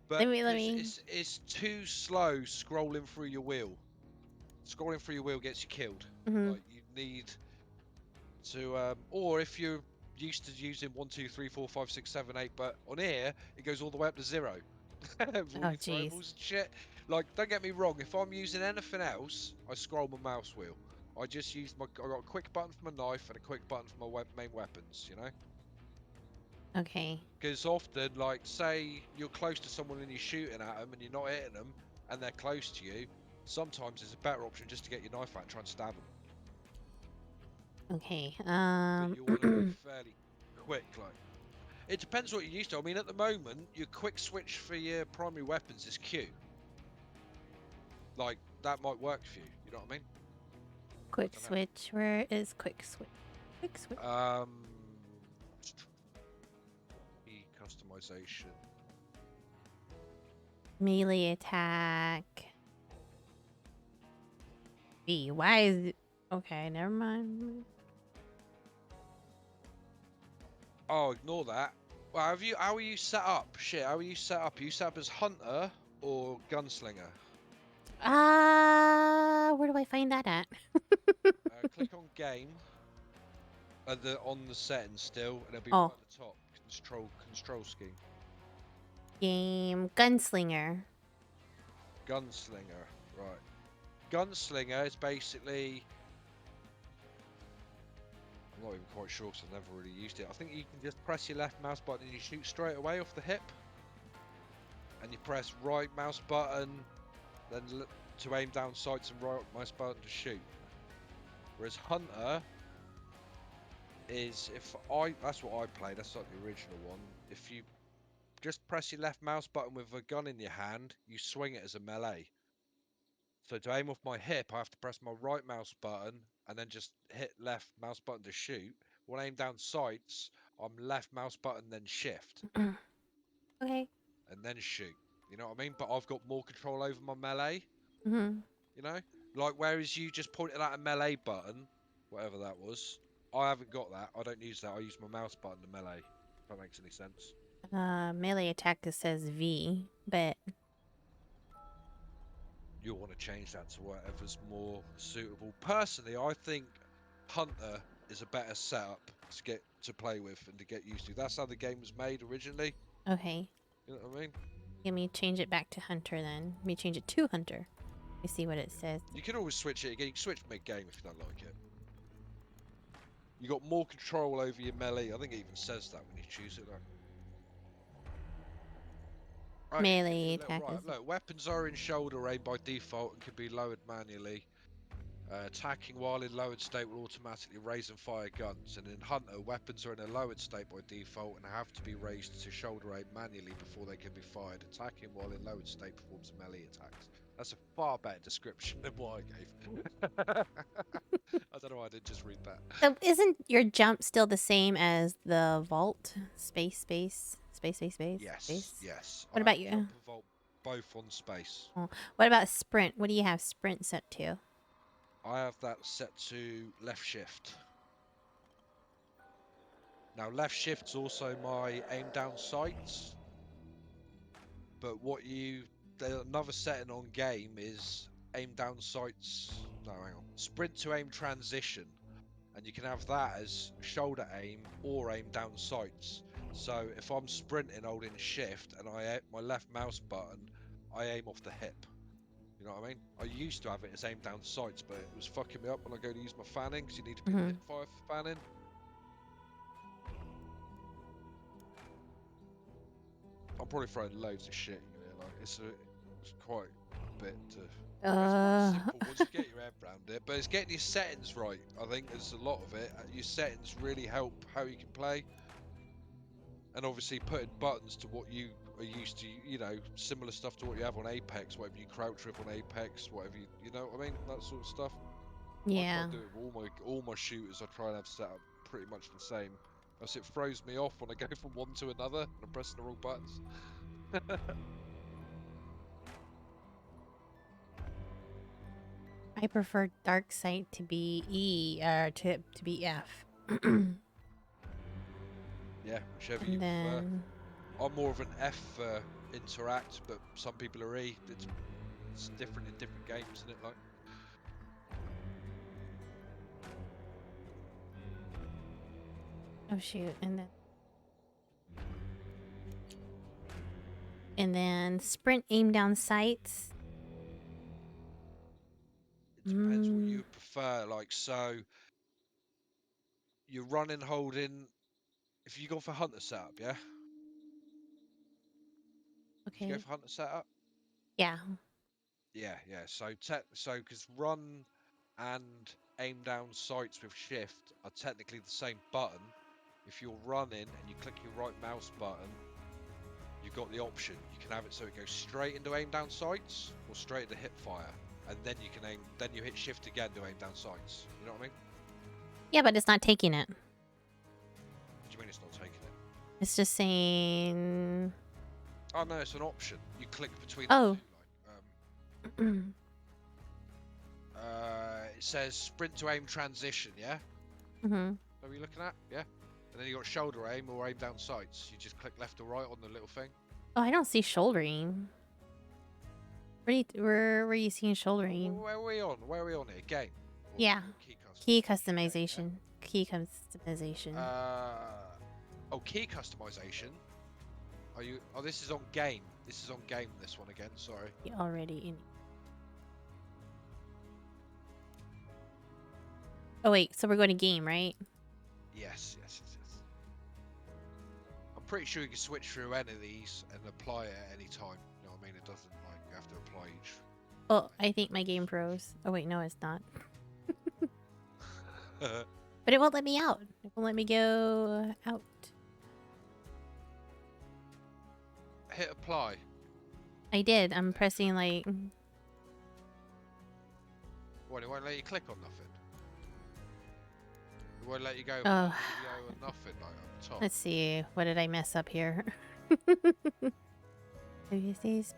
But let me. it's too slow scrolling through your wheel. Scrolling through your wheel gets you killed. Mm-hmm. Like, you need to, or if you're used to using 1, 2, 3, 4, 5, 6, 7, 8, but on here it goes all the way up to 0. With all Oh, your jeez. throwables and shit. Like, don't get me wrong, if I'm using anything else, I scroll my mouse wheel. I just use I got a quick button for my knife and a quick button for my main weapons, you know? Okay. Because often, like, say you're close to someone and you're shooting at them and you're not hitting them, and they're close to you, sometimes it's a better option just to get your knife out and try and stab them. Okay. But you want to be fairly quick. Like, it depends what you're used to. I mean, at the moment, your quick switch for your primary weapons is Q. Like, that might work for you. You know what I mean? Quick I don't switch. Where is quick switch? Quick switch. know. E customization. Melee attack. B. Why is it? Okay, never mind. Oh, ignore that. Well, how are you set up? Shit, how are you set up? Are you set up as hunter or gunslinger? Where do I find that at? Click on game on the settings still, and it'll be Oh, right at the top. Control scheme. game gunslinger. Gunslinger, right. Gunslinger is basically, I'm not even quite sure because I've never really used it. I think you can just press your left mouse button and you shoot straight away off the hip. And you press right mouse button, then to aim down sights and right mouse button to shoot. Whereas Hunter is, that's what I played, that's like the original one. If you just press your left mouse button with a gun in your hand, you swing it as a melee. So to aim off my hip, I have to press my right mouse button and then just hit left mouse button to shoot. When I aim down sights, I'm left mouse button, then shift, Okay. and then shoot. You know what I mean? But I've got more control over my melee, Mm-hmm. you know? Like, whereas you just pointed at a melee button, whatever that was, I haven't got that. I don't use that. I use my mouse button to melee, if that makes any sense. Melee attack says V, but You'll want to change that to whatever's more suitable. Personally, I think Hunter is a better setup to get to play with and to get used to. That's how the game was made originally. okay. You know what I mean? Let me change it back to Hunter then. Let me change it to Hunter. Let me see what it says. You can always switch it again. You can switch mid-game if you don't like it. You got more control over your melee. I think it even says that when you choose it. Like, right, it gives you Melee a little attack right. is Look, weapons are in shoulder aim by default and can be lowered manually. Attacking while in lowered state will automatically raise and fire guns, and in Hunter, weapons are in a lowered state by default and have to be raised to shoulder aim manually before they can be fired. Attacking while in lowered state performs melee attacks. That's a far better description than what I gave. I don't know why I didn't just read that. So isn't your jump still the same as the vault? Space. Yes, Space. yes. What I about have you? jump and vault both on space. Oh, what about sprint? What do you have sprint set to? I have that set to left shift. Now, left shift's also my aim down sights. But another setting on game is aim down sights. No, hang on. Sprint to aim transition, and you can have that as shoulder aim or aim down sights. So if I'm sprinting holding shift and I hit my left mouse button, I aim off the hip. You know what I mean? I used to have it as aim down sights, but it was fucking me up when I go to use my fanning because you need to pick the hip fire for fanning. I'm probably throwing loads of shit in here. Like it's quite a bit to. It's quite simple once you get your head around it, but it's getting your settings right. I think there's a lot of it. Your settings really help how you can play, and obviously putting buttons to what you are used to. You know, similar stuff to what you have on Apex. Whatever you crouch with on Apex, whatever you know what I mean, that sort of stuff. I try Yeah. to do it with all my shooters. I try and have set up pretty much the same. Else it throws me off when I go from one to another and I'm pressing the wrong buttons. I prefer dark sight to be E or to be F. Yeah, whichever you And prefer. then I'm more of an F for interact, but some people are E. It's different in different games, isn't it? Like, oh shoot, and then sprint aim down sights. it depends what you prefer. Like, so you're running, holding. If you go for hunter setup, yeah. Did you go Okay. for hunter setup? Yeah. Yeah, yeah. So because run and aim down sights with shift are technically the same button, If you're running and you click your right mouse button, you've got the option. You can have it so it goes straight into aim down sights or straight into hip fire. And then you can aim, then you hit shift again to aim down sights. You know what I mean? Yeah, but it's not taking it. What do you mean it's not taking it? It's just saying... Oh no, it's an option. You click between Oh. the two. Like, it says sprint to aim transition, yeah? Mm-hmm. What are you looking at? Yeah? And then you got shoulder aim or aim down sights. You just click left or right on the little thing. Oh, I don't see shouldering. Where are you seeing shouldering? Where are we on? Where are we on here? Game? Or Yeah. key Key customization? customization. Key customization. Oh, key customization? Are you... Oh, this is on game. This is on game, this one again, sorry. Already in... Oh, wait. So we're going to game, right? Yes. I'm pretty sure you can switch through any of these and apply it at any time. You know what I mean? It doesn't, like, you have to apply each... Oh, I think my game froze. Oh, wait. No, it's not. But it won't let me out. It won't let me go out. Hit apply. I did. I'm pressing, like... What, it won't let you click on nothing? It won't let you go Oh. video and nothing, like, on the top? Let's see. What did I mess up here? Space,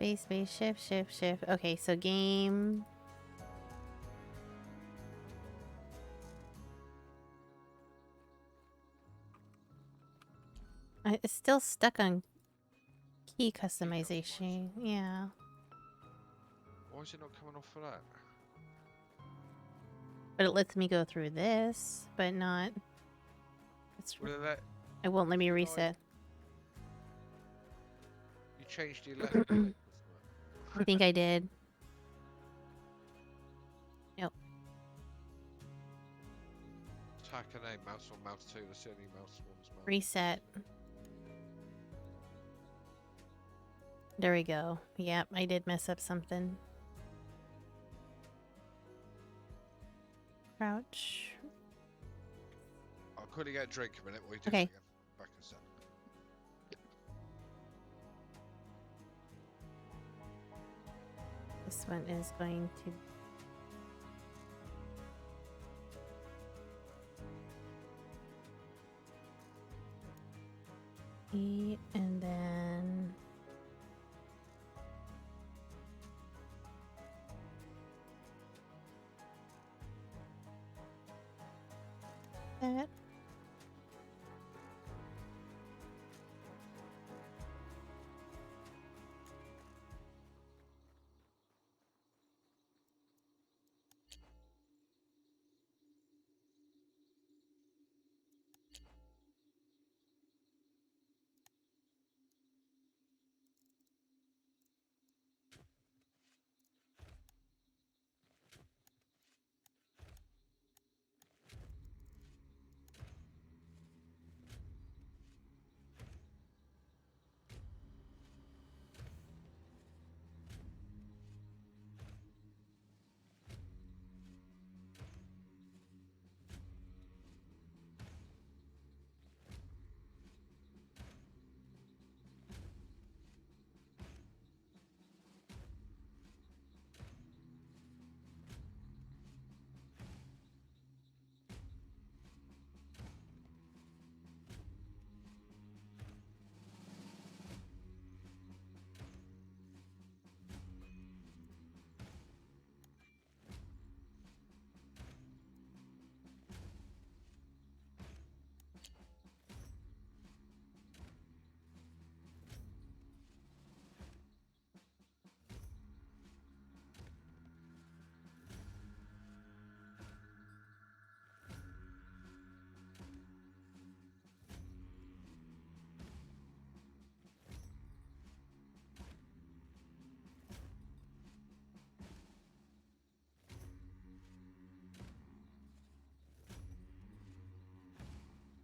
shift. Okay, so game... It's still stuck on key customization. Yeah. Why is it not coming off for that? But it lets me go through this, but not... It won't let me reset. You changed your left click. I think I did. Nope. Attack and aim, mouse 1, mouse 2, that's the only mouse 1's mouse. Reset. There we go. Yep, I did mess up something. Crouch. I'll quickly get a drink a minute while you do Okay. it again. Back in a sec. This one is going to... E, and then... that.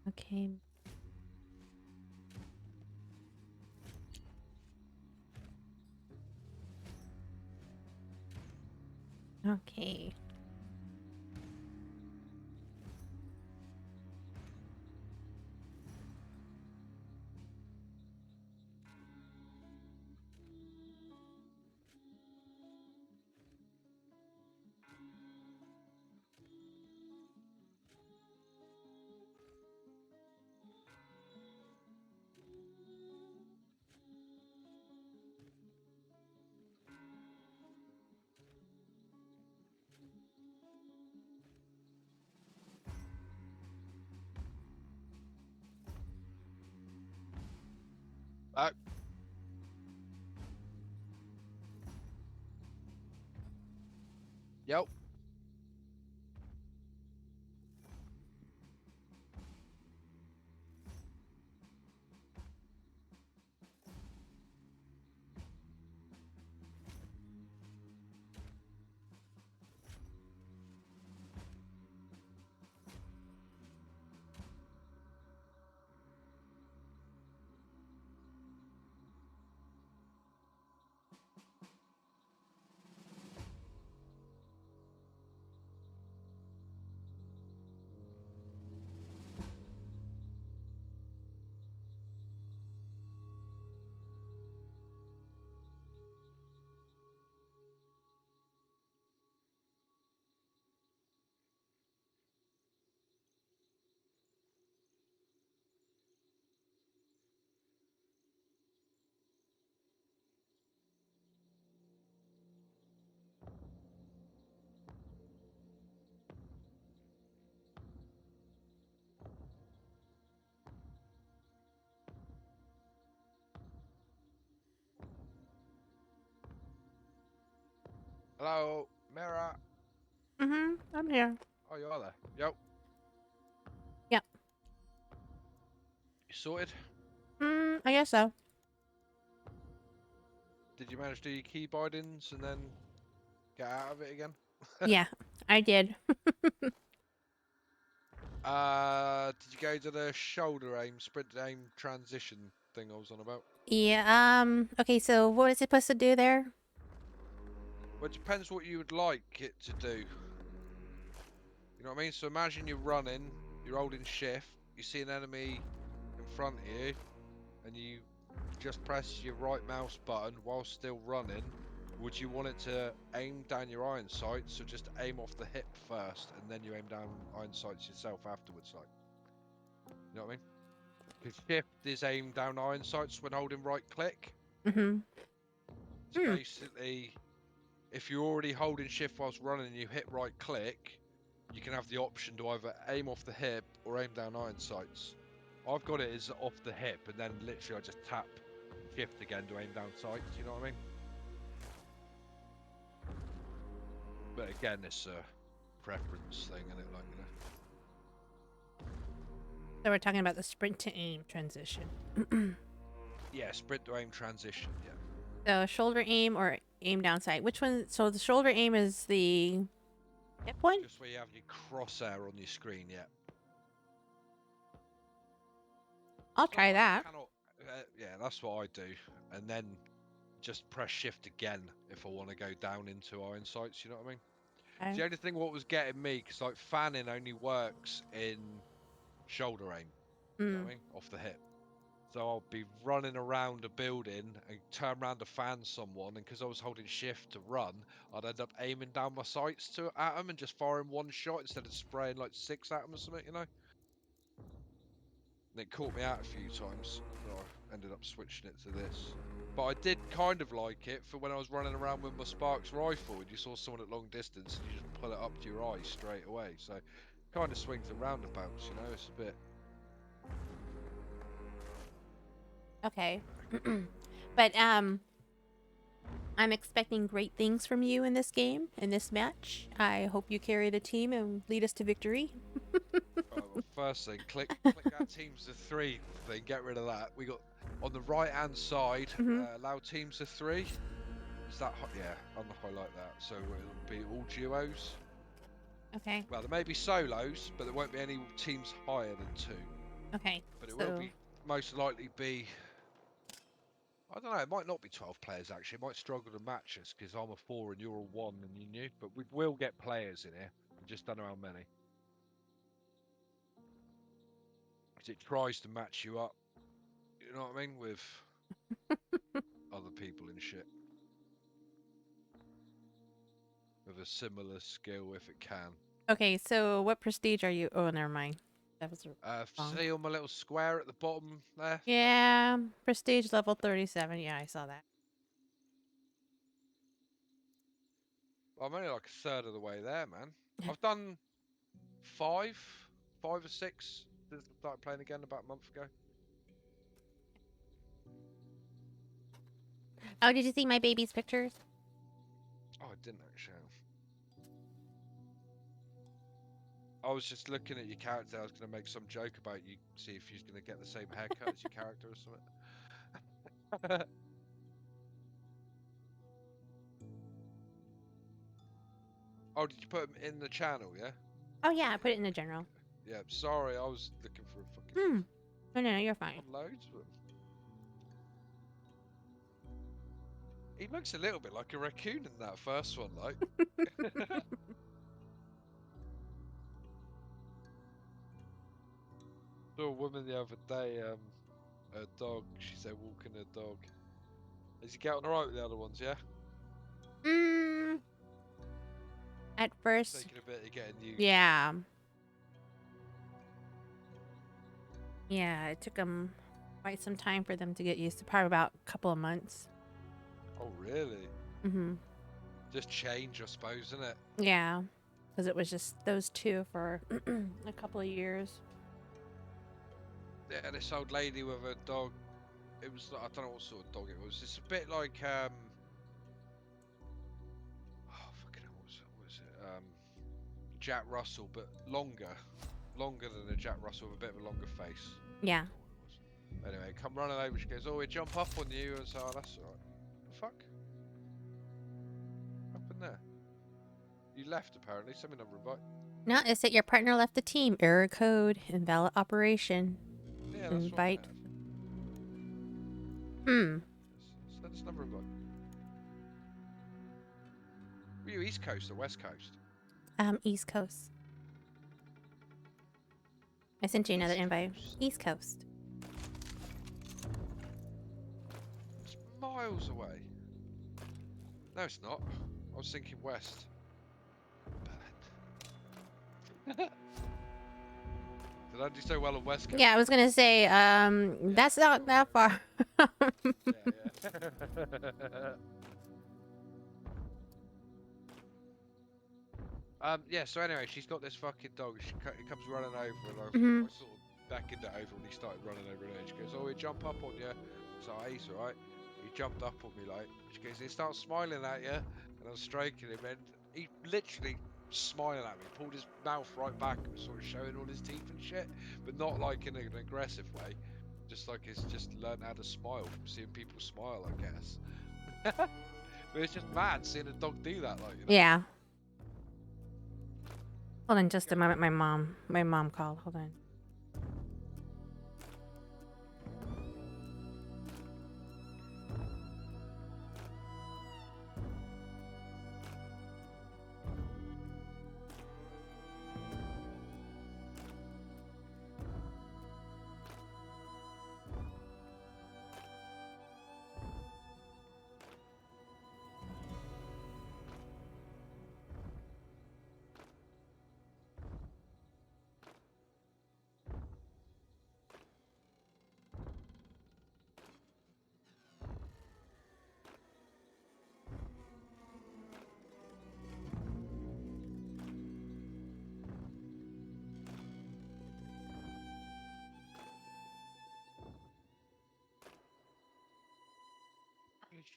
Okay. Okay. Oh, yep. Hello, Mira. I'm here. Oh, you are there. Yep. Yep. You sorted? I guess so. Did you manage to do your key bindings and then get out of it again? Yeah, I did. Did you go to the shoulder aim, sprint aim transition thing I was on about? Yeah, okay, so what is it supposed to do there? Well, it depends what you would like it to do. You know what I mean? So imagine you're running, you're holding shift, you see an enemy in front of you, and you just press your right mouse button while still running. Would you want it to aim down your iron sights, or just aim off the hip first, and then you aim down iron sights yourself afterwards? Like, you know what I mean? Because shift is aim down iron sights when holding right click. Mm-hmm. So basically, if you're already holding shift whilst running and you hit right click, you can have the option to either aim off the hip or aim down iron sights. I've got it as off the hip, and then literally I just tap shift again to aim down sights, you know what I mean? But again, it's a preference thing, isn't it? Like, you know. So we're talking about the sprint to aim transition. Yeah, sprint to aim transition, yeah. So shoulder aim or aim down sight. Which one? So the shoulder aim is the hip one? Just where you have your crosshair on your screen, yeah. I'll It's not try like that. you cannot, yeah, that's what I do. And then just press shift again if I want to go down into iron sights, you know what I mean? Okay. The only thing what was getting me, because like fanning only works in shoulder aim, you know what I mean? Off the hip. So I'll be running around a building and turn around to fan someone, and because I was holding shift to run, I'd end up aiming down my sights at them and just firing one shot instead of spraying like 6 at them or something, you know? And it caught me out a few times, so I ended up switching it to this. But I did kind of like it for when I was running around with my Sparks rifle and you saw someone at long distance and you just pull it up to your eye straight away. So kind of swings and roundabouts, you know, it's a bit. Okay. But I'm expecting great things from you in this game, in this match. I hope you carry the team and lead us to victory. Right, well, first thing, click that teams of 3 thing, get rid of that. We got on the right hand side, Mm-hmm. allow teams of 3. Is that, yeah, highlight that. So it'll be all duos. Okay. Well, there may be solos, but there won't be any teams higher than 2. Okay. But it will So be most likely be. I don't know. It might not be 12 players actually. It might struggle to match us because I'm a 4 and you're a 1 and you knew. But we will get players in here. We just don't know how many. Because it tries to match you up. You know what I mean? With other people and shit. With a similar skill if it can. okay. So what prestige are you? Oh, never mind. That was wrong. See on my little square at the bottom there? Yeah, prestige level 37. Yeah, I saw that. I'm only like a third of the way there, man. I've done 5, 5 or 6 since I started playing again about a month ago. Oh, did you see my baby's pictures? Oh, I didn't actually. I was just looking at your character. I was going to make some joke about you, see if you're going to get the same haircut as your character or something. Oh, did you put them in the channel, yeah? Oh yeah, I put it in the general. Yeah, sorry, I was looking for a fucking... Hmm. No, you're fine. Loads of them. He looks a little bit like a raccoon in that first one, like. Saw a woman the other day, her dog, she's there walking her dog. Is he getting alright with the other ones, yeah? Mm, at first, Taking a bit of getting used. yeah. Yeah, it took them quite some time for them to get used to. Probably about a couple of months. Oh, really? Mm-hmm. Just change, I suppose, isn't it? Yeah, because it was just those two for a couple of years. Yeah, this old lady with her dog. It was, I don't know what sort of dog it was. It's a bit like, oh, fucking hell, what was it? Jack Russell, but longer. Longer than a Jack Russell with a bit of a longer face. Yeah. Anyway, come running over. She goes, "Oh, we jump up on you," and so oh, that's alright. The fuck? What happened there? You left apparently. Send me another invite. No, it said your partner left the team. Error code, invalid operation. Yeah, that's Invite. what I have. Send us another invite. Were you East Coast or West Coast? East Coast. I sent you another East invite. Coast. East Coast. It's miles away. No, it's not. I was thinking West. Did I do so well on West Coast? Yeah, I was gonna say, that's not that far. Yeah, so anyway, she's got this fucking dog. She comes running over, and I sort of beckoned it over when he started running over, and she goes, "Oh, he jump up on you." So he's alright. He jumped up on me, like. She goes, he starts smiling at you, and I was stroking him, and he literally smiling at me, pulled his mouth right back, and was sort of showing all his teeth and shit, but not like in an aggressive way. Just like he's just learned how to smile from seeing people smile, I guess. But it's just mad seeing a dog do that, like. You know? Yeah. Hold on just a moment. My mom called. Hold on.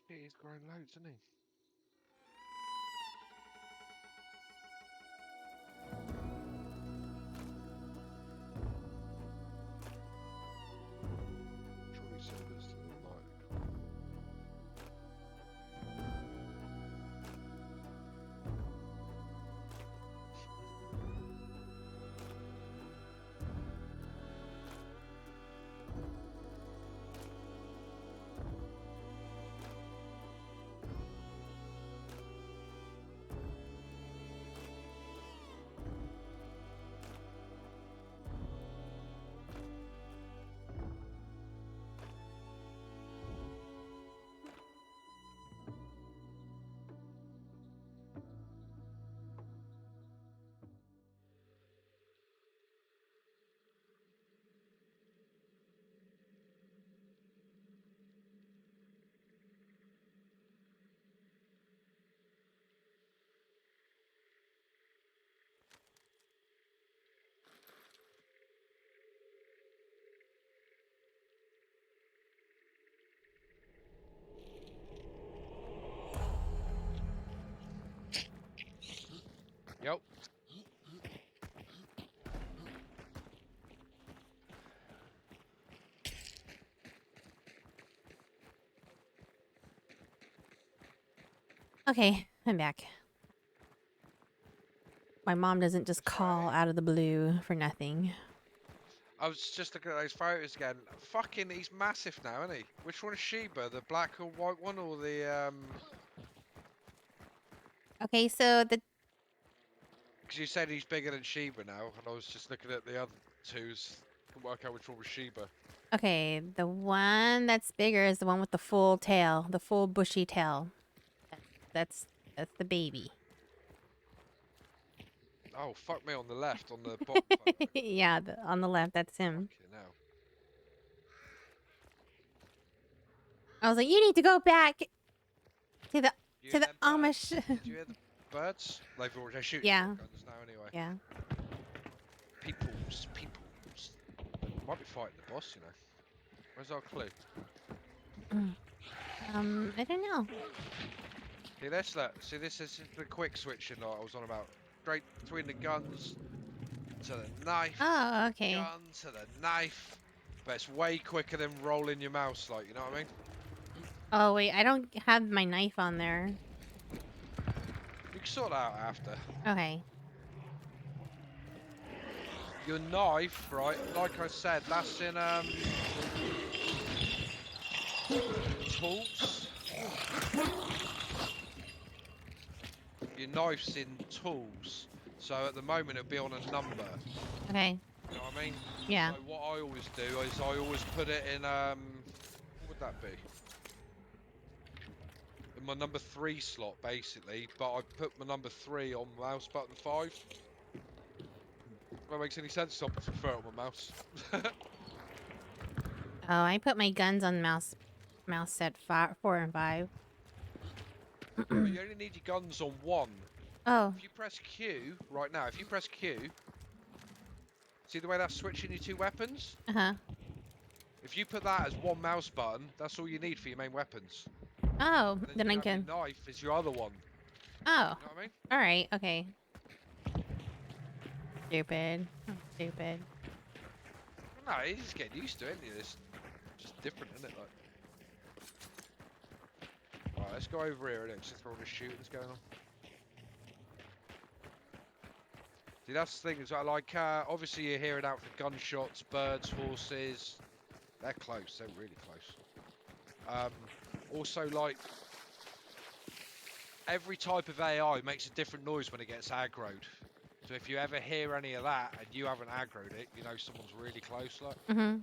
Shit, he's grown loads, isn't he? Surely Silver's still alive. Okay, I'm back. My mom doesn't just That's call right. out of the blue for nothing. I was just looking at those photos again. Fucking, he's massive now, isn't he? Which one is Sheba? The black or white one, or the Okay, so the Because you said he's bigger than Sheba now, and I was just looking at the other twos. Can work out which one was Sheba. the one that's bigger is the one with the full tail, the full bushy tail. That's that's the baby. Oh, fuck me on the left, on the bottom photo. Yeah, on the left, that's him. Fucking hell. I was like, you need to go back to the You to hear the them birds? Amish. Did you hear the birds? They're shooting Yeah, shotguns now anyway. yeah. Peoples. Might be fighting the boss, you know. Where's our clue? I don't know. See this? Look. See, this is the quick switching that I was on about. Straight between the guns to the knife, Oh, okay. gun to the knife. But it's way quicker than rolling your mouse, like, you know what I mean? Oh wait, I don't have my knife on there. You can sort that out after. Okay. Your knife, right? Like I said, that's in tools. Your knife's in tools. So at the moment it'll be on a number. Okay. You know what I mean? Yeah. So what I always do is I always put it in what would that be? In my number 3 slot basically, but I put my number 3 on mouse button 5. If that makes any sense, I prefer it on my mouse. Oh, I put my guns on mouse set 4 and 5. But you only need your guns on 1. Oh. If you press Q right now, if you press Q, see the way that's switching your 2 weapons? Uh-huh. If you put that as 1 mouse button, that's all you need for your main weapons. Oh, And then then you I have can. your knife as your other one. Oh. You know what I mean? All right. Okay. Stupid. Stupid. No, you just get used to it. It's just different, isn't it? Like, right, let's go over here and let's just throw all the shooting that's going on. See, that's the thing is I like. Obviously, you're hearing out for gunshots, birds, horses. They're close. They're really close. Also, like every type of AI makes a different noise when it gets aggroed. So if you ever hear any of that and you haven't aggroed it, you know someone's really close. Like. Mm-hmm.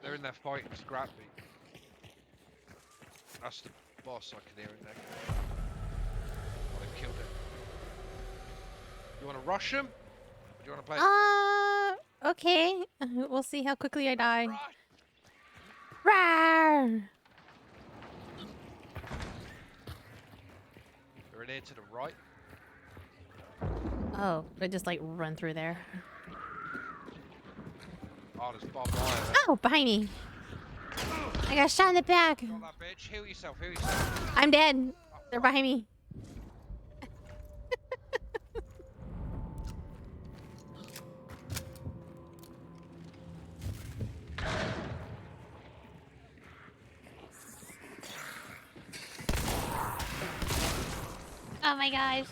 They're in there fighting to grab me. That's the boss I can hear in there. Oh, they've killed it. You want to rush them? Or do you want to play? Okay. We'll see how quickly I die. Rush! Rawr! They're in here to the right. Oh, I just like run through there. Oh, there's barbed wire. Oh, behind me. I got shot in the back. Got that bitch. Heal yourself. Heal yourself. I'm dead. They're behind me. Oh my gosh.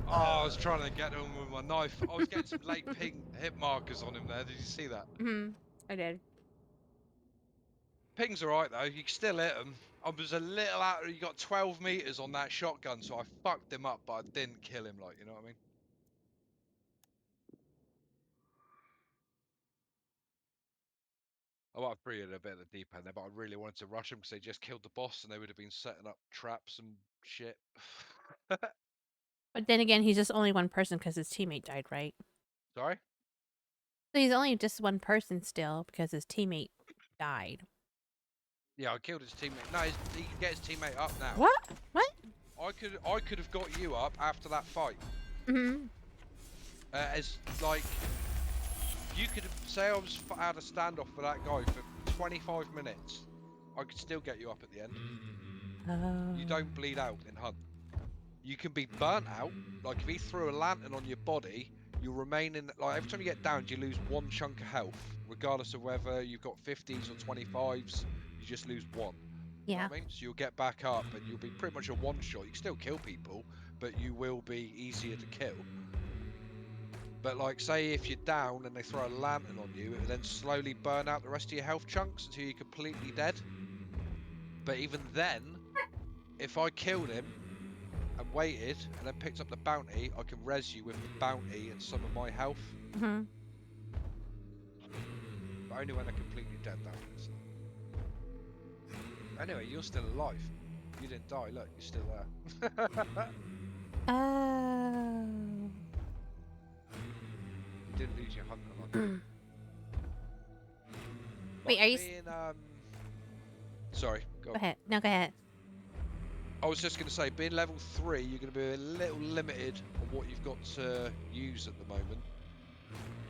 Oh, I was trying to get him with my knife. I was getting some late ping hit markers on him there. Did you see that? Mm-hmm. I did. Ping's alright though. You can still hit him. I was a little out. You got 12 meters on that shotgun, so I fucked him up, but I didn't kill him. Like, you know what I mean? I might have threw it a bit at the deep end there, but I really wanted to rush them because they just killed the boss and they would have been setting up traps and shit. But then again, he's just only one person because his teammate died, right? Sorry? So he's only just one person still because his teammate died. Yeah, I killed his teammate. No, he can get his teammate up now. What? What? I could have got you up after that fight. Mm-hmm. As like You could say I had a standoff with that guy for 25 minutes. I could still get you up at the end. Oh. You don't bleed out in Hunt. You can be burnt out. Like if he threw a lantern on your body, you'll remain in. Like every time you get downed, you lose one chunk of health, regardless of whether you've got 50s or 25s. You just lose one. You know Yeah. what I mean? So you'll get back up, and you'll be pretty much a one shot. You can still kill people, but you will be easier to kill. But like, say if you're down and they throw a lantern on you, it will then slowly burn out the rest of your health chunks until you're completely dead. But even then, if I killed him and waited and then picked up the bounty, I can res you with the bounty and some of my health. Mm-hmm. But only when they're completely dead, that is. Anyway, you're still alive. You didn't die, look, you're still there. Oh. You didn't lose your hunter like Wait, are you? being, sorry, go Go on. ahead. No, go ahead. I was just going to say, being level 3, you're going to be a little limited on what you've got to use at the moment.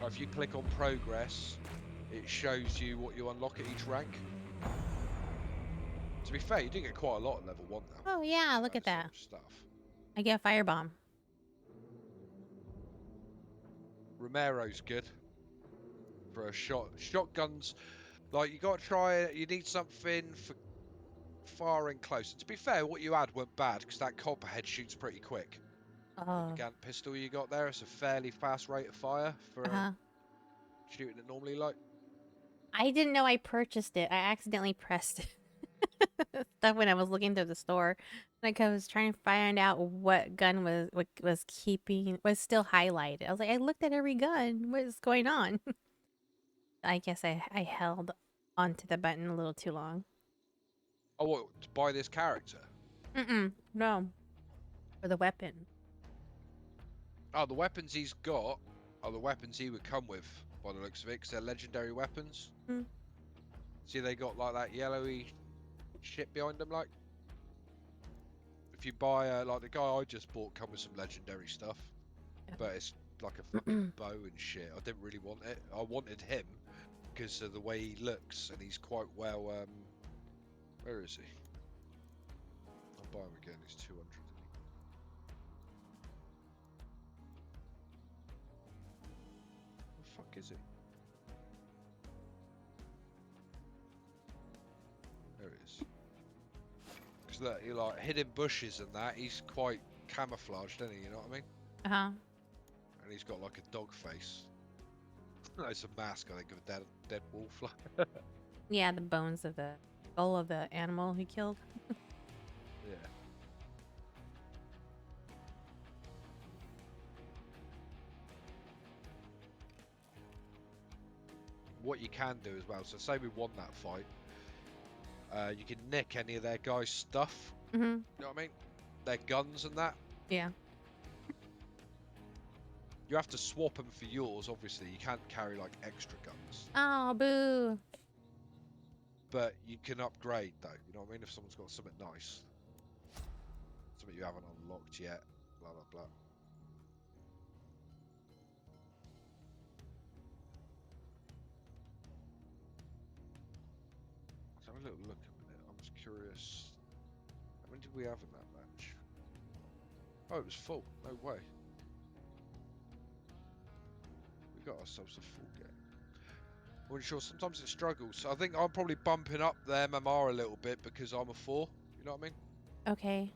If you click on progress, it shows you what you unlock at each rank. To be fair, you do get quite a lot at level 1 now. Oh yeah, look at that. Stuff. I get a firebomb. Romero's good for a shotguns. Like you got to try it. You need something for firing close. And to be fair, what you had weren't bad because that copperhead shoots pretty quick. Oh. The Gant pistol you got there, it's a fairly fast rate of fire for shooting it normally. Like I didn't know I purchased it. I accidentally pressed stuff when I was looking through the store. Like I was trying to find out what gun was still highlighted. I was like, I looked at every gun. What is going on? I guess I held onto the button a little too long. oh, what, to buy this character? No. For the weapon. Oh, the weapons he's got are the weapons he would come with, by the looks of it, because they're legendary weapons. Mm. See, they got like that yellowy shit behind them, like. If you buy, like the guy I just bought come with some legendary stuff, but it's like a fucking bow and shit. I didn't really want it. I wanted him because of the way he looks, and he's quite well, where is he? I'll buy him again, he's 200. Where the fuck is he? There it is. Because look, he like hidden bushes and that, he's quite camouflaged, isn't he? You know what I mean? Uh-huh. And he's got like a dog face. It's a mask, I think, of a dead wolf. Yeah, the bones of the skull of the animal he killed. Yeah. What you can do as well, so say we won that fight, you can nick any of their guys' stuff. Mm-hmm. You know what I mean? Their guns and that. Yeah. You have to swap them for yours, obviously. You can't carry like extra guns. Oh, boo. But you can upgrade though, you know what I mean? If someone's got something nice. Something you haven't unlocked yet, blah blah blah. Let's have a little look a minute. I'm just curious. How many did we have in that match? Oh, it was full. No way. We got ourselves a full game. I wasn't sure. Sometimes it struggles. I think I'm probably bumping up their MMR a little bit because I'm a 4. You know what I mean? Okay.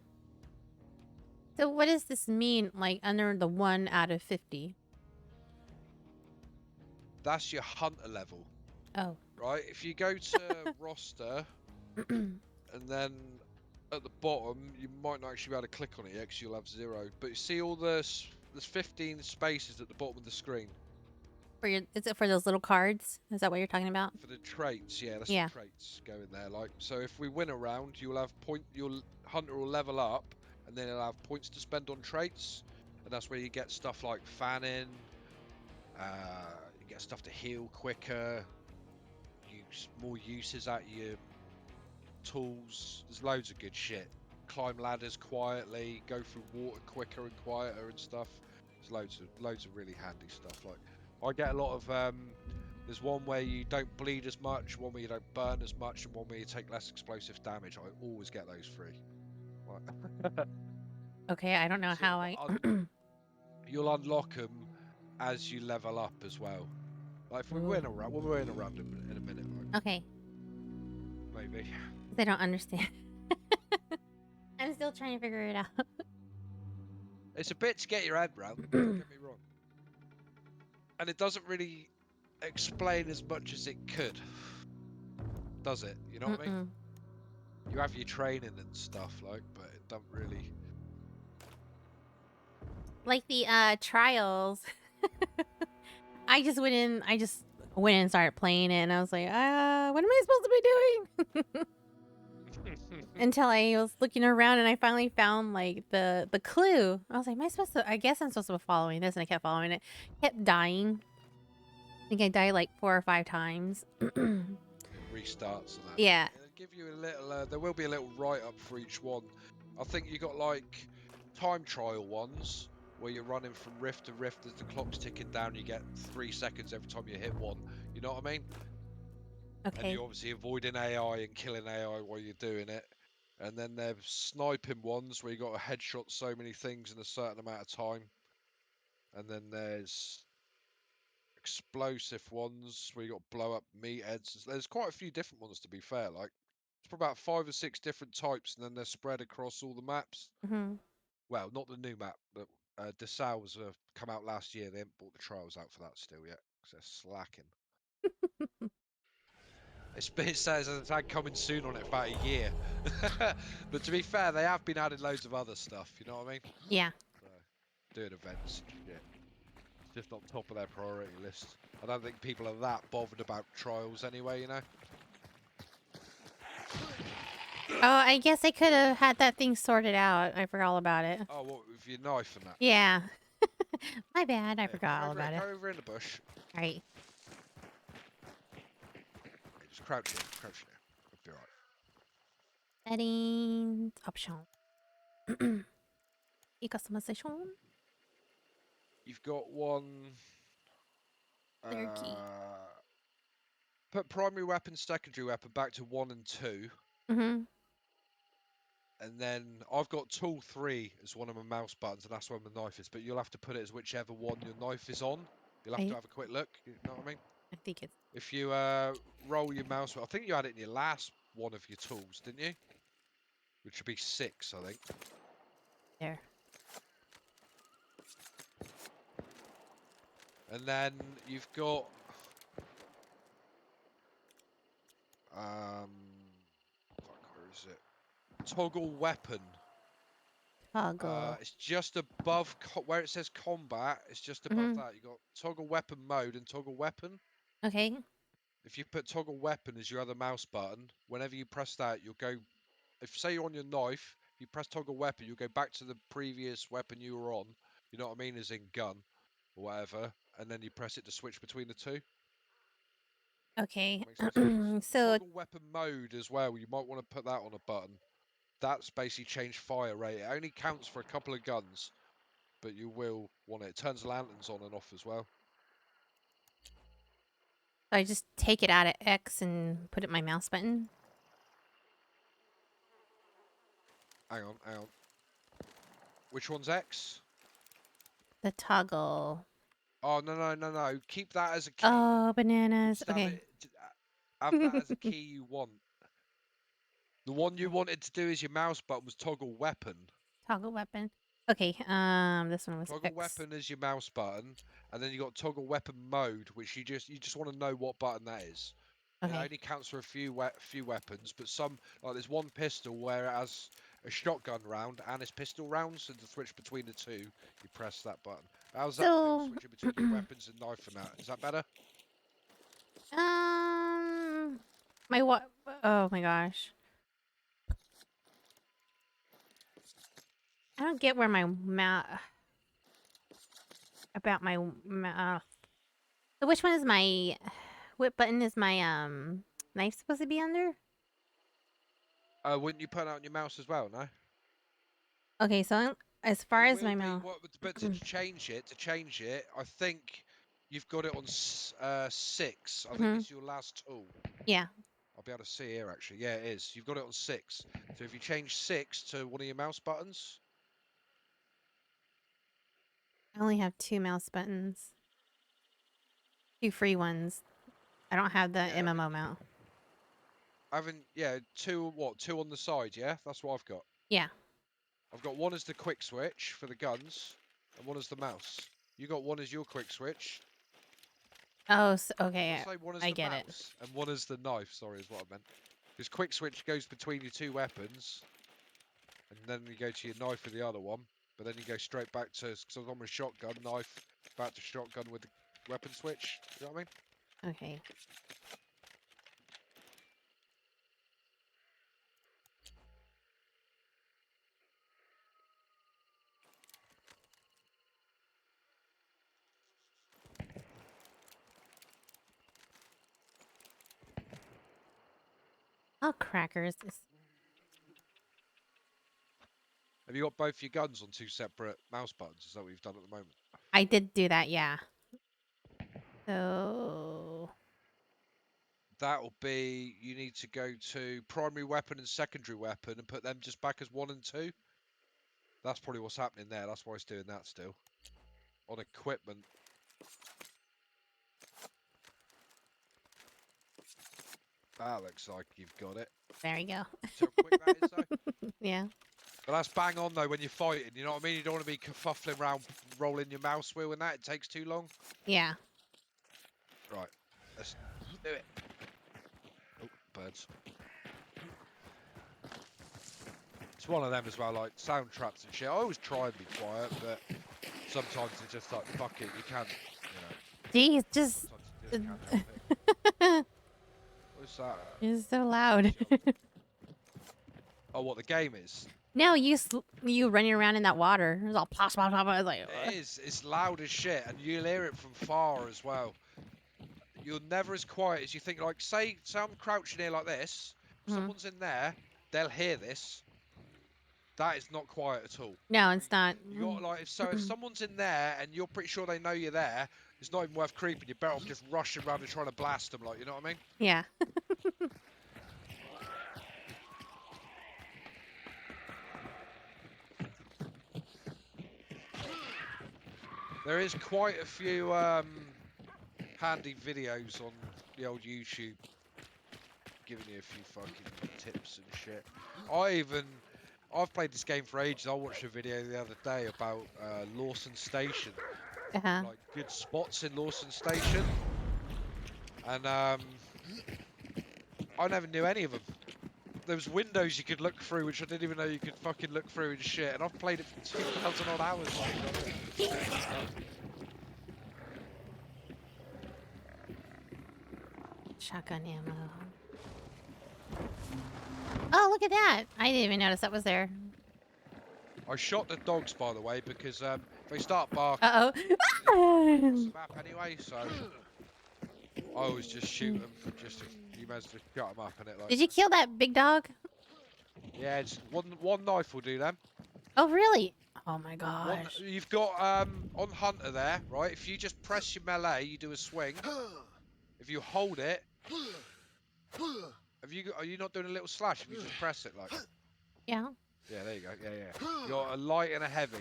So what does this mean, like, under the 1 out of 50? That's your hunter level. Oh. Right? If you go to roster and then at the bottom, you might not actually be able to click on it yet because you'll have 0. But you see all there's 15 spaces at the bottom of the screen. Is it for those little cards? Is that what you're talking about? For the traits, yeah, that's Yeah. the traits go in there. Like, so if we win a round, you'll have your hunter will level up, and then he'll have points to spend on traits, and that's where you get stuff like fanning. You get stuff to heal quicker. Use more uses out your tools. There's loads of good shit. Climb ladders quietly, go through water quicker and quieter and stuff. There's loads of really handy stuff. Like, I get a lot of there's one where you don't bleed as much, one where you don't burn as much, and one where you take less explosive damage. I always get those free. Like, Okay, I don't know sort how of I. you'll unlock them as you level up as well. Like if we win a run, we'll win a run in a minute, like Okay, maybe. they don't understand. I'm still trying to figure it out. It's a bit to get your head round. Don't get me wrong, and it doesn't really explain as much as it could, does it? You know what I mean? You have your training and stuff, like, but it don't really. Like the trials. I just went in. I just went in and started playing it, and I was like, what am I supposed to be doing? Until I was looking around and I finally found like the clue. I was like, am I supposed to? I guess I'm supposed to be following this, and I kept following it. Kept dying. I think I died like 4 or 5 times. It restarts and that. Yeah. It'll give you a little. There will be a little write up for each one. I think you got like time trial ones where you're running from rift to rift as the clock's ticking down. You get 3 seconds every time you hit one. You know what I mean? And Okay. you're obviously avoiding AI and killing AI while you're doing it. And then there's sniping ones where you got to headshot so many things in a certain amount of time. And then there's explosive ones where you got to blow up meatheads. There's quite a few different ones, to be fair. Like, it's about 5 or 6 different types, and then they're spread across all the maps. Well, not the new map, but DeSal's come out last year. They haven't brought the trials out for that still yet, because they're slacking. It says it's had coming soon on it for about a year. But to be fair, they have been adding loads of other stuff, you know what I mean? Yeah. So, doing events and shit. It's just not top of their priority list. I don't think people are that bothered about trials anyway, you know? Oh, I guess I could have had that thing sorted out. I forgot all about it. Oh, what, with your knife and that? Yeah. My bad. I Yeah, forgot all about it. go over in the bush. All right. Yeah, just crouch here, crouch here. It'll be alright. Settings. Option. Customization. You've got one... Clear key. Put primary weapon, secondary weapon back to 1 and 2. Mm-hmm. And then I've got tool 3 as one of my mouse buttons, and that's where my knife is. But you'll have to put it as whichever one your knife is on. You'll have to have a quick look. You know what I mean? I think it's If you roll your mouse, I think you had it in your last one of your tools, didn't you? Which should be 6, I think. there. And then you've got fuck, where is it? Toggle weapon. Toggle. It's just above where it says combat. It's just above that. You got toggle weapon mode and toggle weapon. Okay. If you put toggle weapon as your other mouse button, whenever you press that, you'll go. If say you're on your knife, if you press toggle weapon, you'll go back to the previous weapon you were on. You know what I mean? As in gun or whatever, and then you press it to switch between the two. Okay. Makes no sense. So Toggle weapon mode as well. You might want to put that on a button. That's basically changed fire rate. It only counts for a couple of guns, but you will want it. It turns lanterns on and off as well. I just take it out of X and put it in my mouse button. Hang on, hang on. Which one's X? The toggle. Oh, no. Keep that as a key. Oh, bananas. Just Okay. have that as a key you want. The one you wanted to do is your mouse button was toggle weapon. Toggle weapon. Okay. This one was Toggle X. weapon is your mouse button, and then you got toggle weapon mode, which you just want to know what button that is. It Okay. only counts for a few weapons, but some like there's one pistol where it has a shotgun round and it's pistol rounds, so to switch between the two, you press that button. How's that feel? So, Switching between your weapons and knife and that. Is that better? my what? Oh my gosh. I don't get where my about my mouth. So which one is my what button is my knife supposed to be under? Wouldn't you put that on your mouse as well? No. Okay, so as far It as will my be mouth. what, but to change it, I think You've got it on 6. I think Mhm. it's your last tool. Yeah. I'll be able to see here actually. Yeah, it is. You've got it on 6. So if you change 6 to one of your mouse buttons, I only have 2 mouse buttons. 2 free ones. I don't have the yeah, MMO mount. yeah, 2 what? 2 on the side, yeah? That's what I've got. Yeah. I've got one as the quick switch for the guns, and one as the mouse. You got one as your quick switch. Oh, Did I okay. say one as I the get it. mouse and one as the knife? Sorry, is what I meant. Because quick switch goes between your 2 weapons, and then you go to your knife with the other one. But then you go straight back to, because I'm with shotgun, knife, back to shotgun with the weapon switch. You know what I mean? Okay. Oh, crackers. Have you got both your guns on 2 separate mouse buttons? Is that what you've done at the moment? I did do that, yeah. So... That'll be, you need to go to primary weapon and secondary weapon and put them just back as 1 and 2. That's probably what's happening there. That's why it's doing that still. On equipment. That looks like you've got it. There you go. See how quick that is though? Yeah. But that's bang on though when you're fighting, you know what I mean? You don't want to be kerfuffling around rolling your mouse wheel and that, it takes too long. Yeah. Right, let's do it. Oh, birds. It's one of them as well, like sound traps and shit. I always try and be quiet, but sometimes it's just like, fuck it, you can't, Geez, just... sometimes you just can't help it. What's that? It's so loud. Oh, what the game is? No, you running around in that water. It was all plosh, plosh, plosh. I was like, It is. It's loud as shit, and you'll hear it from far as well. You're never as quiet as you think. Like, say I'm crouching here like this. If Mhm. someone's in there, they'll hear this. That is not quiet at all. No, it's not. You got like, if someone's in there and you're pretty sure they know you're there, it's not even worth creeping. You're better off just rushing around and trying to blast them. Like, you know what I mean? Yeah. There is quite a few handy videos on the old YouTube giving you a few fucking tips and shit. I've played this game for ages. I watched a video the other day about Lawson Station, Uh-huh. like good spots in Lawson Station, and I never knew any of them. There was windows you could look through, which I didn't even know you could fucking look through and shit. And I've played it for 2,000 odd hours. Like, Shotgun ammo. Oh, look at that. I didn't even notice that was there. I shot the dogs, by the way, because if they start barking, Uh-oh. across the map anyway, so I always just shoot them. Just you may as well shut them up and it like. Did you kill that big dog? Yeah, it's one knife will do them. Oh, really? Oh, my gosh. You've got on Hunter there, right? If you just press your melee, you do a swing. If you hold it, are you not doing a little slash? If you just press it like. Yeah. Yeah, there you go. Yeah, yeah. You got a light and a heavy.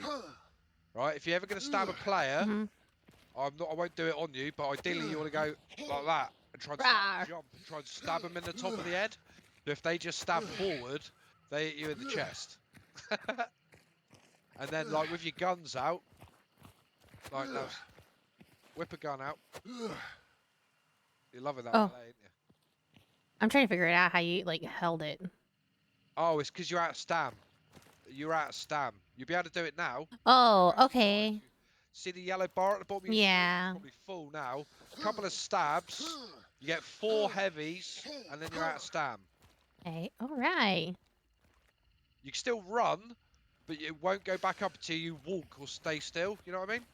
Right? If you're ever gonna stab a player, Mhm. I won't do it on you, but ideally you want to go like that and try and jump and try and stab them in the top of the head. So if they just stab forward, they hit you in the chest. And then like with your guns out, like now, whip a gun out. You're loving that, Oh. melee, ain't you? I'm trying to figure it out how you, like, held it. Oh, it's because you're out of stam. You're out of stam. You'll be able to do it now. Oh, Right, okay. see the yellow bar at the bottom of your Yeah. screen? Probably full now. A couple of stabs. You get 4 heavies, and then you're out of stam. Okay. All right. You can still run, but it won't go back up until you walk or stay still. You know what I mean?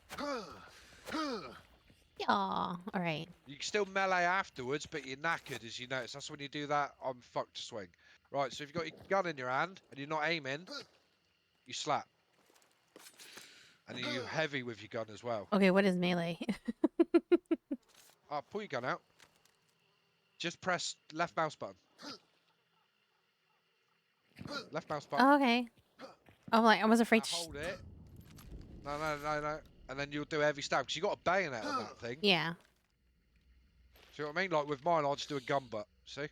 Yeah. All right. You can still melee afterwards, but you're knackered as you notice. That's when you do that I'm fucked swing. Right, so if you've got your gun in your hand and you're not aiming, you slap. And you're heavy with your gun as well. Okay, what is melee? Alright, pull your gun out. Just press left mouse button. Left mouse button. Oh, okay. Oh, like I was afraid. Now hold it. No. And then you'll do every stab because you got a bayonet on that thing. Yeah. See what I mean? Like with mine, I'll just do a gun butt. See?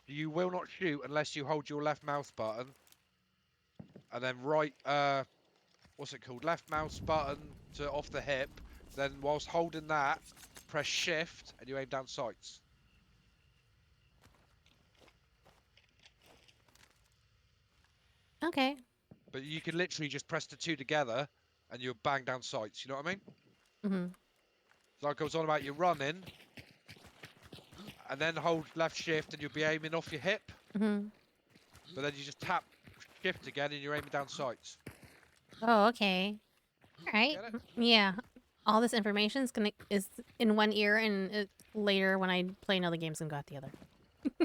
You will not shoot unless you hold your left mouse button. And then right, what's it called? Left mouse button to off the hip. Then whilst holding that, press shift and you aim down sights. Okay. But you can literally just press the two together and you'll bang down sights. You know what I mean? Mhm. So it goes on about you running. And then hold left shift and you'll be aiming off your hip. Mhm. But then you just tap shift again and you're aiming down sights. Oh, okay. All right. Get it? Yeah. All this information is in one ear, and later when I play another game's gonna go out the other.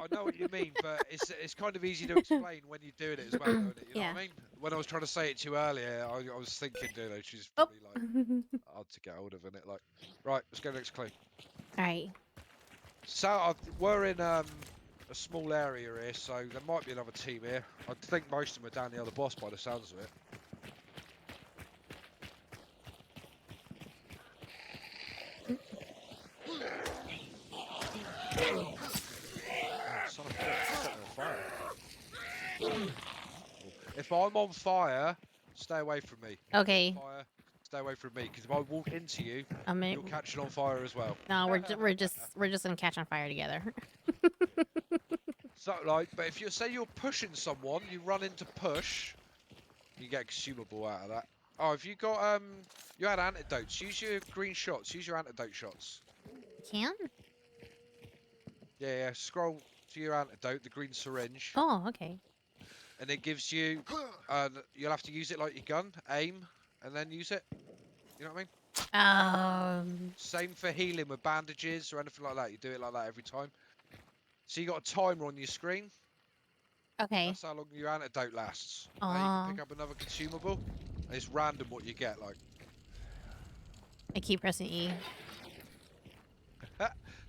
I know what you mean, but it's kind of easy to explain when you're doing it as well, don't it? You know Yeah. what I mean? When I was trying to say it to you earlier, I was thinking, you know, she's Oh. probably like hard to get hold of, isn't it? Like, right, let's go to the next clue. All right. So we're in a small area here, so there might be another team here. I think most of them are down the other boss by the sounds of it. Oh, son of a bitch, set me on fire. If I'm on fire, stay away from me. Okay. Fire, stay away from me, because if I walk into you, I mean, you'll catch it on fire as well. no, we're just gonna catch on fire together. So like, but if you say you're pushing someone, you run into push, you get a consumable out of that. Oh, if you got you had antidotes. Use your green shots. Use your antidote shots. Can? Yeah. Scroll to your antidote, the green syringe, Oh, okay. and it gives you. You'll have to use it like your gun, aim, and then use it. You know what I mean? Same for healing with bandages or anything like that. You do it like that every time. So you got a timer on your screen. Okay. That's how long your antidote lasts. Now you Aw. can pick up another consumable. And it's random what you get, like. I keep pressing E.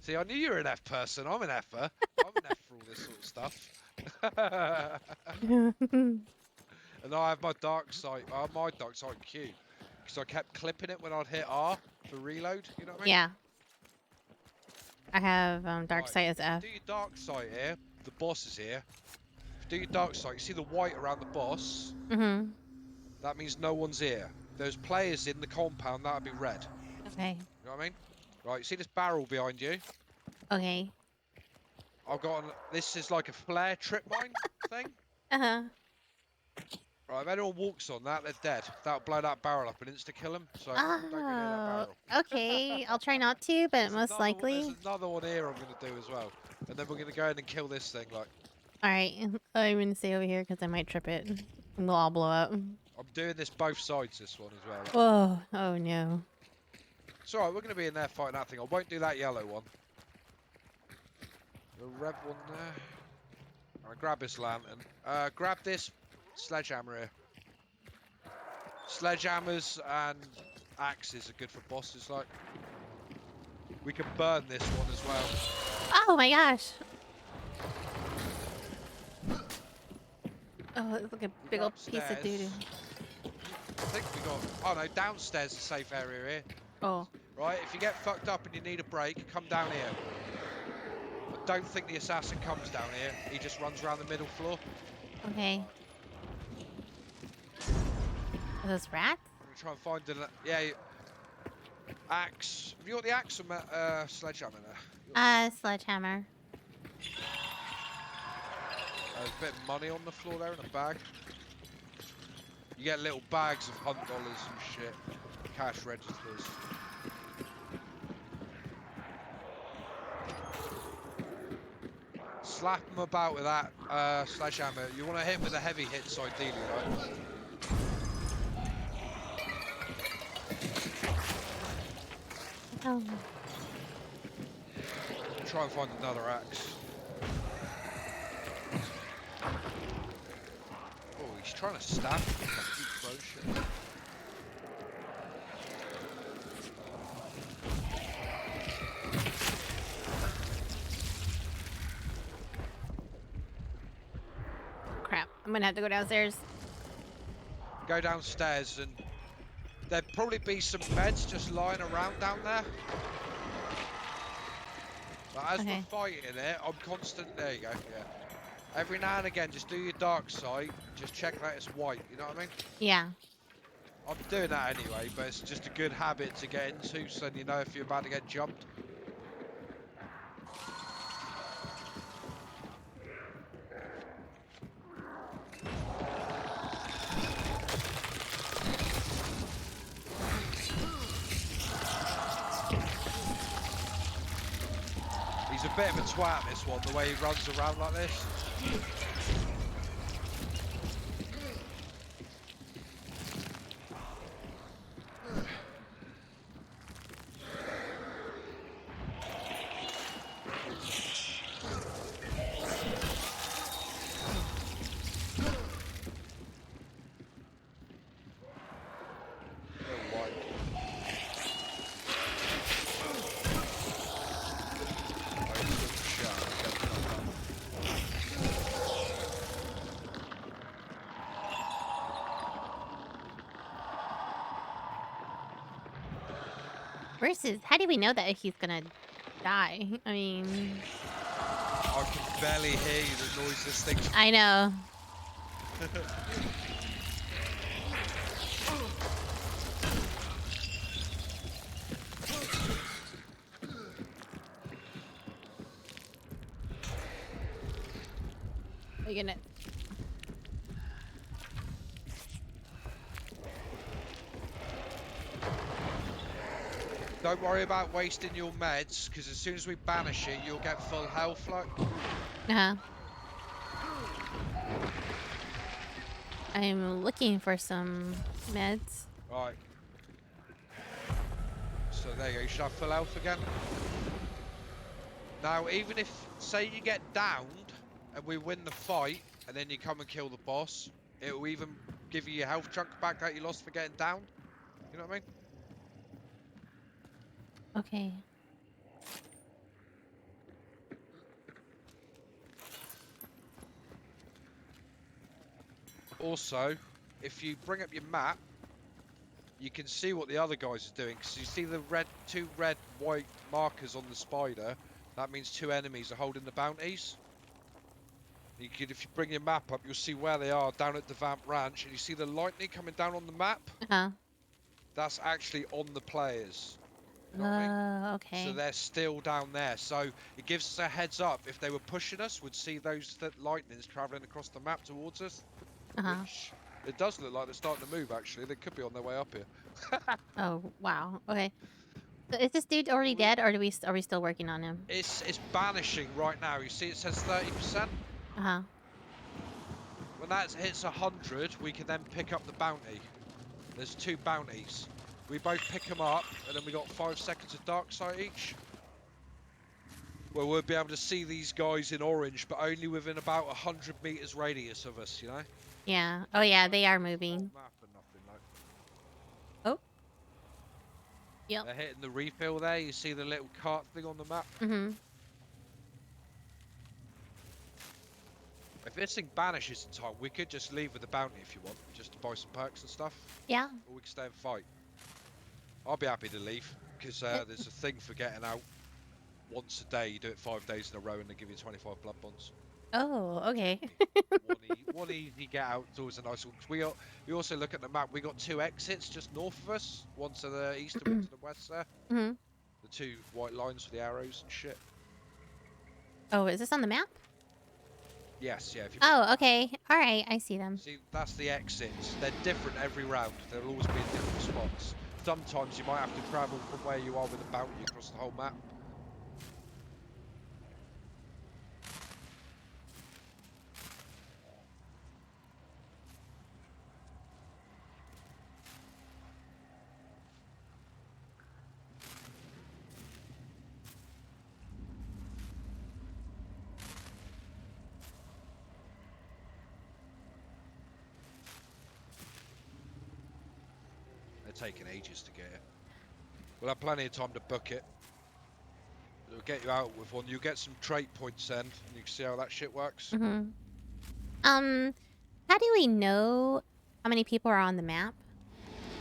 See, I knew you were an F person. I'm an F-er. I'm an F for all this sort of stuff. And I have my dark sight. My dark sight Q. Because I kept clipping it when I'd hit R for reload. You know what I mean? Yeah. I have dark Right. sight as F. Do your dark sight here. The boss is here. Do your dark sight. You see the white around the boss? Mhm. That means no one's here. There's players in the compound. That would be red. Okay. You know what I mean? Right, you see this barrel behind you? Okay. I've got this is like a flare trip mine thing. Uh-huh. Right, if anyone walks on that, they're dead. That'll blow that barrel up and insta-kill them. So don't go near that Oh, barrel. okay. I'll try not to, but most likely. There's another one here I'm going to do as well. And then we're going to go in and kill this thing. Like, All right. I'm going to stay over here because I might trip it. And we'll all blow up. I'm doing this both sides, this one as well. Like. Oh no. It's alright, we're going to be in there fighting that thing. I won't do that yellow one. The red one there. Alright, grab this lantern. Grab this sledgehammer here. Sledgehammers and axes are good for bosses, like. We can burn this one as well. Oh my gosh. Oh, it's like a big old piece of doo-doo. I think we got... Oh no, downstairs is a safe area here. Oh. Right, if you get fucked up and you need a break, come down here. But don't think the assassin comes down here. He just runs around the middle floor. Okay. Are those rats? I'm gonna try and find an... Yeah, axe. Have you got the axe or sledgehammer there? Sledgehammer. There's a bit of money on the floor there in a bag. You get little bags of hunt dollars and shit. Cash registers. Slap them about with that sledgehammer. You want to hit with the heavy hits ideally, right? Oh. Try and find another axe. Oh, he's trying to stab me. Keep throwing shit. I'm gonna have to go downstairs. Go downstairs and there'd probably be some meds just lying around down there. But as we're Okay. fighting it, I'm constant. There you go. Yeah. Every now and again, just do your dark sight. Just check that it's white. You know what I mean? Yeah. I'm doing that anyway, but it's just a good habit to get into, so then you know if you're about to get jumped. He's a bit of a twat, this one, the way he runs around like this. Little white. Oh, he's got the shot. Versus, how do we know that he's gonna die? I mean, I can barely hear you, the noise this thing's. I know. We're gonna. Don't worry about wasting your meds, because as soon as we banish it, you'll get full health, like. Uh-huh. I'm looking for some meds. Right. So there you go, you should have full health again. Now, even if, say you get downed, and we win the fight, and then you come and kill the boss, it will even give you your health chunk back that you lost for getting downed. You know what I mean? Okay. Also, if you bring up your map, you can see what the other guys are doing. Because you see the two red, white markers on the spider. That means two enemies are holding the bounties. You can, if you bring your map up, you'll see where they are down at the Vamp Ranch. And you see the lightning coming down on the map? Uh-huh. That's actually on the players. You know what I mean? Okay. So they're still down there. So it gives us a heads up. If they were pushing us, we'd see those lightnings travelling across the map towards us. Uh-huh. Which it does look like they're starting to move, actually. They could be on their way up here. Oh, wow. Okay. So is this dude already dead, or are we still working on him? It's banishing right now. You see it says 30%? Uh-huh. When that hits 100, we can then pick up the bounty. There's two bounties. We both pick them up, and then we got 5 seconds of dark sight each. Well, we'll be able to see these guys in orange, but only within about 100 meters radius of us, you know? Yeah. Oh, yeah, they are moving. Map and nothing, like. Oh. Yep. They're hitting the refill there. You see the little cart thing on the map? Mm-hmm. If this thing banishes in time, we could just leave with the bounty if you want, just to buy some perks and stuff. Yeah. Or we can stay and fight. I'll be happy to leave, because there's a thing for getting out once a day. You do it 5 days in a row and they give you 25 blood bonds. Oh, okay. one easy get out is always a nice one. We also look at the map. We got 2 exits just north of us. One to the east and one to the west there. Mm-hmm. The 2 white lines for the arrows and shit. Oh, is this on the map? Yes, yeah. If you Oh, okay. All right, I see them. see, that's the exits. They're different every round. They'll always be in different spots. Sometimes you might have to travel from where you are with a bounty across the whole map. They're taking ages to get it. We'll have plenty of time to book it. It'll get you out with one. You get some trait points then, and you can see how that shit works. Mm-hmm. How do we know how many people are on the map?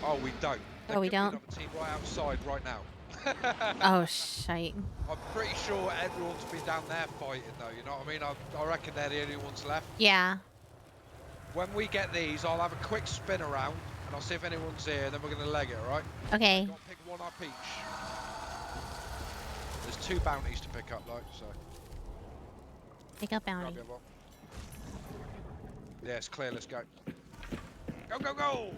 Oh, we don't. There Oh, we could be don't? another team right outside right now. Oh, shite. I'm pretty sure everyone's been down there fighting though, you know what I mean? I reckon they're the only ones left. Yeah. When we get these, I'll have a quick spin around and I'll see if anyone's here, and then we're going to leg it, alright? Okay. We've got to pick one up each. There's 2 bounties to pick up, like, so. Pick up Grab bounty. the other one. Yeah, it's clear, let's go. Go, go, go!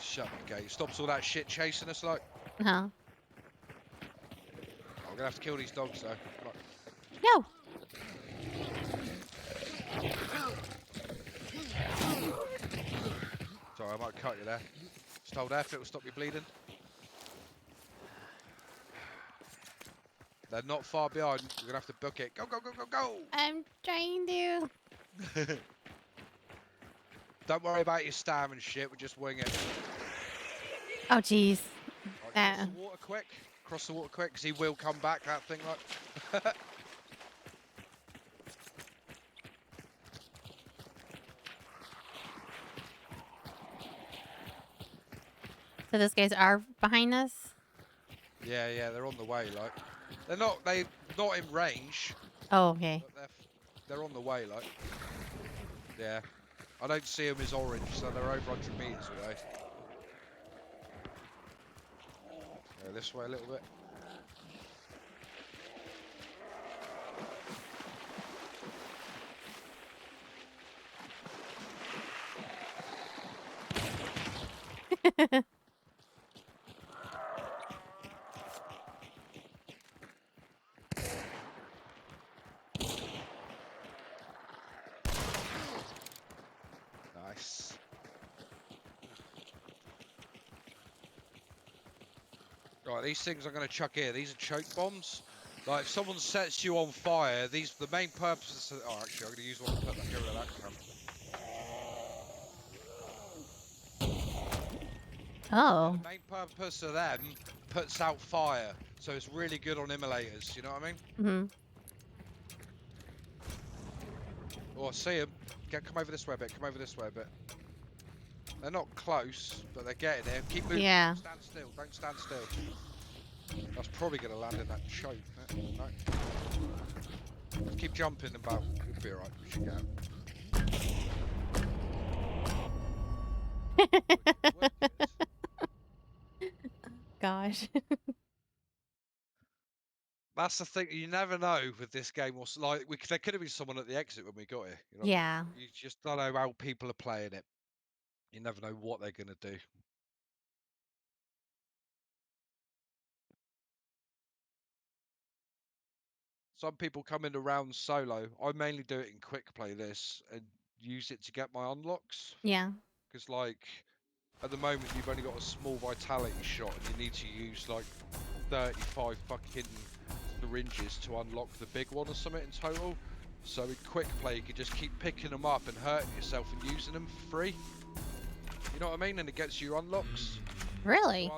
Shut the gate. Stops all that shit chasing us, like. Huh. I'm going to have to kill these dogs, though. Right. No. Sorry, I might cut you there. Just hold F, it'll stop you bleeding. They're not far behind. We're going to have to book it. Go, go, go, go, go! I'm trying to. Don't worry about your stam and shit, we'll just wing it. Oh, jeez. Right, cross the water quick. Cross the water quick, because he will come back, that thing, like. So those guys are behind us? Yeah, yeah, they're on the way, like. They're not in range, Oh, okay. but they're on the way, like. Yeah. I don't see them as orange, so they're over 100 meters away. Go this way a little bit. Nice. Right, these things I'm going to chuck here. These are choke bombs. Like, if someone sets you on fire, the main purpose is... Oh, actually, I'm going to use one to put that, get rid of that crap. Oh. The main purpose of them puts out fire, so it's really good on immolators, you know what I mean? Mm-hmm. Oh, I see them. Come over this way a bit, come over this way a bit. They're not close, but they're getting there. Keep moving. Yeah. Don't stand still, don't stand still. That's probably going to land in that choke. No. Just keep jumping about. You'll be alright, we should get out. Gosh. That's the thing, you never know with this game. What's like, there could have been someone at the exit when we got here. You know? Yeah. You just don't know how people are playing it. You never know what they're going to do. Some people come in around solo. I mainly do it in quick play this and use it to get my unlocks. Yeah. Because like at the moment you've only got a small vitality shot and you need to use like 35 fucking syringes to unlock the big one or something in total. So in quick play you can just keep picking them up and hurting yourself and using them for free. You know what I mean? And it gets you unlocks. Really?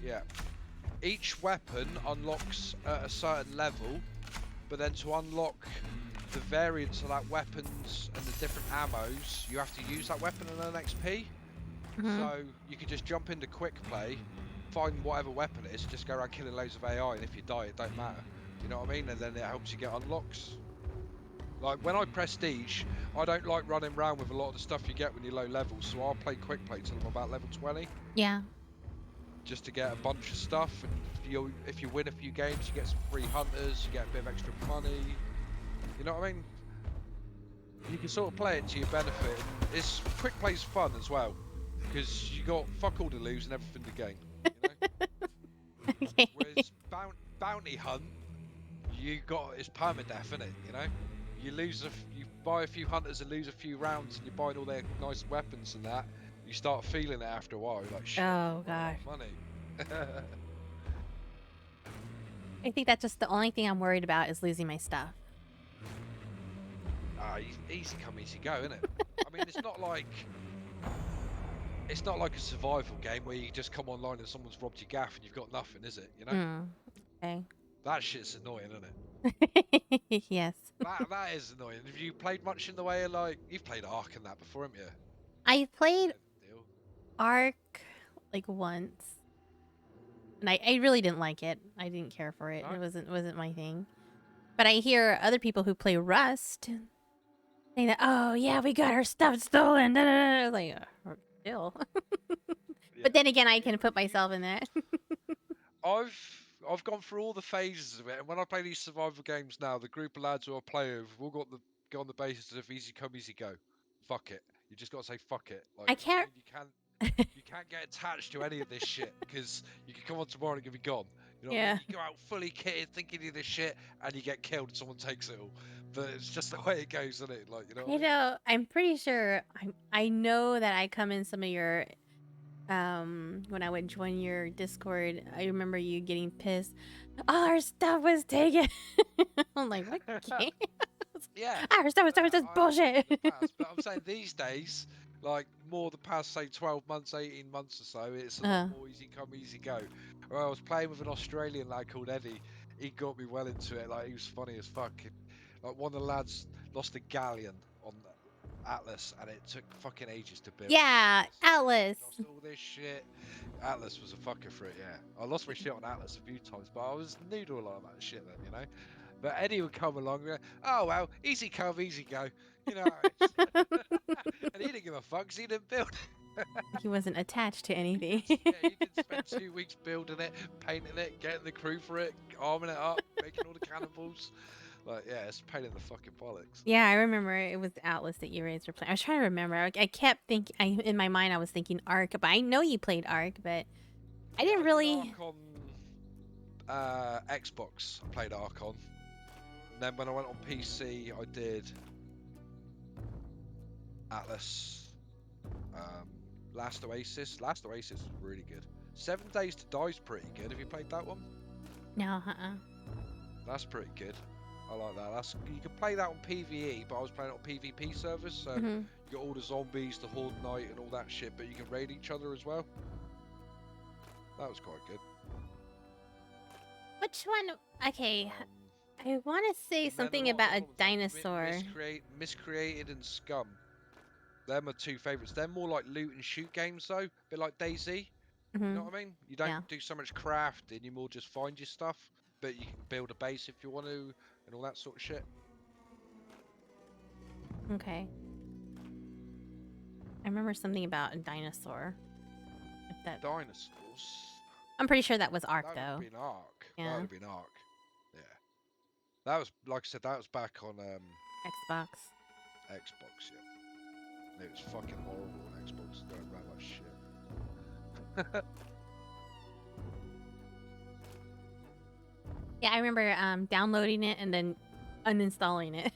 Yeah. Each weapon unlocks at a certain level, but then to unlock the variants of that weapons and the different ammos, you have to use that weapon and earn XP. So you can just jump into quick play, find whatever weapon it is, just go around killing loads of AI, and if you die, it don't matter. You know what I mean? And then it helps you get unlocks. Like when I prestige, I don't like running around with a lot of the stuff you get when you're low level, so I'll play quick play till I'm about level 20. Yeah. Just to get a bunch of stuff, and if you win a few games, you get some free hunters, you get a bit of extra money. You know what I mean? You can sort of play it to your benefit. It's quick play's fun as well, because you got fuck all to lose and everything to gain. You know? Okay. Whereas bounty hunt, it's permadeath, isn't it? You know, you buy a few hunters and lose a few rounds, and you're buying all their nice weapons and that. You start feeling it after a while. You're like, shit, Oh, gosh. money. I think that's just the only thing I'm worried about is losing my stuff. Easy come, easy go, isn't it? I mean, it's not like it's not like a survival game where you just come online and someone's robbed your gaff and you've got nothing, is it? You know? Mm. Okay. That shit's annoying, isn't it? Yes. That is annoying. Have you played much in the way of like you've played Ark and that before, haven't you? I played Bit of a deal. Ark like once. And I really didn't like it. I didn't care for it. No? It wasn't my thing. But I hear other people who play Rust saying that, oh yeah, we got our stuff stolen. Da, da, da. I was like, still. Yeah. But then again, I Yeah, can but put myself in that. I've gone through all the phases of it, and when I play these survival games now, the group of lads who I play with, we've all got the go on the basis of easy come, easy go. Fuck it. You just got to say fuck it. Like, I you know what I can't. mean? You can't get attached to any of this shit because you can come on tomorrow and it can be gone. You know what I mean? Yeah. You go out fully kitted, thinking you're this shit, and you get killed and someone takes it all. But it's just the way it goes, isn't it? Like, you know what I I mean? know. I'm pretty sure. I know that I come in some of your when I would join your Discord. I remember you getting pissed. All our stuff was taken. I'm like, what game? Yeah, Our stuff was taken. This I have done in bullshit. the past, but I'm saying these days, like more the past say 12 months, 18 months or so, it's a lot Uh, more easy come, easy go. Or I was playing with an Australian lad called Eddie. He got me well into it. Like he was funny as fuck. Like one of the lads lost a galleon on Atlas, and it took fucking ages to build. yeah, Atlas. Lost all this shit. Atlas was a fucker for it, yeah. I lost my shit on Atlas a few times, but I was new to a lot of that shit then, you know. But Eddie would come along and go, oh well, easy come, easy go. You know how it is. And he didn't give a fuck 'cause he didn't build. He wasn't attached to anything. He did spend 2 weeks building it, painting it, getting the crew for it, arming it up, making all the cannonballs. Like, yeah, it's a pain in the fucking bollocks. Yeah, I remember it was Atlas that you raised were playing. I was trying to remember. I kept thinking. In my mind, I was thinking Ark, but I know you played Ark, but I Yeah, didn't I did really. Ark on Xbox. I played Ark on. And then when I went on PC, I did Atlas. Last Oasis. Last Oasis is really good. 7 Days to Die is pretty good. Have you played that one? No, That's pretty good. I like that. You can play that on PvE, but I was playing it on PvP servers, so Mm-hmm. you got all the zombies, the Horde Knight, and all that shit. But you can raid each other as well. That was quite good. Which one? Okay, Um, I want to say and then something lot of about the a other ones dinosaur. like Miscreated and Scum. They're my two favourites. They're more like loot and shoot games though, a bit like DayZ. You Mm-hmm. know what I mean? You don't Yeah. do so much crafting, you more just find your stuff, but you can build a base if you want to, and all that sort of shit. Okay. I remember something about a dinosaur. If that, Dinosaurs. I'm pretty sure that was Ark That would have though. been Ark. That Yeah. would have been Ark. Yeah. That was, like I said, that was back on Xbox. Xbox, yeah. It was fucking horrible on Xbox. Don't run like shit. Yeah, I remember downloading it and then uninstalling it.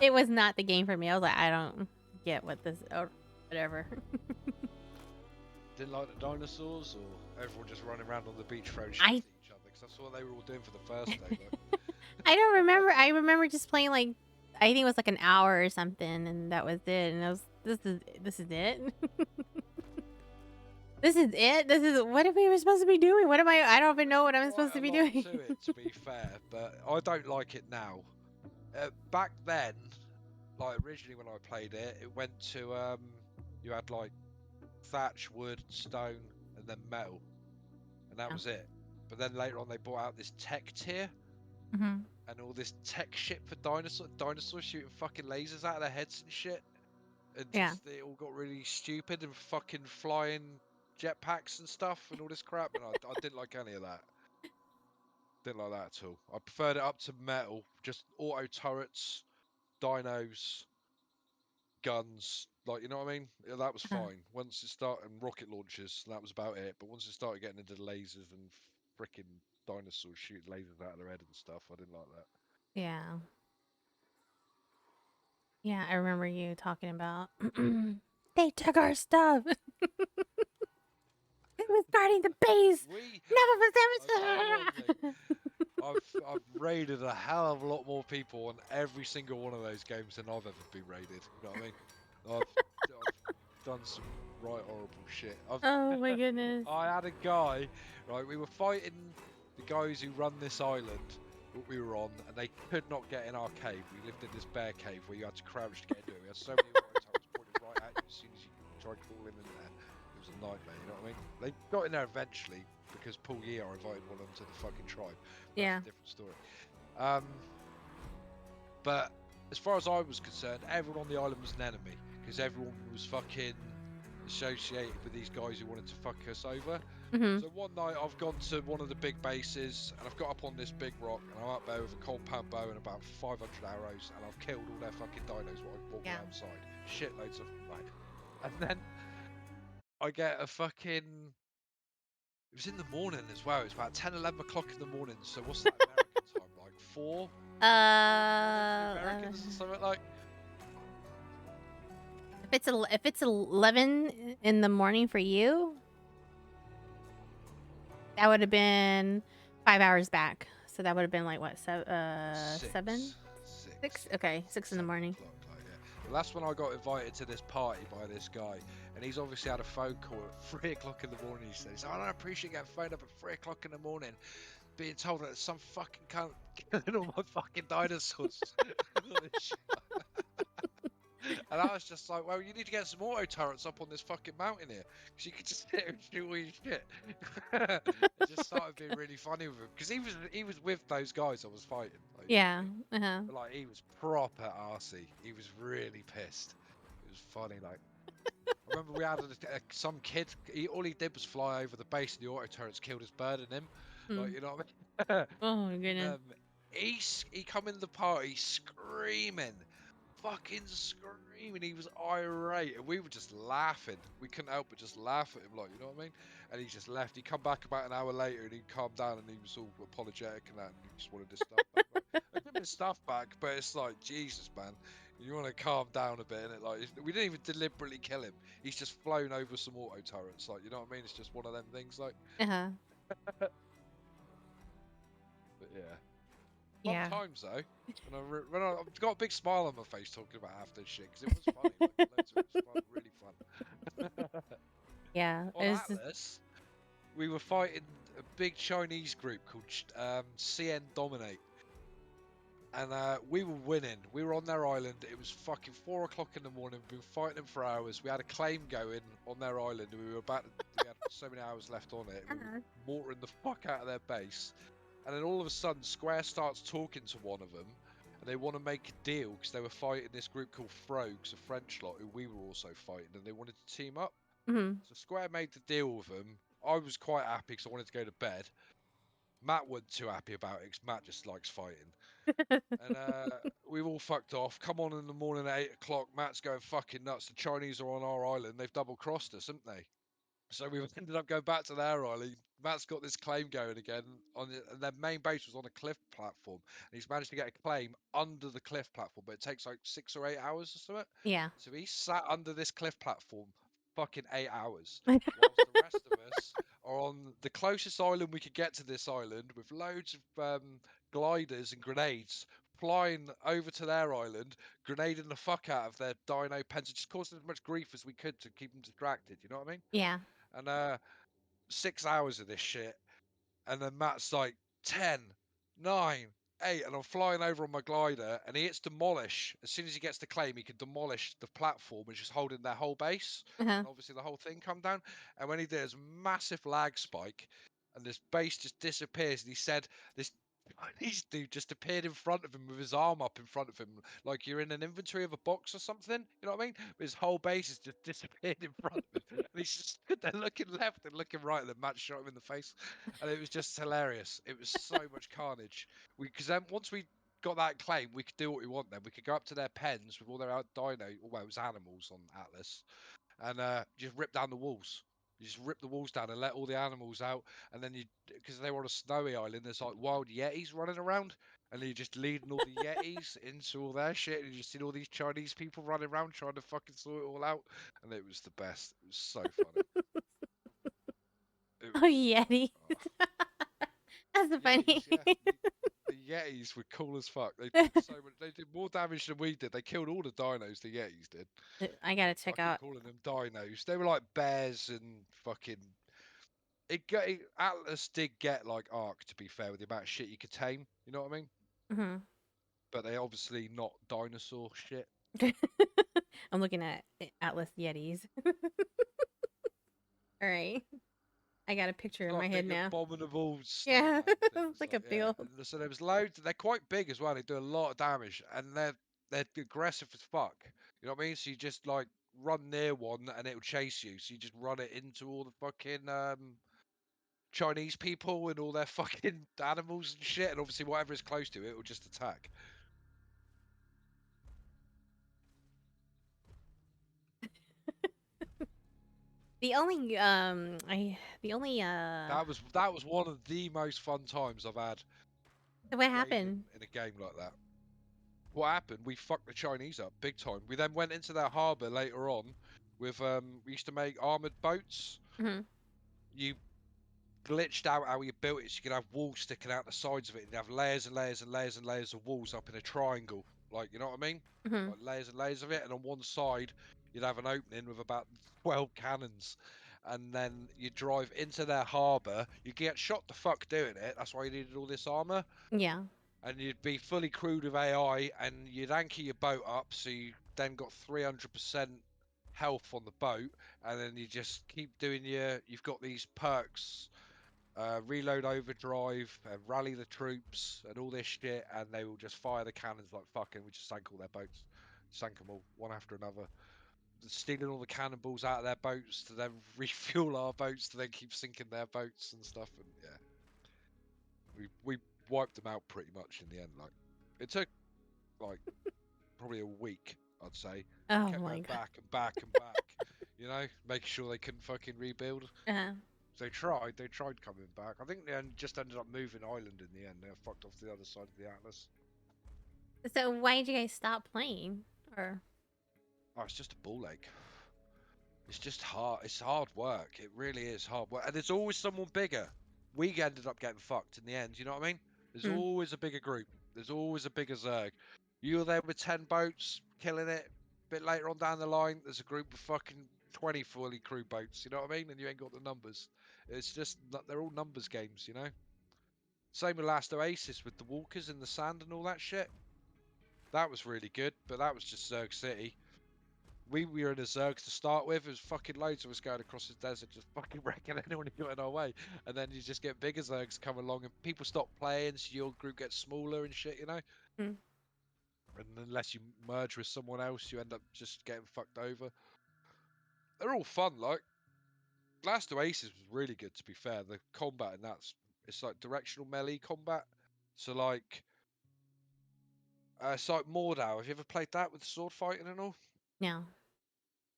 It was not the game for me. I was like, I don't get what this or whatever. Didn't like the dinosaurs, or everyone just running around on the beach throwing shit I at each other? Because that's what they were all doing for the first day. Like. I don't remember. I remember just playing like I think it was like an hour or something, and that was it. And I was this is it. This is it. This is what are we supposed to be doing? What am I? I don't even know what I'm supposed to be doing. To it, to be fair, but I don't like it now. Back then, like originally when I played it, it went to you had like thatch, wood, stone, and then metal, and that Yeah. was it. But then later on, they brought out this tech tier Mm-hmm. and all this tech shit for dinosaurs shooting fucking lasers out of their heads and shit, and Yeah. just it all got really stupid and fucking flying jetpacks and stuff and all this crap, and I didn't like any of that. Didn't like that at all. I preferred it up to metal, just auto turrets, dinos, guns. Like, you know what I mean? Yeah, that was Uh, fine. Once it started, and rocket launchers, that was about it. But once it started getting into lasers and freaking dinosaurs shooting lasers out of their head and stuff, I didn't like that. yeah. Yeah, I remember you talking about they took our stuff. It was guarding the base. I'll tell you one thing. None of us I've raided a hell of a lot more people on every single one of those games than I've ever been raided. You know what I mean? I've done some right horrible shit. Oh my goodness. I had a guy, right? We were fighting the guys who run this island that we were on, and they could not get in our cave. We lived in this bear cave where you had to crouch to get into it. We had so many water towers pointed right at you as soon as you tried crawling in there. It was a nightmare, you know what I mean? They got in there eventually because Paul Year invited one of them to the fucking tribe. That's Yeah. a different story. But as far as I was concerned, everyone on the island was an enemy because everyone was fucking associated with these guys who wanted to fuck us over. Mm-hmm. So one night I've gone to one of the big bases and I've got up on this big rock and I'm up there with a compound bow and about 500 arrows and I've killed all their fucking dinos while Yeah. outside. Shitloads of them, like. And then I get a fucking. It was in the morning as well. It was about 10, 11 o'clock in the morning. So what's that American time? Like 4? Americans or something like. If it's 11 in the morning for you, that would have been 5 hours back. So that would have been like what? 7? Six. Okay, 6 in the morning. Like, yeah. Well, that's when I got invited to this party by this guy, and he's obviously had a phone call at 3 o'clock in the morning. He says, "I don't appreciate getting phoned up at 3 o'clock in the morning, being told that some fucking cunt killing all my fucking dinosaurs." And I was just like, well, you need to get some auto turrets up on this fucking mountain here, because you could just sit and shoot all your shit. It just started being really funny with him, because he was with those guys I was fighting. Like, Yeah. Uh-huh. but like he was proper arsey. He was really pissed. It was funny. Like I remember we had some kid. All he did was fly over the base, and the auto turrets killed his bird and him. Like Mm. you know what I mean? Oh my And goodness. he come in the party screaming, fucking screaming. He was irate, and we were just laughing. We couldn't help but just laugh at him, like you know what I mean. And he just left. He come back about an hour later, and he calmed down, and he was all apologetic and that, and he just wanted his stuff back. Like, I give him his stuff back, but it's like Jesus, man. You want to calm down a bit, and it like we didn't even deliberately kill him. He's just flown over some auto turrets, like you know what I mean. It's just one of them things, like. Uh-huh. But yeah. Fun Yeah. times though, and I've got a big smile on my face talking about half this shit because it was funny. Like, loads of it was fun, really fun. Yeah. On Atlas, we were fighting a big Chinese group called CN Dominate, and we were winning. We were on their island. It was fucking 4 o'clock in the morning. We've been fighting them for hours. We had a claim going on their island. We had so many hours left on it. We were mortaring the fuck out of their base. And then all of a sudden, Square starts talking to one of them, and they want to make a deal because they were fighting this group called Frogs, a French lot who we were also fighting, and they wanted to team up. Mm-hmm. So Square made the deal with them. I was quite happy because I wanted to go to bed. Matt wasn't too happy about it because Matt just likes fighting. And we've all fucked off. Come on in the morning at 8 o'clock. Matt's going fucking nuts. The Chinese are on our island. They've double crossed us, haven't they? So we ended up going back to their island. Matt's got this claim going again and their main base was on a cliff platform. And he's managed to get a claim under the cliff platform, but it takes like 6 or 8 hours or something. Yeah. So he sat under this cliff platform fucking 8 hours, whilst the rest of us are on the closest island we could get to this island with loads of gliders and grenades flying over to their island, grenading the fuck out of their dino pens, and just causing as much grief as we could to keep them distracted. You know what I mean? Yeah. And 6 hours of this shit, and then Matt's like 10, 9, 8, and I'm flying over on my glider, and he hits demolish. As soon as he gets the claim, he can demolish the platform, which is holding their whole base, Uh-huh. and obviously the whole thing come down. And when he did, there's a massive lag spike, and this base just disappears. And he said this Chinese dude just appeared in front of him with his arm up in front of him, like you're in an inventory of a box or something. You know what I mean? But his whole base has just disappeared in front of him, and he's just stood there looking left and looking right, and the Matt shot him in the face, and it was just hilarious. It was so much carnage. Because then once we got that claim, we could do what we want. Then we could go up to their pens with all their dino, well, it was animals on Atlas, and just rip down the walls. You just rip the walls down and let all the animals out, and then because they were on a snowy island, there's like wild yetis running around, and then you're just leading all the yetis into all their shit, and you just see all these Chinese people running around trying to fucking sort it all out, and it was the best. It was so funny. It Oh, was. Yeti. Oh. That's Yetis, funny. yeah. The Yetis were cool as fuck. They did so much. They did more damage than we did. They killed all the dinos. The Yetis did. I gotta check I keep out. calling them dinos. They were like bears and fucking. Atlas did get like Ark, to be fair, with the amount of shit you could tame. You know what I mean? Hmm. But they obviously not dinosaur shit. I'm looking at Atlas Yetis. All right, I got a picture in my Like head big now. abominable Yeah, snowman it's things. like a Like big yeah, old. and so there was loads. They're quite big as well. They do a lot of damage, and they're aggressive as fuck. You know what I mean? So you just like run near one, and it'll chase you. So you just run it into all the fucking Chinese people and all their fucking animals and shit, and obviously whatever is close to it will just attack. The only the only That was one of the most fun times I've had what raiding happened? in a game like that. What happened? We fucked the Chinese up big time. We then went into their harbour later on with we used to make armoured boats. Hmm. You glitched out how you built it, so you could have walls sticking out the sides of it, and you have layers and layers and layers and layers of walls up in a triangle, like, you know what I mean? Hmm. Like layers and layers of it, and on one side you'd have an opening with about 12 cannons, and then you drive into their harbour. You get shot the fuck doing it. That's why you needed all this armour. Yeah. And you'd be fully crewed with AI, and you'd anchor your boat up, so you then got 300% health on the boat, and then you just keep doing you've got these perks, reload overdrive, and rally the troops, and all this shit, and they will just fire the cannons like fucking. We just sank all their boats, sank them all one after another, stealing all the cannonballs out of their boats to then refuel our boats to then keep sinking their boats and stuff. And yeah, we wiped them out pretty much in the end. Like it took like probably a week, I'd say. We Oh kept my going god. back and back and back, you know, making sure they couldn't fucking rebuild. Uh, They tried coming back. I think they just ended up moving island in the end. They fucked off to the other side of the Atlas. so why did you guys stop playing? Or Oh, it's just a ball ache. It's just hard. It's hard work. It really is hard work. And there's always someone bigger. We ended up getting fucked in the end. You know what I mean? There's hmm. always a bigger group. There's always a bigger Zerg. You were there with 10 boats, killing it. A bit later on down the line, there's a group of fucking 20 fully crewed boats. You know what I mean? And you ain't got the numbers. It's just, they're all numbers games, you know? Same with Last Oasis with the walkers in the sand and all that shit. That was really good, but that was just Zerg City. We were in a Zerg to start with. There was fucking loads of us going across the desert, just fucking wrecking anyone who got in our way. And then you just get bigger Zergs come along, and people stop playing, so your group gets smaller and shit, you know. Hmm. And unless you merge with someone else, you end up just getting fucked over. They're all fun, like Last Oasis was really good. To be fair, the combat and it's like directional melee combat. So like, it's like Mordau. Have you ever played that with sword fighting and all? No,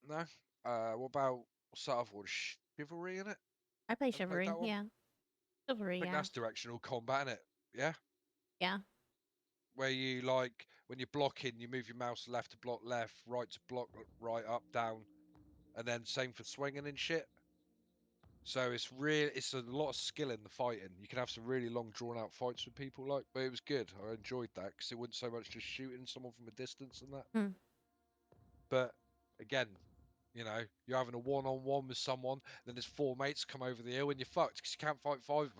No. What about what's that other one? Chivalry in it? I play Ever played Chivalry. that one? Yeah, Chivalry. I think Yeah, that's directional combat, innit? Yeah. yeah. Where you like when you're blocking, you move your mouse left to block left, right to block right, up, down, and then same for swinging and shit. So it's a lot of skill in the fighting. You can have some really long, drawn out fights with people, like, but it was good. I enjoyed that because it wasn't so much just shooting someone from a distance and that. Hmm. But again, you know, you're having a one-on-one with someone, then there's four mates come over the hill and you're fucked because you can't fight five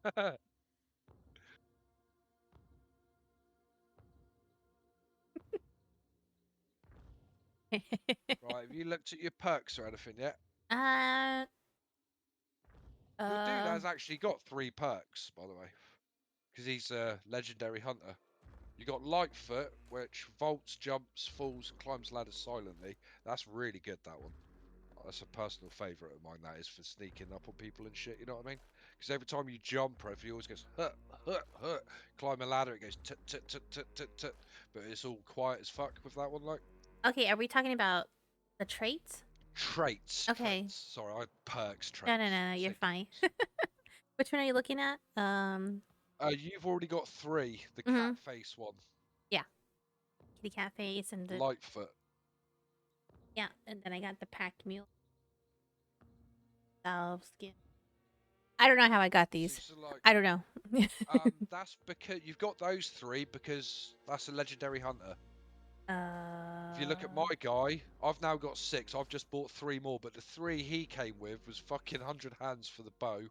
of them. Right, have you looked at your perks or anything yet? uh, Your dude uh. has actually got 3 perks, by the way, because he's a legendary hunter. You got Lightfoot, which vaults, jumps, falls, and climbs ladders silently. That's really good, that one. That's a personal favourite of mine, that is, for sneaking up on people and shit, you know what I mean? Because every time you jump, he always goes, hut, hut, hut. Climb a ladder, it goes, tut, tut, tut, tut, tut, tut. But it's all quiet as fuck with that one, like. Okay, are we talking about the traits? Traits, Okay. traits. Sorry, I perks, No, no, traits. no, no. You're Same fine. difference. Which one are you looking at? You've already got 3. The cat Mm-hmm. face one, Yeah, kitty cat face and the Lightfoot. yeah, and then I got the pack mule, salve skin. I don't know how I got So, these. so like, I don't know. that's because you've got those 3 because that's a legendary hunter. If you look at my uh, guy, I've now got 6. I've just bought 3 more, but the 3 he came with was fucking 100 hands for the bow,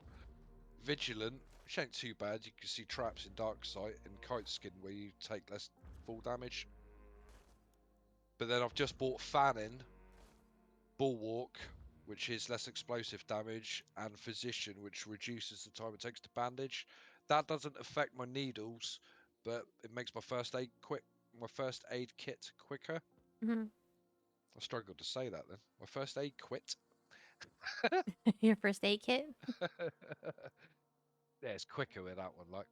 vigilant, which ain't too bad. You can see traps in dark sight, and kite skin where you take less full damage. But then I've just bought fanning, bulwark, which is less explosive damage, and physician, which reduces the time it takes to bandage. That doesn't affect my needles, but it makes my first aid kit quicker. mhm. I struggled to say that then. My first aid quit. Your first aid kit? Yeah, it's quicker with that one. Like,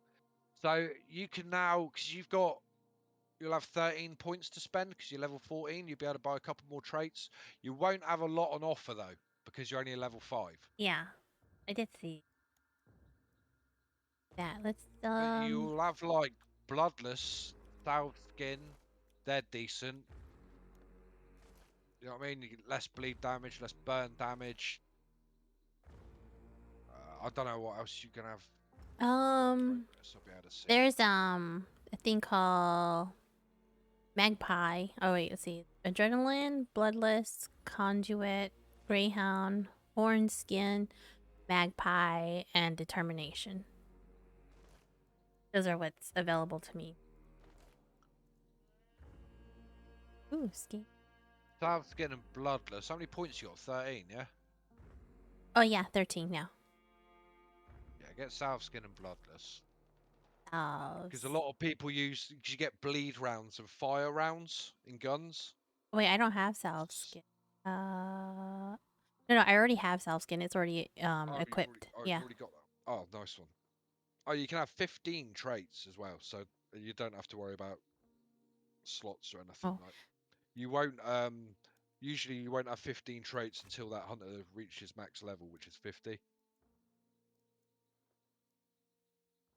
so you can now, because you'll have 13 points to spend because you're level 14. You'll be able to buy a couple more traits. You won't have a lot on offer though because you're only a level 5. Yeah, I did see that. Let's But you'll have like bloodless, south skin. They're decent. You know what I mean? You get less bleed damage, less burn damage. I don't know what else you can have. um Progress, I'll be able to see. there's a thing called Magpie. Oh wait, let's see. Adrenaline, Bloodless, Conduit, Greyhound, Horn Skin, Magpie, and Determination. Those are what's available to me. Ooh, ski. South skin and bloodless. How many points you got? 13, yeah? Oh yeah, 13 now. Yeah, get south skin and bloodless. Oh, Because a lot of people use, you get bleed rounds and fire rounds in guns. wait, I don't have salve skin. No, I already have salve skin. It's already equipped. You've Yeah. already got that. Oh, nice one. Oh, you can have 15 traits as well, so you don't have to worry about slots or anything. Oh, Like, you won't, usually you won't have 15 traits until that hunter reaches max level, which is 50.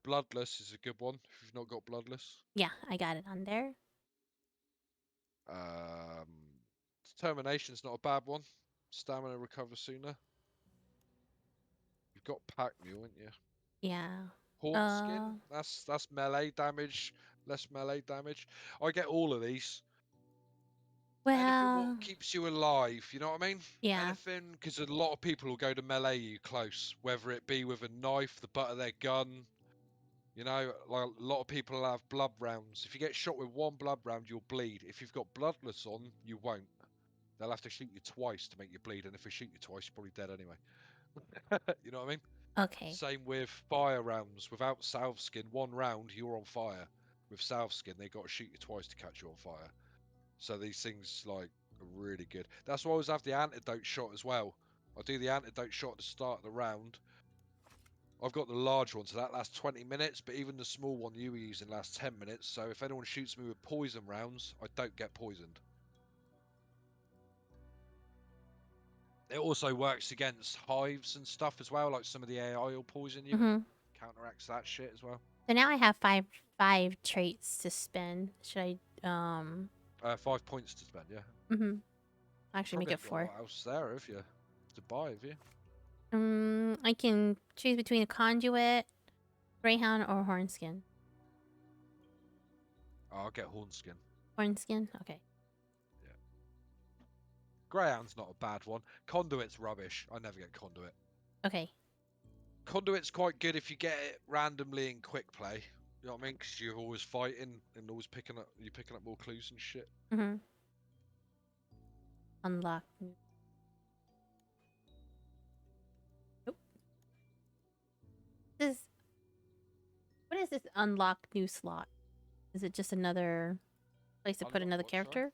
Bloodless is a good one if you've not got bloodless. yeah, I got it on there. Um, Determination's not a bad one. Stamina recover sooner. You've got pack mule, haven't you? Yeah. Horn Uh, skin. That's melee damage, less melee damage. I get all of these. Anything what well, keeps you alive, you know what I mean? yeah. Anything, because a lot of people will go to melee you close, whether it be with a knife, the butt of their gun. You know, like a lot of people have blood rounds. If you get shot with one blood round, you'll bleed. If you've got bloodless on, you won't. They'll have to shoot you twice to make you bleed, and if they shoot you twice, you're probably dead anyway. You know what I mean? Okay. Same with fire rounds. Without salve skin, one round you're on fire. With salve skin, they got to shoot you twice to catch you on fire. So these things like are really good. That's why I always have the antidote shot as well. I do the antidote shot at the start of the round. I've got the large one, so that lasts 20 minutes, but even the small one you were using lasts 10 minutes. So if anyone shoots me with poison rounds, I don't get poisoned. It also works against hives and stuff as well, like some of the AI will poison you. Mm-hmm. Counteracts that shit as well. So now I have five traits to spend. Should I 5 points to spend, yeah. mm-hmm. Actually make Probably it ain't got a 4. lot else there, have you? To buy, have you? I can choose between a conduit, greyhound, or horn skin. Oh, I'll get Hornskin. Horn skin? Okay. Yeah. Greyhound's not a bad one. Conduit's rubbish. I never get Conduit. Okay. Conduit's quite good if you get it randomly in quick play. You know what I mean? Because you're always fighting and always you're picking up more clues and shit. Mm-hmm. Unlock. Nope. This what is this unlock new slot? Is it just another place to put Unlock another what, sorry? character?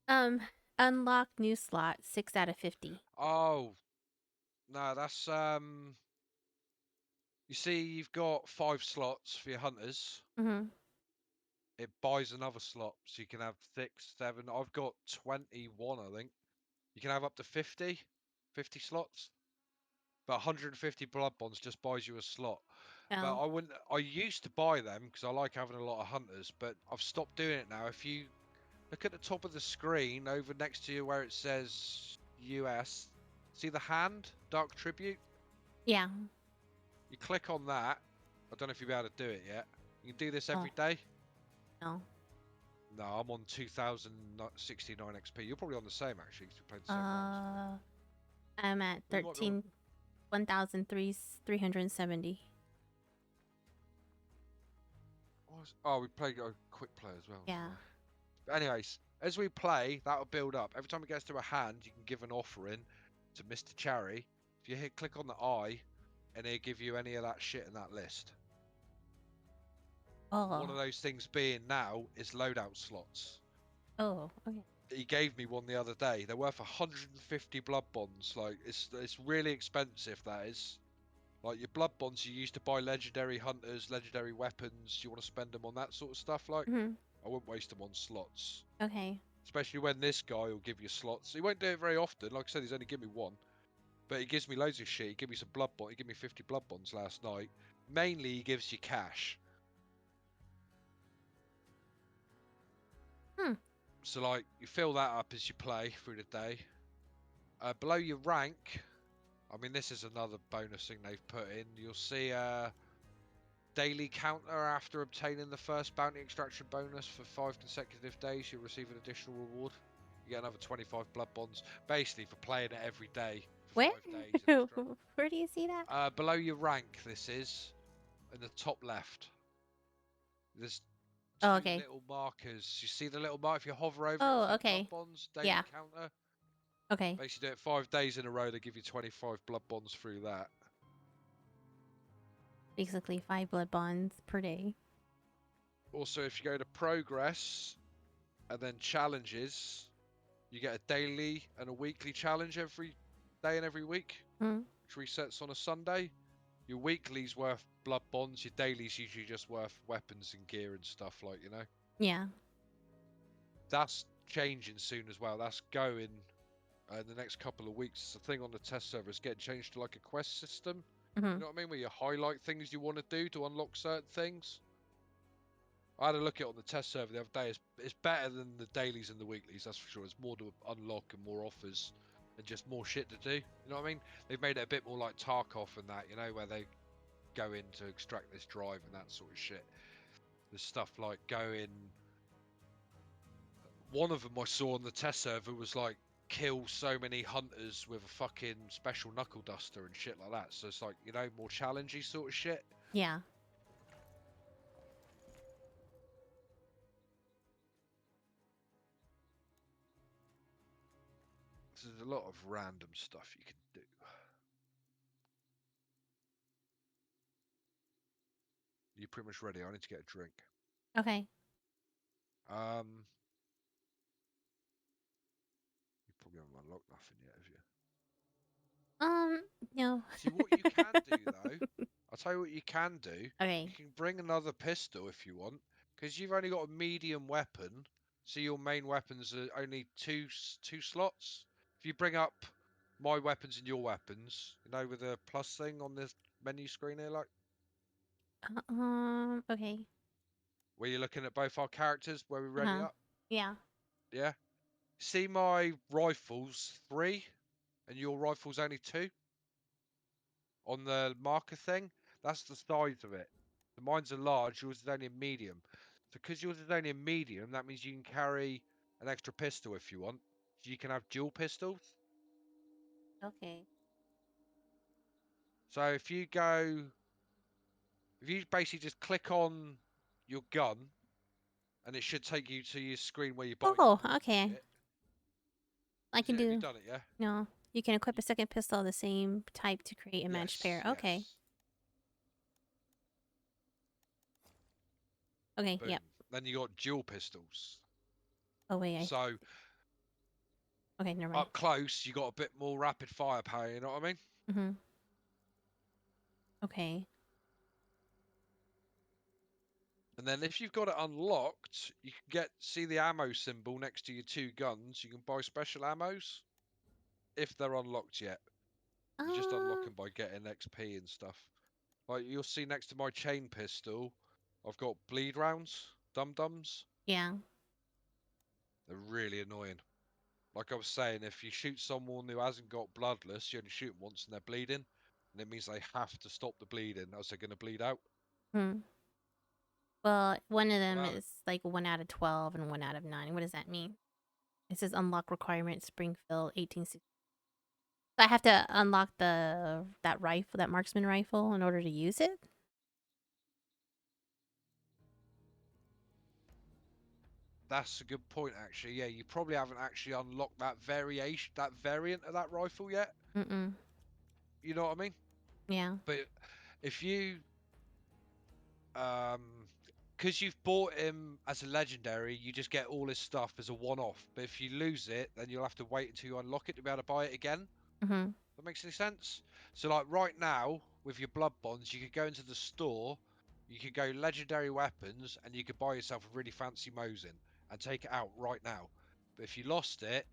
Um, unlock new slot, 6 out of 50. Oh, no, that's you see, you've got 5 slots for your hunters. Mm-hmm. It buys another slot, so you can have 6, 7. I've got 21, I think. You can have up to 50 slots. But 150 blood bonds just buys you a slot. But Oh. I wouldn't. I used to buy them because I like having a lot of hunters, but I've stopped doing it now. If you look at the top of the screen over next to you where it says US, see the hand, Dark Tribute? Yeah. You click on that. I don't know if you'll be able to do it yet. You can do this Oh, every day. no. No, I'm on 2069 XP. You're probably on the same actually, because we played the same rounds. I'm at We might be on. 370. Oh, we played a quick play as well. Yeah. But anyways, as we play, that'll build up. Every time it gets to a hand, you can give an offering to Mr. Cherry. If you hit click on the eye, and he'll give you any of that shit in that list. One of Oh. those things being now is loadout slots. Oh, okay. He gave me one the other day. They're worth 150 blood bonds. Like it's really expensive. That is. Like your blood bonds you use to buy legendary hunters, legendary weapons. You want to spend them on that sort of stuff. Like Mm-hmm. I wouldn't waste them on slots. Okay. Especially when this guy will give you slots. He won't do it very often. Like I said, he's only given me one. But he gives me loads of shit. He gave me some blood bonds. He gave me 50 blood bonds last night. Mainly, he gives you cash. Hmm. So, like, you fill that up as you play through the day. Below your rank, I mean, this is another bonus thing they've put in. You'll see a daily counter after obtaining the first bounty extraction bonus for 5 consecutive days. You'll receive an additional reward. You get another 25 blood bonds, basically for playing it every day for Where? 5 days extra. Where do you see that? Below your rank, this is in the top left. There's Oh, two okay. little markers. You see the little mark? If you hover over it, it'll Oh, say blood okay. bonds daily Yeah. counter. Okay. Basically, do it 5 days in a row. They give you 25 blood bonds through that. Basically 5 blood bonds per day. Also, if you go to progress and then challenges, you get a daily and a weekly challenge every day and every week, Hmm. which resets on a Sunday. Your weekly's worth blood bonds. Your daily's usually just worth weapons and gear and stuff, like, you know. Yeah. That's changing soon as well. That's going in the next couple of weeks. It's a thing on the test server. It's getting changed to like a quest system. Mm-hmm. You know what I mean? Where you highlight things you want to do to unlock certain things. I had a look at it on the test server the other day. It's better than the dailies and the weeklies, that's for sure. It's more to unlock and more offers and just more shit to do. You know what I mean? They've made it a bit more like Tarkov and that, you know, where they go in to extract this drive and that sort of shit. There's stuff like going. One of them I saw on the test server was like kill so many hunters with a fucking special knuckle duster and shit like that. So it's like, you know, more challengey sort of shit. Yeah. So there's a lot of random stuff you can do. You're pretty much ready. I need to get a drink. Okay. Um, you probably haven't unlocked nothing yet, have you? No. See, what you can do though, I'll tell you what you can do. You Okay. can bring another pistol if you want, because you've only got a medium weapon, so your main weapons are only two slots. If you bring up my weapons and your weapons, you know, with the plus thing on this menu screen here, like Okay. where you're looking at both our characters, where we ready Uh-huh. up, Yeah. yeah. See my rifles 3, and your rifles only 2 on the marker thing. That's the size of it. The mine's a large, yours is only a medium. So because yours is only a medium, that means you can carry an extra pistol if you want. So you can have dual pistols. Okay. So if you basically just click on your gun, and it should take you to your screen where you buy Oh, guns and okay. shit. I Is can it? Have you do. done it? Yeah. No. You can equip a second pistol of the same type to create a matched Yes. pair. Okay. Yes. Okay. Boom. Yep. Then you got dual pistols. Oh wait. So Okay. Never mind. up close, you got a bit more rapid firepower. You know what I mean? Mm-hmm. Okay. And then if you've got it unlocked, you can see the ammo symbol next to your 2 guns. You can buy special ammos if they're unlocked yet. You just unlock Uh. them by getting XP and stuff. Like you'll see next to my chain pistol, I've got bleed rounds, dum-dums. Yeah. They're really annoying. Like I was saying, if you shoot someone who hasn't got bloodless, you only shoot them once and they're bleeding. and it means they have to stop the bleeding, else they're going to bleed out. Hmm. Well, one of them Well, is like 1 out of 12 and 1 out of 9. What does that mean? It says unlock requirement Springfield 1860. So I have to unlock that rifle, that marksman rifle, in order to use it? that's a good point, actually. Yeah, you probably haven't actually unlocked that variant of that rifle yet. Mm-mm. You know what I mean? Yeah. But if you, um, because you've bought him as a legendary, you just get all his stuff as a one-off. But if you lose it, then you'll have to wait until you unlock it to be able to buy it again. Mm-hmm. That makes any sense? So, like right now, with your blood bonds, you could go into the store, you could go legendary weapons, and you could buy yourself a really fancy Mosin and take it out right now. But if you lost it,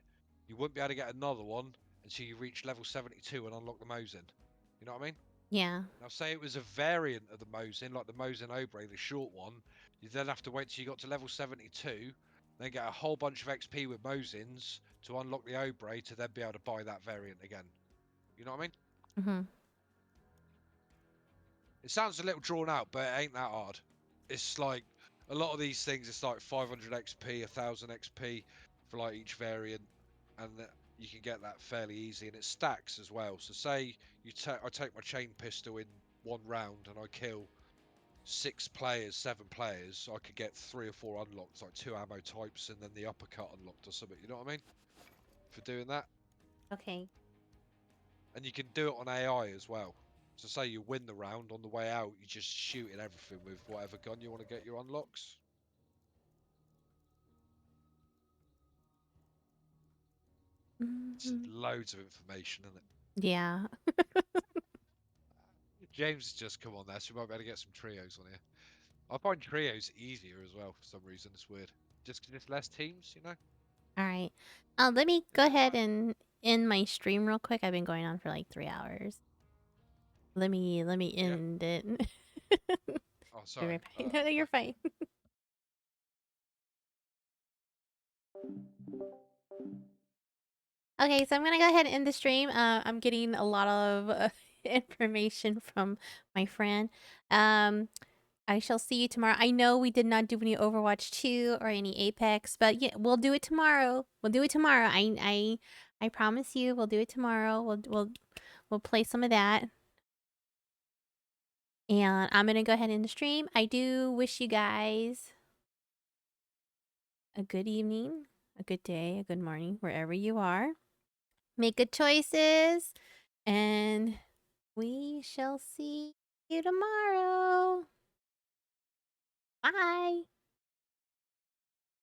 you wouldn't be able to get another one until you reach level 72 and unlock the Mosin. You know what I mean? Yeah. Now, say it was a variant of the Mosin, like the Mosin Obre, the short one, you then have to wait till you got to level 72, then get a whole bunch of XP with Mosins to unlock the Obre to then be able to buy that variant again. You know what I mean? Mm-hmm. It sounds a little drawn out, but it ain't that hard. It's like a lot of these things. It's like 500 XP, 1000 XP for like each variant, and you can get that fairly easy. And it stacks as well. So say I take my chain pistol in one round and I kill 6 players, 7 players. I could get 3 or 4 unlocks, like 2 ammo types, and then the uppercut unlocked or something. You know what I mean? For doing that, Okay. and you can do it on AI as well. So say you win the round, on the way out, you just shoot at everything with whatever gun you want to get your unlocks. It's Mm-hmm. loads of information, isn't it? Yeah. James has just come on there, so we might be able to get some trios on here. I find trios easier as well for some reason. It's weird. Just 'cause it's less teams, you know? All right. Let me go Yeah, ahead and end my stream real quick. I've been going on for like 3 hours. Let me yeah. end it. Oh, Be sorry. right back. No, you're fine. Okay, so I'm gonna go ahead and end the stream. I'm getting a lot of information from my friend. Um, I shall see you tomorrow. I know we did not do any Overwatch 2 or any Apex, but yeah, we'll do it tomorrow. We'll do it tomorrow. I promise you, we'll do it tomorrow. We'll play some of that. And I'm gonna go ahead and end the stream. I do wish you guys a good evening, a good day, a good morning, wherever you are. Make good choices, and we shall see you tomorrow. Bye.